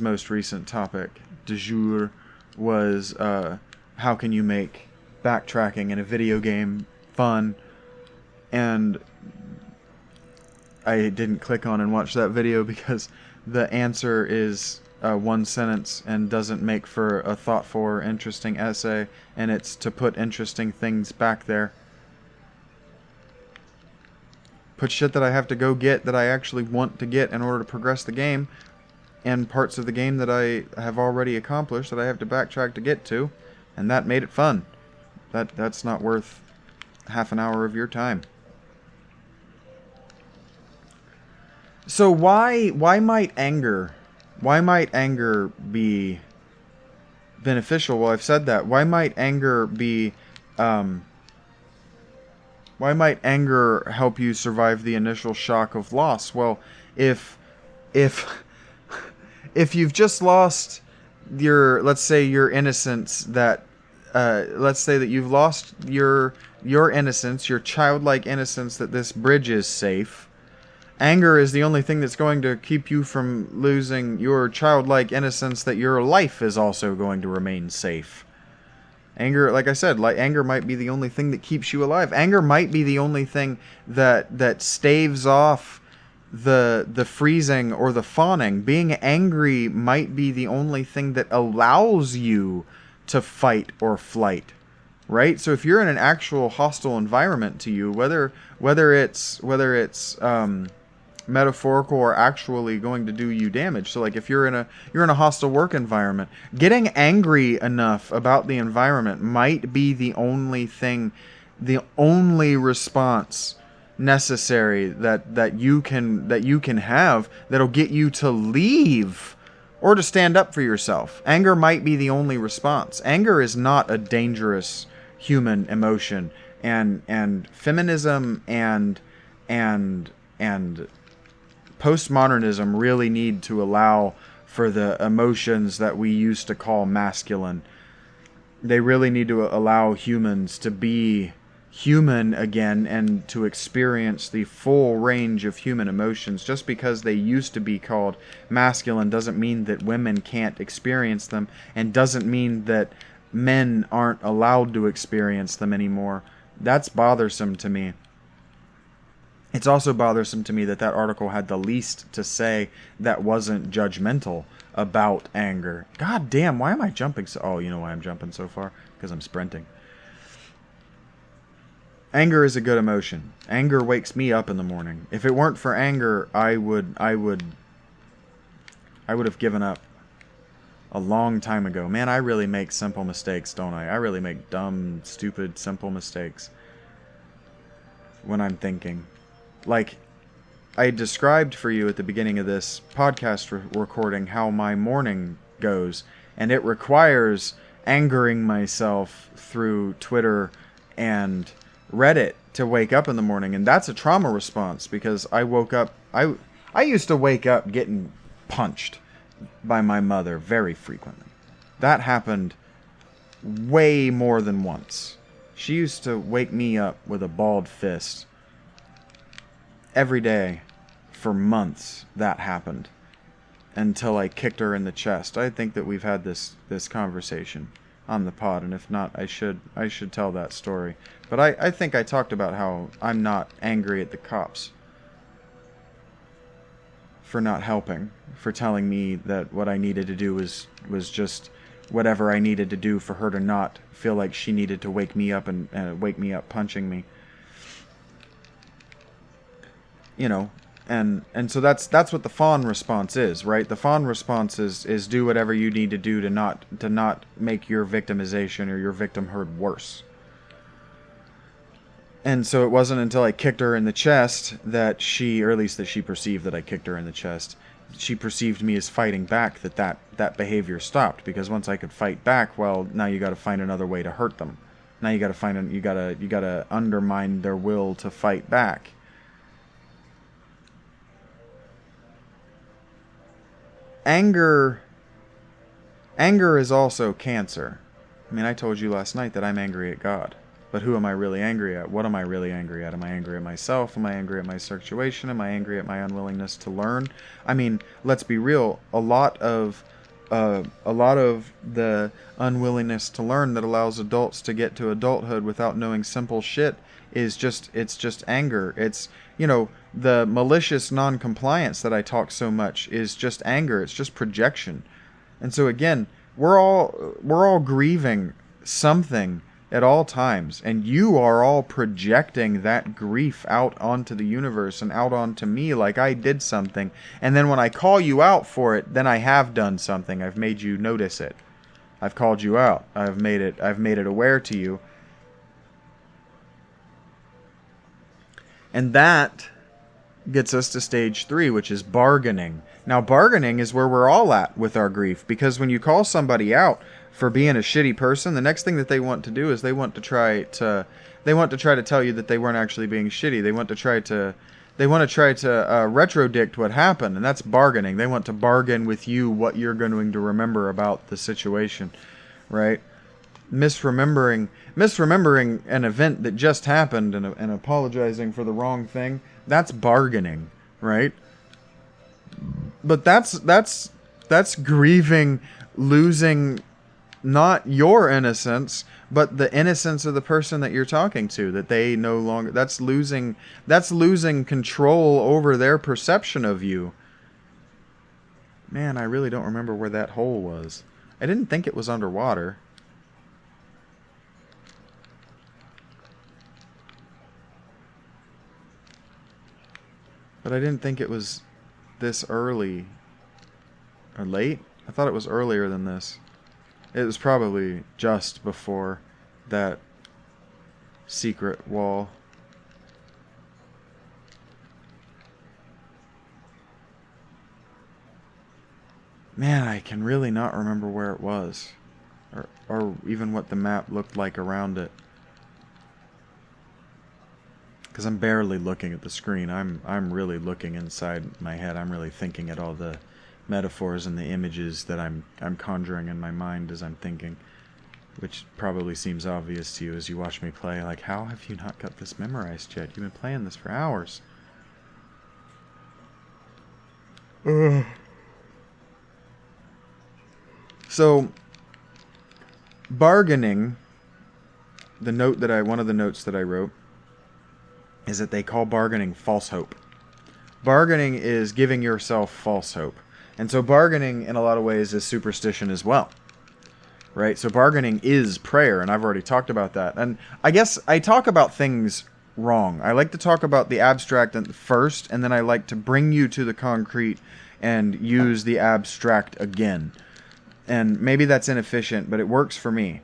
most recent topic du jour was how can you make backtracking in a video game fun, and I didn't click on and watch that video because the answer is one sentence and doesn't make for a thoughtful or interesting essay, and it's to put interesting things back there. Put shit that I have to go get that I actually want to get in order to progress the game, and parts of the game that I have already accomplished that I have to backtrack to get to, and that made it fun. That's not worth half an hour of your time. So why might anger be beneficial? Well, I've said that. Why might anger be Why might anger help you survive the initial shock of loss? Well, if you've just lost let's say your innocence, let's say that you've lost your innocence, your childlike innocence, that this bridge is safe. Anger is the only thing that's going to keep you from losing your childlike innocence, that your life is also going to remain safe. Anger, like I said, anger might be the only thing that keeps you alive. Anger might be the only thing that staves off the freezing or the fawning. Being angry might be the only thing that allows you to fight or flight, right? So if you're in an actual hostile environment to you, whether it's metaphorical or actually going to do you damage. So like if you're in a hostile work environment, getting angry enough about the environment might be the only response necessary that you can have that'll get you to leave or to stand up for yourself. Anger might be the only response. Anger is not a dangerous human emotion, and feminism and postmodernism really need to allow for the emotions that we used to call masculine. They really need to allow humans to be human again and to experience the full range of human emotions. Just because they used to be called masculine doesn't mean that women can't experience them, and doesn't mean that men aren't allowed to experience them anymore. That's bothersome to me. It's also bothersome to me that that article had the least to say that wasn't judgmental about anger. God damn, why am I jumping so... Oh, you know why I'm jumping so far? Because I'm sprinting. Anger is a good emotion. Anger wakes me up in the morning. If it weren't for anger, I would have given up a long time ago. Man, I really make simple mistakes, don't I? I really make dumb, stupid, simple mistakes when I'm thinking. Like, I described for you at the beginning of this podcast recording how my morning goes, and it requires angering myself through Twitter and Reddit to wake up in the morning, and that's a trauma response, because I woke up... I used to wake up getting punched by my mother very frequently. That happened way more than once. She used to wake me up with a balled fist. Every day for months that happened, until I kicked her in the chest. I think that we've had this conversation on the pod, and if not, I should tell that story. But I think I talked about how I'm not angry at the cops for not helping, for telling me that what I needed to do was just whatever I needed to do for her to not feel like she needed to wake me up and wake me up punching me. You know, and so that's what the fawn response is, right? The fawn response is do whatever you need to do to not make your victimization or your victimhood worse. And so it wasn't until I kicked her in the chest that she, or at least that she perceived that I kicked her in the chest. She perceived me as fighting back, that behavior stopped, because once I could fight back, well, now you got to find another way to hurt them. Now you got to undermine their will to fight back. Anger is also cancer. I mean, I told you last night that I'm angry at God. But who am I really angry at? What am I really angry at? Am I angry at myself? Am I angry at my situation? Am I angry at my unwillingness to learn? I mean, let's be real. A lot of the unwillingness to learn that allows adults to get to adulthood without knowing simple shit is just anger. It's, you know, the malicious non-compliance that I talk so much is just anger. It's just projection. And so again, we're all grieving something at all times, and you are all projecting that grief out onto the universe and out onto me like I did something. And then when I call you out for it, then I have done something. I've made you notice it. I've called you out. I've made it aware to you. And that gets us to stage 3, which is bargaining. Now, bargaining is where we're all at with our grief, because when you call somebody out for being a shitty person, the next thing that they want to do is they want to try to tell you that they weren't actually being shitty. They want to try to retrodict what happened, and that's bargaining. They want to bargain with you what you're going to remember about the situation, right? Misremembering an event that just happened and apologizing for the wrong thing, that's bargaining, right? But that's grieving losing not your innocence, but the innocence of the person that you're talking to, that they no longer, that's losing control over their perception of you. Man, I really don't remember where that hole was. I didn't think it was underwater. But I didn't think it was this early. Or late? I thought it was earlier than this. It was probably just before that secret wall. Man, I can really not remember where it was. Or even what the map looked like around it. Because I'm barely looking at the screen. I'm really looking inside my head. I'm really thinking at all the metaphors and the images that I'm conjuring in my mind as I'm thinking. Which probably seems obvious to you as you watch me play. Like, how have you not got this memorized yet? You've been playing this for hours. Ugh. So, bargaining, one of the notes that I wrote, is that they call bargaining false hope. Bargaining is giving yourself false hope. And so bargaining, in a lot of ways, is superstition as well. Right? So bargaining is prayer, and I've already talked about that. And I guess I talk about things wrong. I like to talk about the abstract first, and then I like to bring you to the concrete and use the abstract again. And maybe that's inefficient, but it works for me.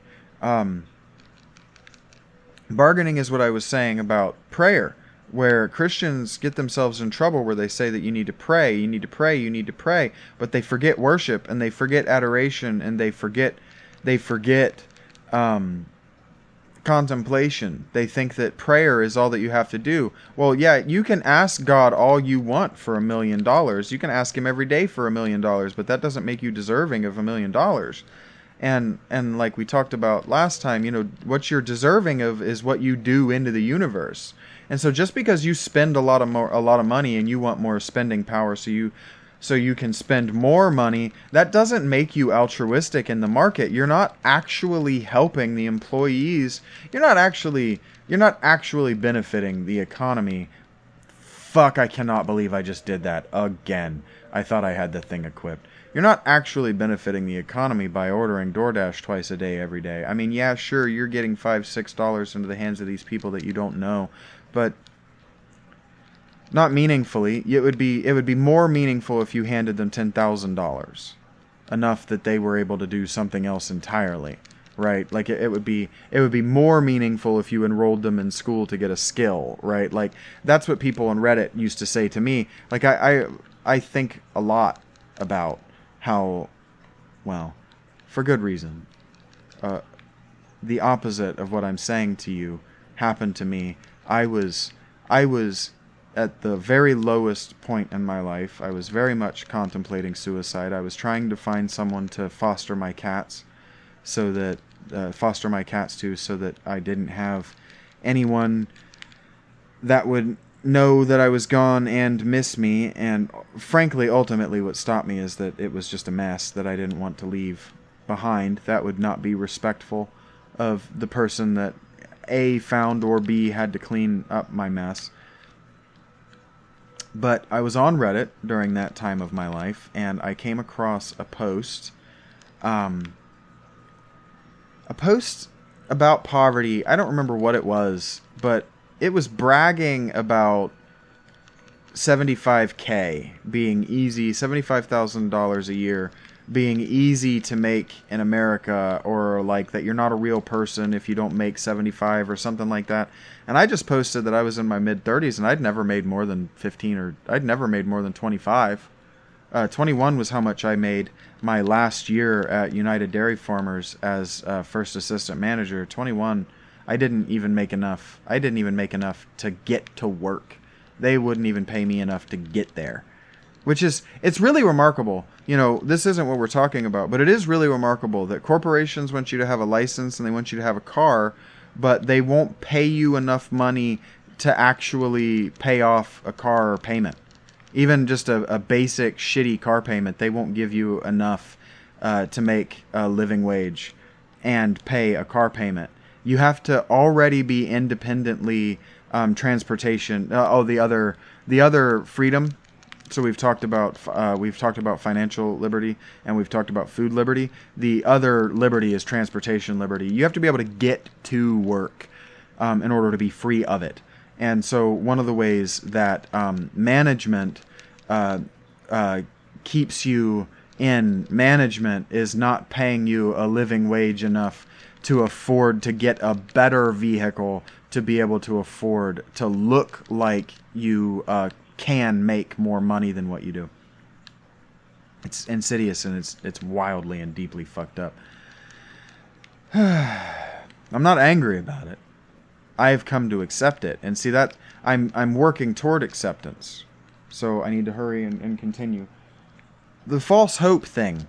Bargaining is what I was saying about prayer, where Christians get themselves in trouble where they say that you need to pray, you need to pray, you need to pray, but they forget worship, and they forget adoration, and they forget contemplation. They think that prayer is all that you have to do. Well, yeah, you can ask God all you want for $1 million. You can ask him every day for $1 million, but that doesn't make you deserving of $1 million. And like we talked about last time, what you're deserving of is what you do into the universe. And so just because you spend a lot of money and you want more spending power so you can spend more money, that doesn't make you altruistic in the market. You're not actually helping the employees. You're not actually benefiting the economy. Fuck, I cannot believe I just did that again. I thought I had the thing equipped. You're not actually benefiting the economy by ordering DoorDash twice a day every day. I mean, yeah, sure, you're getting $5, $6 into the hands of these people that you don't know, but not meaningfully. It would be more meaningful if you handed them $10,000, enough that they were able to do something else entirely, right? Like it would be more meaningful if you enrolled them in school to get a skill, right? Like that's what people on Reddit used to say to me. Like I think a lot about how, well, for good reason, the opposite of what I'm saying to you happened to me. I was at the very lowest point in my life. I was very much contemplating suicide. I was trying to find someone to foster my cats to, so that I didn't have anyone that would know that I was gone and miss me. And frankly, ultimately, what stopped me is that it was just a mess that I didn't want to leave behind. That would not be respectful of the person that A, found, or B, had to clean up my mess. But I was on Reddit during that time of my life, and I came across a post about poverty. I don't remember what it was, but it was bragging about $75,000 being easy, $75,000 a year being easy to make in America, or like that you're not a real person if you don't make 75 or something like that. And I just posted that I was in my mid-30s and I'd never made more than 15, or I'd never made more than 25. 21 was how much I made my last year at United Dairy Farmers as first assistant manager. 21, I didn't even make enough. I didn't even make enough to get to work. They wouldn't even pay me enough to get there. It's really remarkable. This isn't what we're talking about, but it is really remarkable that corporations want you to have a license and they want you to have a car, but they won't pay you enough money to actually pay off a car payment. Even just a basic shitty car payment, they won't give you enough to make a living wage and pay a car payment. You have to already be independently transportation. The other freedom. So we've talked about financial liberty, and we've talked about food liberty. The other liberty is transportation liberty. You have to be able to get to work in order to be free of it. And so one of the ways that management keeps you in management is not paying you a living wage enough to afford to get a better vehicle to be able to afford to look like you can make more money than what you do. It's insidious, and it's wildly and deeply fucked up. I'm not angry about it. I've come to accept it, and see that I'm working toward acceptance. So I need to hurry and continue. The false hope thing.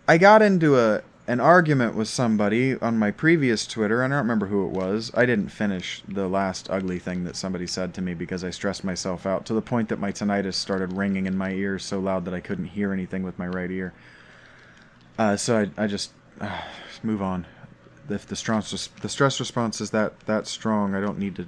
I got into an argument with somebody on my previous Twitter. I don't remember who it was. I didn't finish the last ugly thing that somebody said to me because I stressed myself out to the point that my tinnitus started ringing in my ears so loud that I couldn't hear anything with my right ear. So I just move on. If the stress response is that strong, I don't need it.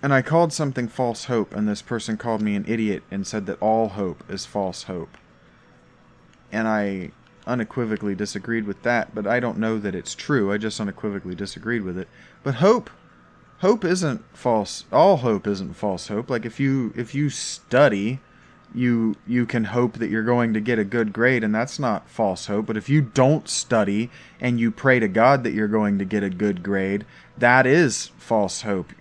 And I called something false hope, and this person called me an idiot and said that all hope is false hope. And I unequivocally disagreed with that, but I don't know that it's true. I just unequivocally disagreed with it. But hope isn't false. All hope isn't false hope. Like if you study, you can hope that you're going to get a good grade, and that's not false hope. But if you don't study and you pray to God that you're going to get a good grade, that is false hope.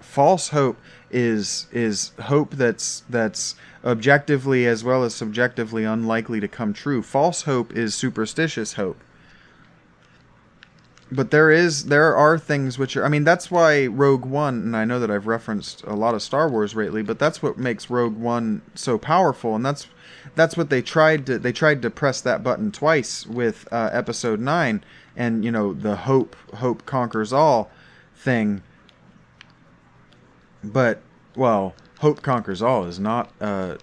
False hope is hope that's objectively as well as subjectively unlikely to come true. False hope is superstitious hope. But there are things which are, I mean, that's why Rogue One, and I know that I've referenced a lot of Star Wars lately, but that's what makes Rogue One so powerful, and that's what they tried to press that button twice with Episode 9, and the hope conquers all thing. But hope conquers all is not a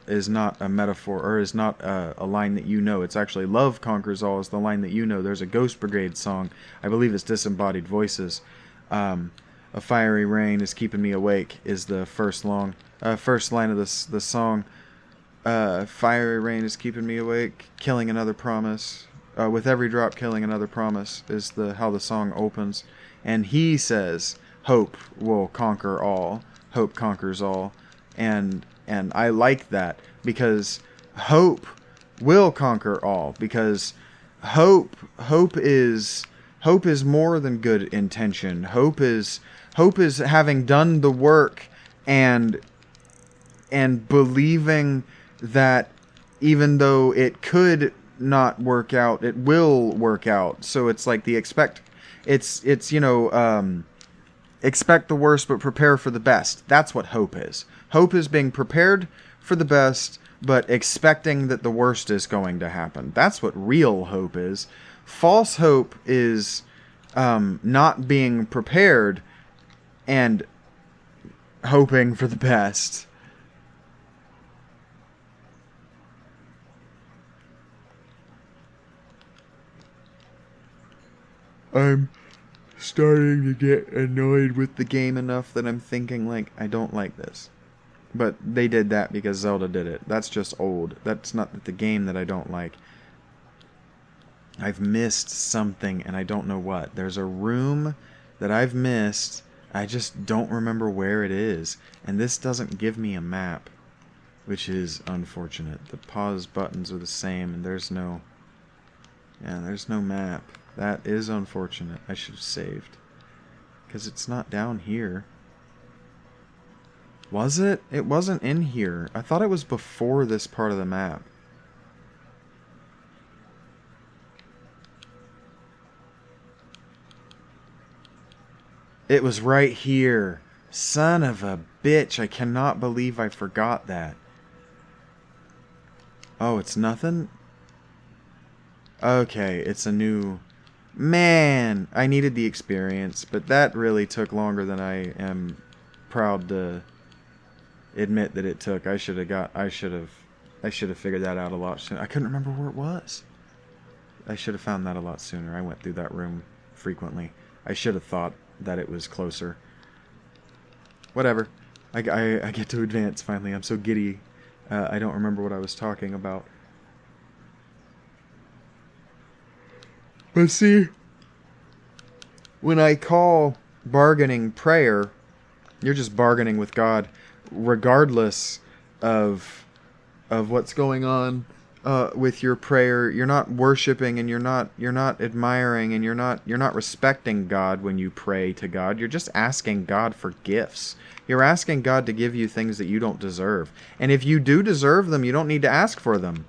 metaphor, or is not a line that It's actually love conquers all is the line that There's a Ghost Brigade song. I believe it's Disembodied Voices. A fiery rain is keeping me awake is the first line of the song. Fiery rain is keeping me awake, killing another promise. With every drop killing another promise is how the song opens. And he says, hope will conquer all. Hope conquers all. And I like that, because hope will conquer all, because hope is more than good intention. Hope is having done the work and believing that even though it could not work out, it will work out. So it's like expect the worst but prepare for the best. That's what hope is. Hope is being prepared for the best but expecting that the worst is going to happen. That's what real hope is. False hope is not being prepared and hoping for the best. I'm starting to get annoyed with the game enough that I'm thinking, I don't like this. But they did that because Zelda did it. That's just old. That's not the game that I don't like. I've missed something, and I don't know what. There's a room that I've missed. I just don't remember where it is. And this doesn't give me a map, which is unfortunate. The pause buttons are the same, and there's no map. That is unfortunate. I should have saved. Because it's not down here. Was it? It wasn't in here. I thought it was before this part of the map. It was right here. Son of a bitch. I cannot believe I forgot that. Oh, it's nothing? Okay, it's a new... Man, I needed the experience, but that really took longer than I am proud to admit that it took. I should have figured that out a lot sooner. I couldn't remember where it was. I should have found that a lot sooner. I went through that room frequently. I should have thought that it was closer. Whatever. I get to advance finally. I'm so giddy. I don't remember what I was talking about. But see, when I call bargaining prayer, you're just bargaining with God, regardless of what's going on with your prayer. You're not worshiping, and you're not admiring, and you're not respecting God when you pray to God. You're just asking God for gifts. You're asking God to give you things that you don't deserve. And if you do deserve them, you don't need to ask for them.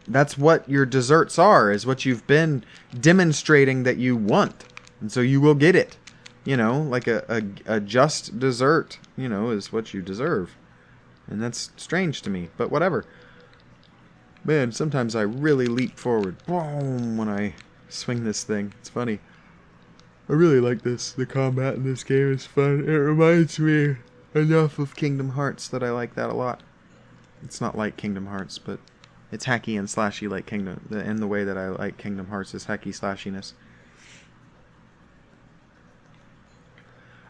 That's what your deserts are, is what you've been demonstrating that you want. And so you will get it. You know, like a just dessert, you know, is what you deserve. And that's strange to me, but whatever. Man, sometimes I really leap forward when I swing this thing. It's funny. I really like this. The combat in this game is fun. It reminds me enough of Kingdom Hearts that I like that a lot. It's not like Kingdom Hearts, but it's hacky and slashy like Kingdom. And the way that I like Kingdom Hearts is hacky slashiness.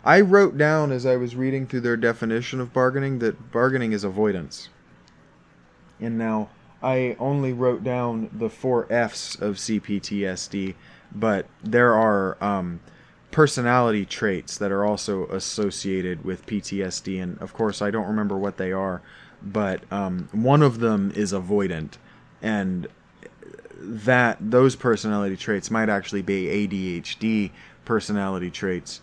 I wrote down as I was reading through their definition of bargaining that bargaining is avoidance. And now I only wrote down the 4 F's of CPTSD, but there are personality traits that are also associated with PTSD, and of course I don't remember what they are, but one of them is avoidant, and those personality traits might actually be ADHD personality traits.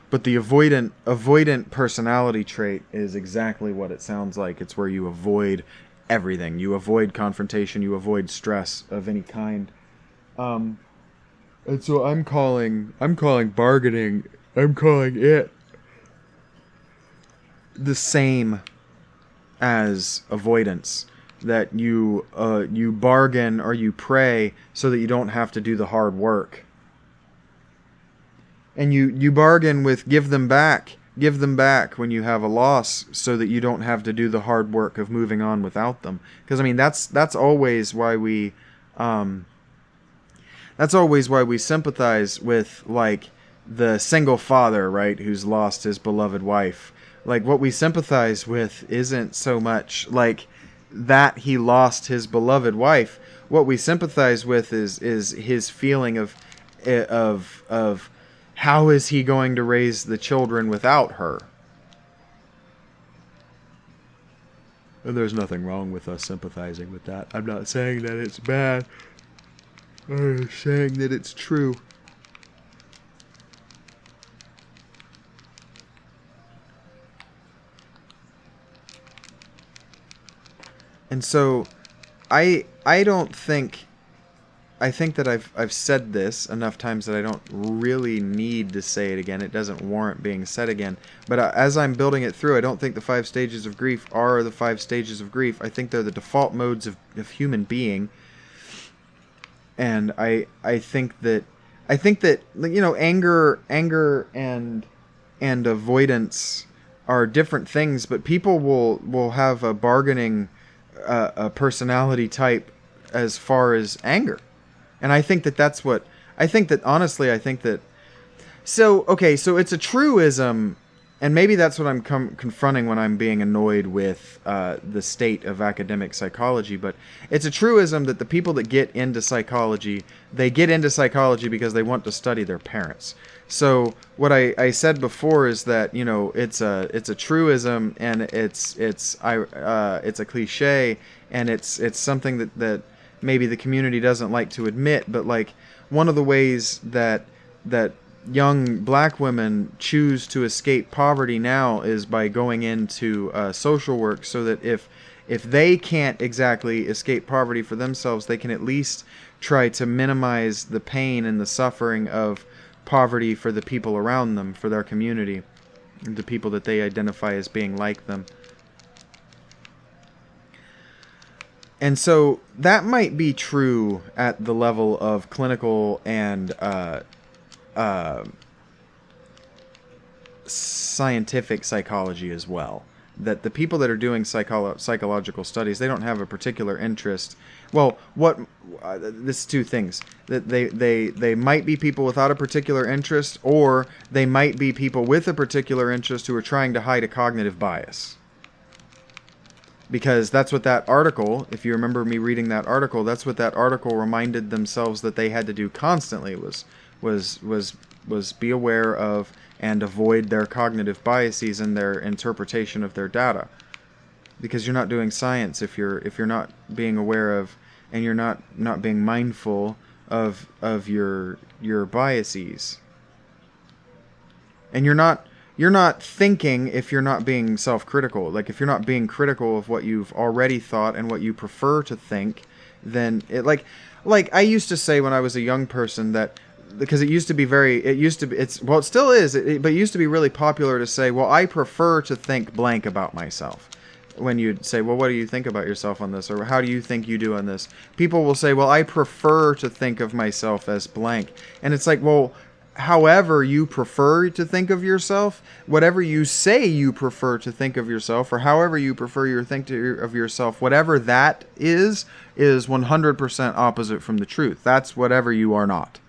But the avoidant personality trait is exactly what it sounds like. It's where you avoid everything. You avoid confrontation. You avoid stress of any kind. And so I'm calling bargaining. I'm calling it the same as avoidance. That you bargain or you pray so that you don't have to do the hard work. And you bargain with give them back when you have a loss, so that you don't have to do the hard work of moving on without them. Because I mean that's always why we sympathize with, like, the single father, right, who's lost his beloved wife. Like, what we sympathize with isn't so much like that he lost his beloved wife. What we sympathize with is his feeling of how is he going to raise the children without her? And there's nothing wrong with us sympathizing with that. I'm not saying that it's bad. I'm saying that it's true. And so I think that I've said this enough times that I don't really need to say it again. It doesn't warrant being said again. But as I'm building it through, I don't think the 5 stages of grief are the 5 stages of grief. I think they're the default modes of human being. And I think that you know, anger and avoidance are different things, but people will have a bargaining a personality type as far as anger. And I think honestly, so it's a truism, and maybe that's what I'm confronting when I'm being annoyed with the state of academic psychology, but it's a truism that the people that get into psychology, they get into psychology because they want to study their parents. So what I said before is that, you know, it's a truism, and it's a cliche, and it's something that maybe the community doesn't like to admit, but like one of the ways that young black women choose to escape poverty now is by going into social work, so that if they can't exactly escape poverty for themselves, they can at least try to minimize the pain and the suffering of poverty for the people around them, for their community, the people that they identify as being like them. And so that might be true at the level of clinical and scientific psychology as well. That the people that are doing psychological studies, they don't have a particular interest. Well, this is 2 things. That they might be people without a particular interest, or they might be people with a particular interest who are trying to hide a cognitive bias. Because that's what that article, if you remember me reading that article, that's what that article reminded themselves that they had to do constantly was be aware of and avoid their cognitive biases and their interpretation of their data. because you're not doing science if you're not being aware of, and you're not being mindful of your biases. And you're not thinking if you're not being self-critical. Like, if you're not being critical of what you've already thought and what you prefer to think, then it, like I used to say when I was a young person, that because it still is, but it used to be really popular to say, well, I prefer to think blank about myself. When you'd say, well, what do you think about yourself on this? Or how do you think you do on this? People will say, well, I prefer to think of myself as blank. And it's like, well, however you prefer to think of yourself, whatever you say you prefer to think of yourself, or however you prefer to think of yourself, whatever that is 100% opposite from the truth. That's whatever you are not.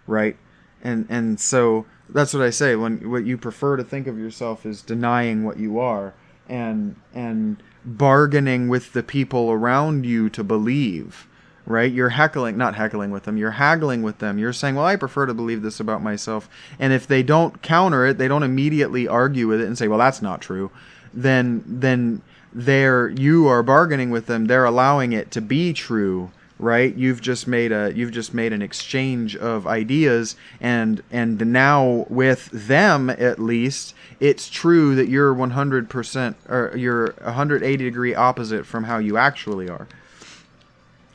Right? And so that's what I say. When what you prefer to think of yourself is denying what you are, and bargaining with the people around you to believe, right? You're not heckling with them, you're haggling with them. You're saying, well, I prefer to believe this about myself. And if they don't counter it, they don't immediately argue with it and say, well, that's not true. Then you are bargaining with them. They're allowing it to be true. Right? You've just made an exchange of ideas, and now with them, at least, it's true that you're 100%, or you're 180 degree opposite from how you actually are.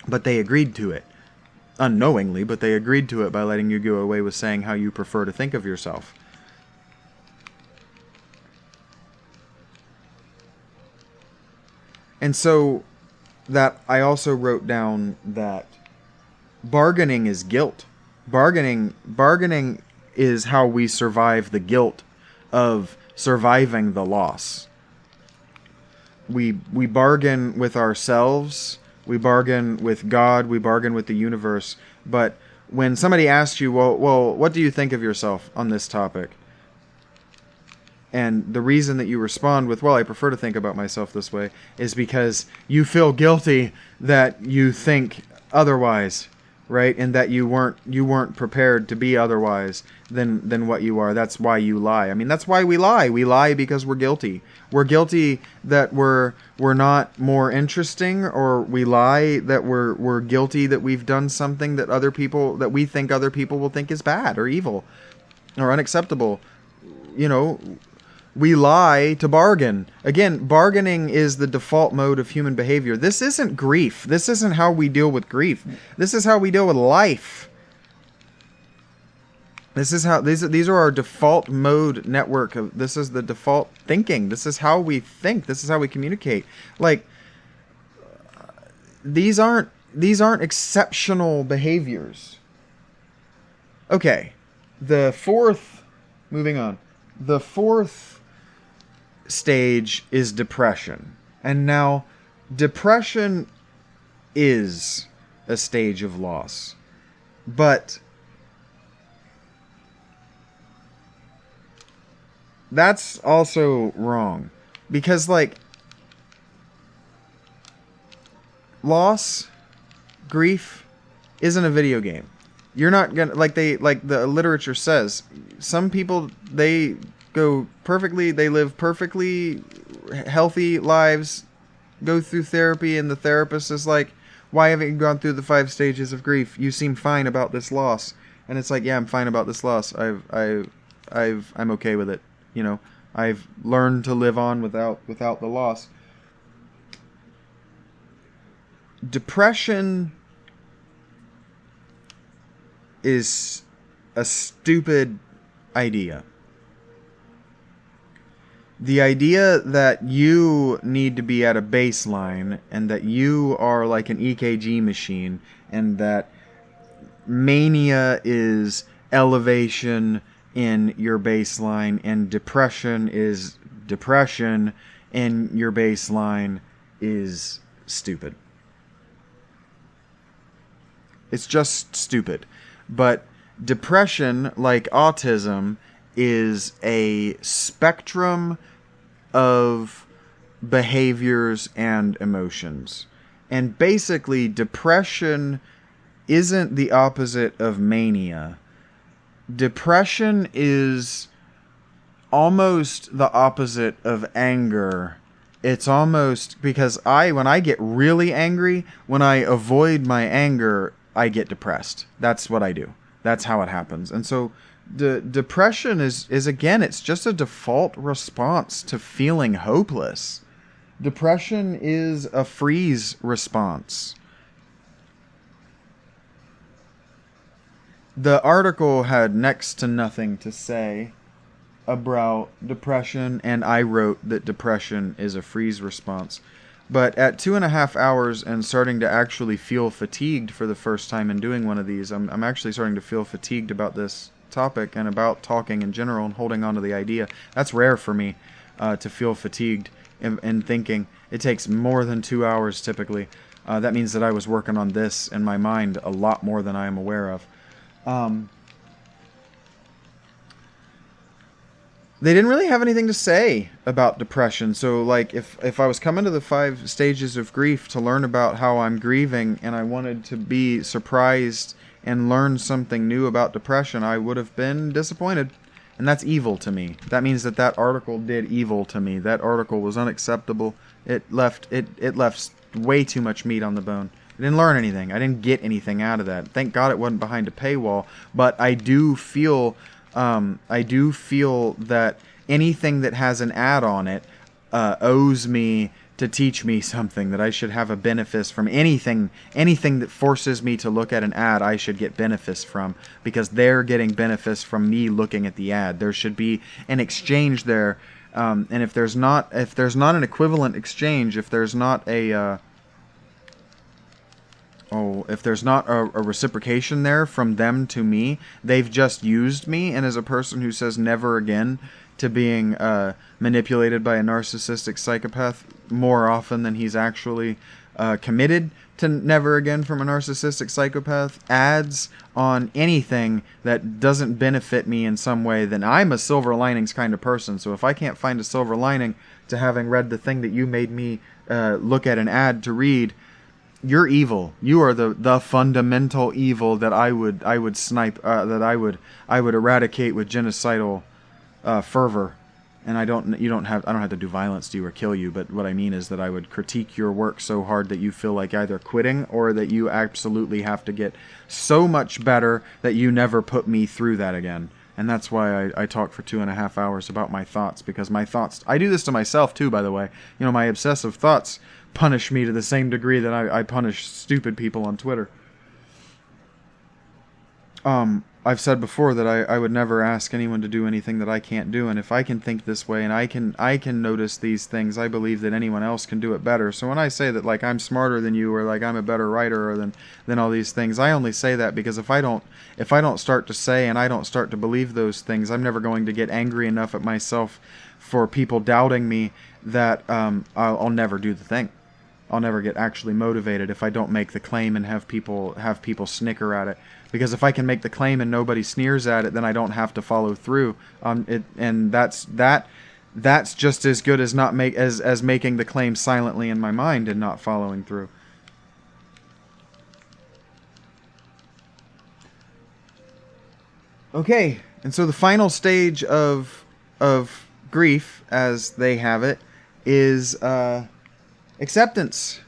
But they agreed to it unknowingly, but they agreed to it by letting you go away with saying how you prefer to think of yourself. And so that I also wrote down that bargaining is guilt. Bargaining is how we survive the guilt of surviving the loss. We bargain with ourselves, we bargain with God, we bargain with the universe. But when somebody asks you, well, what do you think of yourself on this topic? And the reason that you respond with, well, I prefer to think about myself this way, is because you feel guilty that you think otherwise, right? And that you weren't prepared to be otherwise than what you are. That's why you lie. I mean, that's why we lie. We lie because we're guilty. We're guilty that we're not more interesting, or we lie that we're guilty that we've done something that we think other people will think is bad or evil or unacceptable. You know, we lie to bargain. Again, bargaining is the default mode of human behavior. This isn't grief. This isn't how we deal with grief. This is how we deal with life. This is how these are our default mode network. This is the default thinking. This is how we think. This is how we communicate. Like, these aren't exceptional behaviors. Okay. Moving on. The fourth stage is depression. And now, depression is a stage of loss. But that's also wrong. Because, like, loss, grief, isn't a video game. You're not gonna, like the literature says, some people, they live perfectly healthy lives, go through therapy, and the therapist is like, why haven't you gone through the 5 stages of grief? You seem fine about this loss. And it's like, yeah, I'm fine about this loss. I'm okay with it. You know, I've learned to live on without the loss. Depression is a stupid idea. The idea that you need to be at a baseline, and that you are like an EKG machine, and that mania is elevation in your baseline, and depression is depression in your baseline, is stupid. It's just stupid. But depression, like autism, is a spectrum of behaviors and emotions. And basically, depression isn't the opposite of mania. Depression is almost the opposite of anger it's almost because when I get really angry, when I avoid my anger, I get depressed. That's what I do. That's how it happens. And so the depression is again, it's just a default response to feeling hopeless. Depression is a freeze response. The article had next to nothing to say about depression, and I wrote that depression is a freeze response. But at 2.5 hours and starting to actually feel fatigued for the first time in doing one of these, I'm actually starting to feel fatigued about this topic and about talking in general and holding on to the idea. That's rare for me, to feel fatigued in thinking. It takes more than 2 hours typically. That means that I was working on this in my mind a lot more than I am aware of. They didn't really have anything to say about depression. So, like, if I was coming to the 5 stages of grief to learn about how I'm grieving and I wanted to be surprised and learn something new about depression, I would have been disappointed. And that's evil to me. That means that article did evil to me. That article was unacceptable. It left way too much meat on the bone. I didn't learn anything. I didn't get anything out of that. Thank God it wasn't behind a paywall. But I do feel that anything that has an ad on it owes me to teach me something, that I should have a benefit from anything that forces me to look at an ad. I should get benefits from, because they're getting benefits from me looking at the ad. There should be an exchange there, and if there's not an equivalent exchange, if there's not a reciprocation there from them to me, they've just used me, and as a person who says never again to being manipulated by a narcissistic psychopath more often than he's actually committed to never again from a narcissistic psychopath, ads on anything that doesn't benefit me in some way, then I'm a silver linings kind of person. So if I can't find a silver lining to having read the thing that you made me look at an ad to read, you're evil. You are the fundamental evil that I would snipe, that I would eradicate with genocidal fervor. And I don't have to do violence to you or kill you, but what I mean is that I would critique your work so hard that you feel like either quitting or that you absolutely have to get so much better that you never put me through that again. And that's why I talk for 2.5 hours about my thoughts, because my thoughts, I do this to myself too, by the way. You know, my obsessive thoughts punish me to the same degree that I punish stupid people on Twitter. I've said before that I would never ask anyone to do anything that I can't do, and if I can think this way and I can notice these things, I believe that anyone else can do it better. So when I say that, like, I'm smarter than you, or like I'm a better writer, or than all these things, I only say that because if I don't start to say and I don't start to believe those things, I'm never going to get angry enough at myself for people doubting me that I'll never do the thing. I'll never get actually motivated if I don't make the claim and have people snicker at it. Because if I can make the claim and nobody sneers at it, then I don't have to follow through. And that's just as good as as making the claim silently in my mind and not following through. Okay, and so the final stage of grief, as they have it, is acceptance.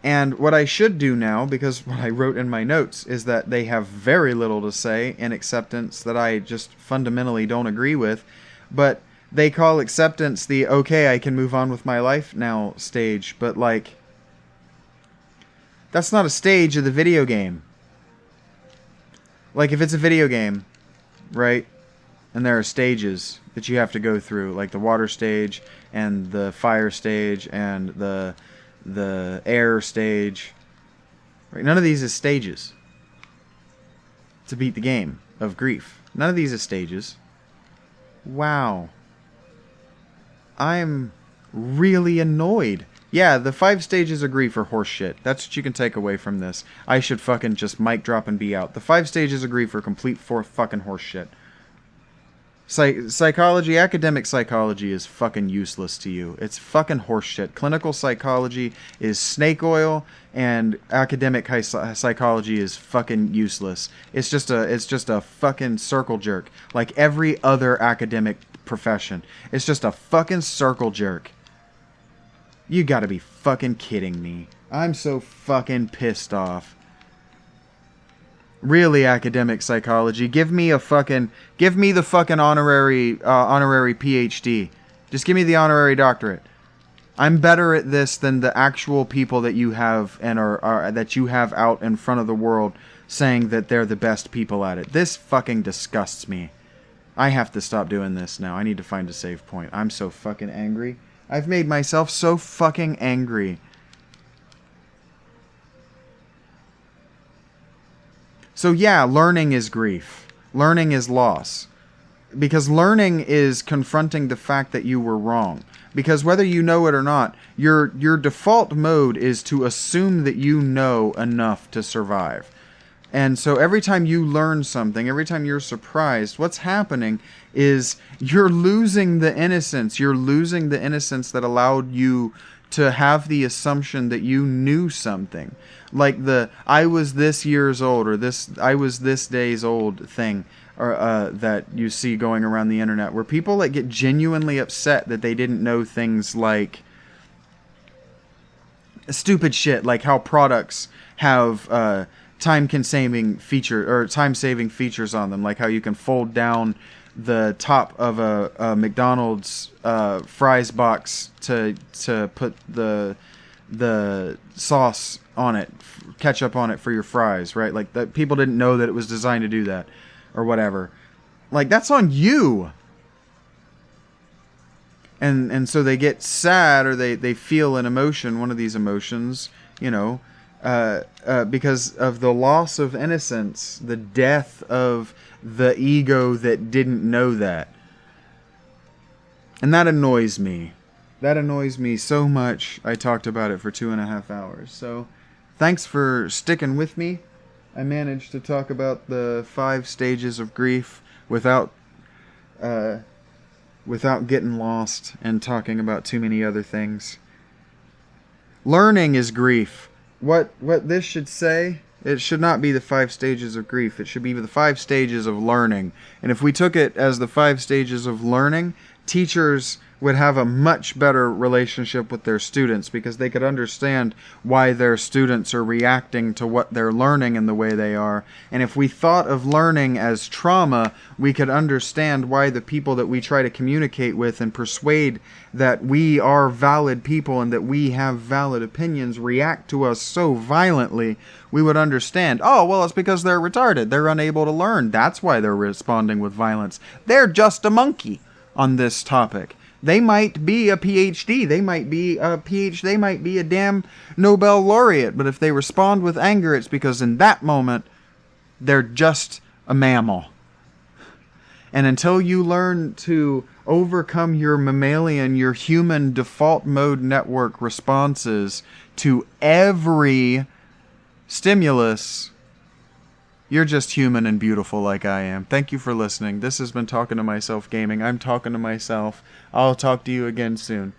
And what I should do now, because what I wrote in my notes is that they have very little to say in acceptance that I just fundamentally don't agree with, but they call acceptance the okay, I can move on with my life now stage, but like, that's not a stage of the video game. Like, if it's a video game, right, and there are stages that you have to go through, like the water stage and the fire stage and the air stage, right? None of these is stages to beat the game of grief. None of these is stages. Wow. I'm really annoyed. Yeah, the 5 stages of grief are horseshit. That's what you can take away from this. I should fucking just mic drop and be out. The 5 stages of grief are complete fucking horseshit. Psychology, academic psychology is fucking useless to you. It's fucking horseshit. Clinical psychology is snake oil, and academic psychology is fucking useless. It's just a fucking circle jerk, like every other academic profession. It's just a fucking circle jerk. You gotta be fucking kidding me. I'm so fucking pissed off. Really, academic psychology, give me the fucking honorary PhD. Just give me the honorary doctorate. I'm better at this than the actual people that you have and are that you have out in front of the world saying that they're the best people at it. This fucking disgusts me. I have to stop doing this now. I need to find a save point. I'm so fucking angry. I've made myself so fucking angry. So yeah, learning is grief. Learning is loss. Because learning is confronting the fact that you were wrong. Because whether you know it or not, your default mode is to assume that you know enough to survive. And so every time you learn something, every time you're surprised, what's happening is you're losing the innocence. You're losing the innocence that allowed you to have the assumption that you knew something. Like the I was this years old or I was this days old thing or that you see going around the internet, where people like get genuinely upset that they didn't know things like stupid shit, like how products have time-saving features on them, like how you can fold down the top of a McDonald's fries box to put the sauce on it, ketchup on it for your fries, right? Like that, people didn't know that it was designed to do that, or whatever. Like that's on you. And so they get sad, or they feel an emotion, one of these emotions, you know, because of the loss of innocence, the death of the ego that didn't know that. And that annoys me. That annoys me so much. I talked about it for 2.5 hours. So thanks for sticking with me. I managed to talk about the 5 stages of grief without getting lost and talking about too many other things. Learning is grief. What this should say, it should not be the 5 stages of grief. It should be the 5 stages of learning. And if we took it as the 5 stages of learning, teachers would have a much better relationship with their students, because they could understand why their students are reacting to what they're learning in the way they are. And if we thought of learning as trauma, we could understand why the people that we try to communicate with and persuade that we are valid people and that we have valid opinions react to us so violently. We would understand, oh, well, it's because they're retarded. They're unable to learn. That's why they're responding with violence. They're just a monkey on this topic. They might be a PhD. They might be a PhD. They might be a damn Nobel laureate. But if they respond with anger, it's because in that moment, they're just a mammal. And until you learn to overcome your mammalian, your human default mode network responses to every stimulus, you're just human and beautiful like I am. Thank you for listening. This has been Talking to Myself Gaming. I'm talking to myself. I'll talk to you again soon.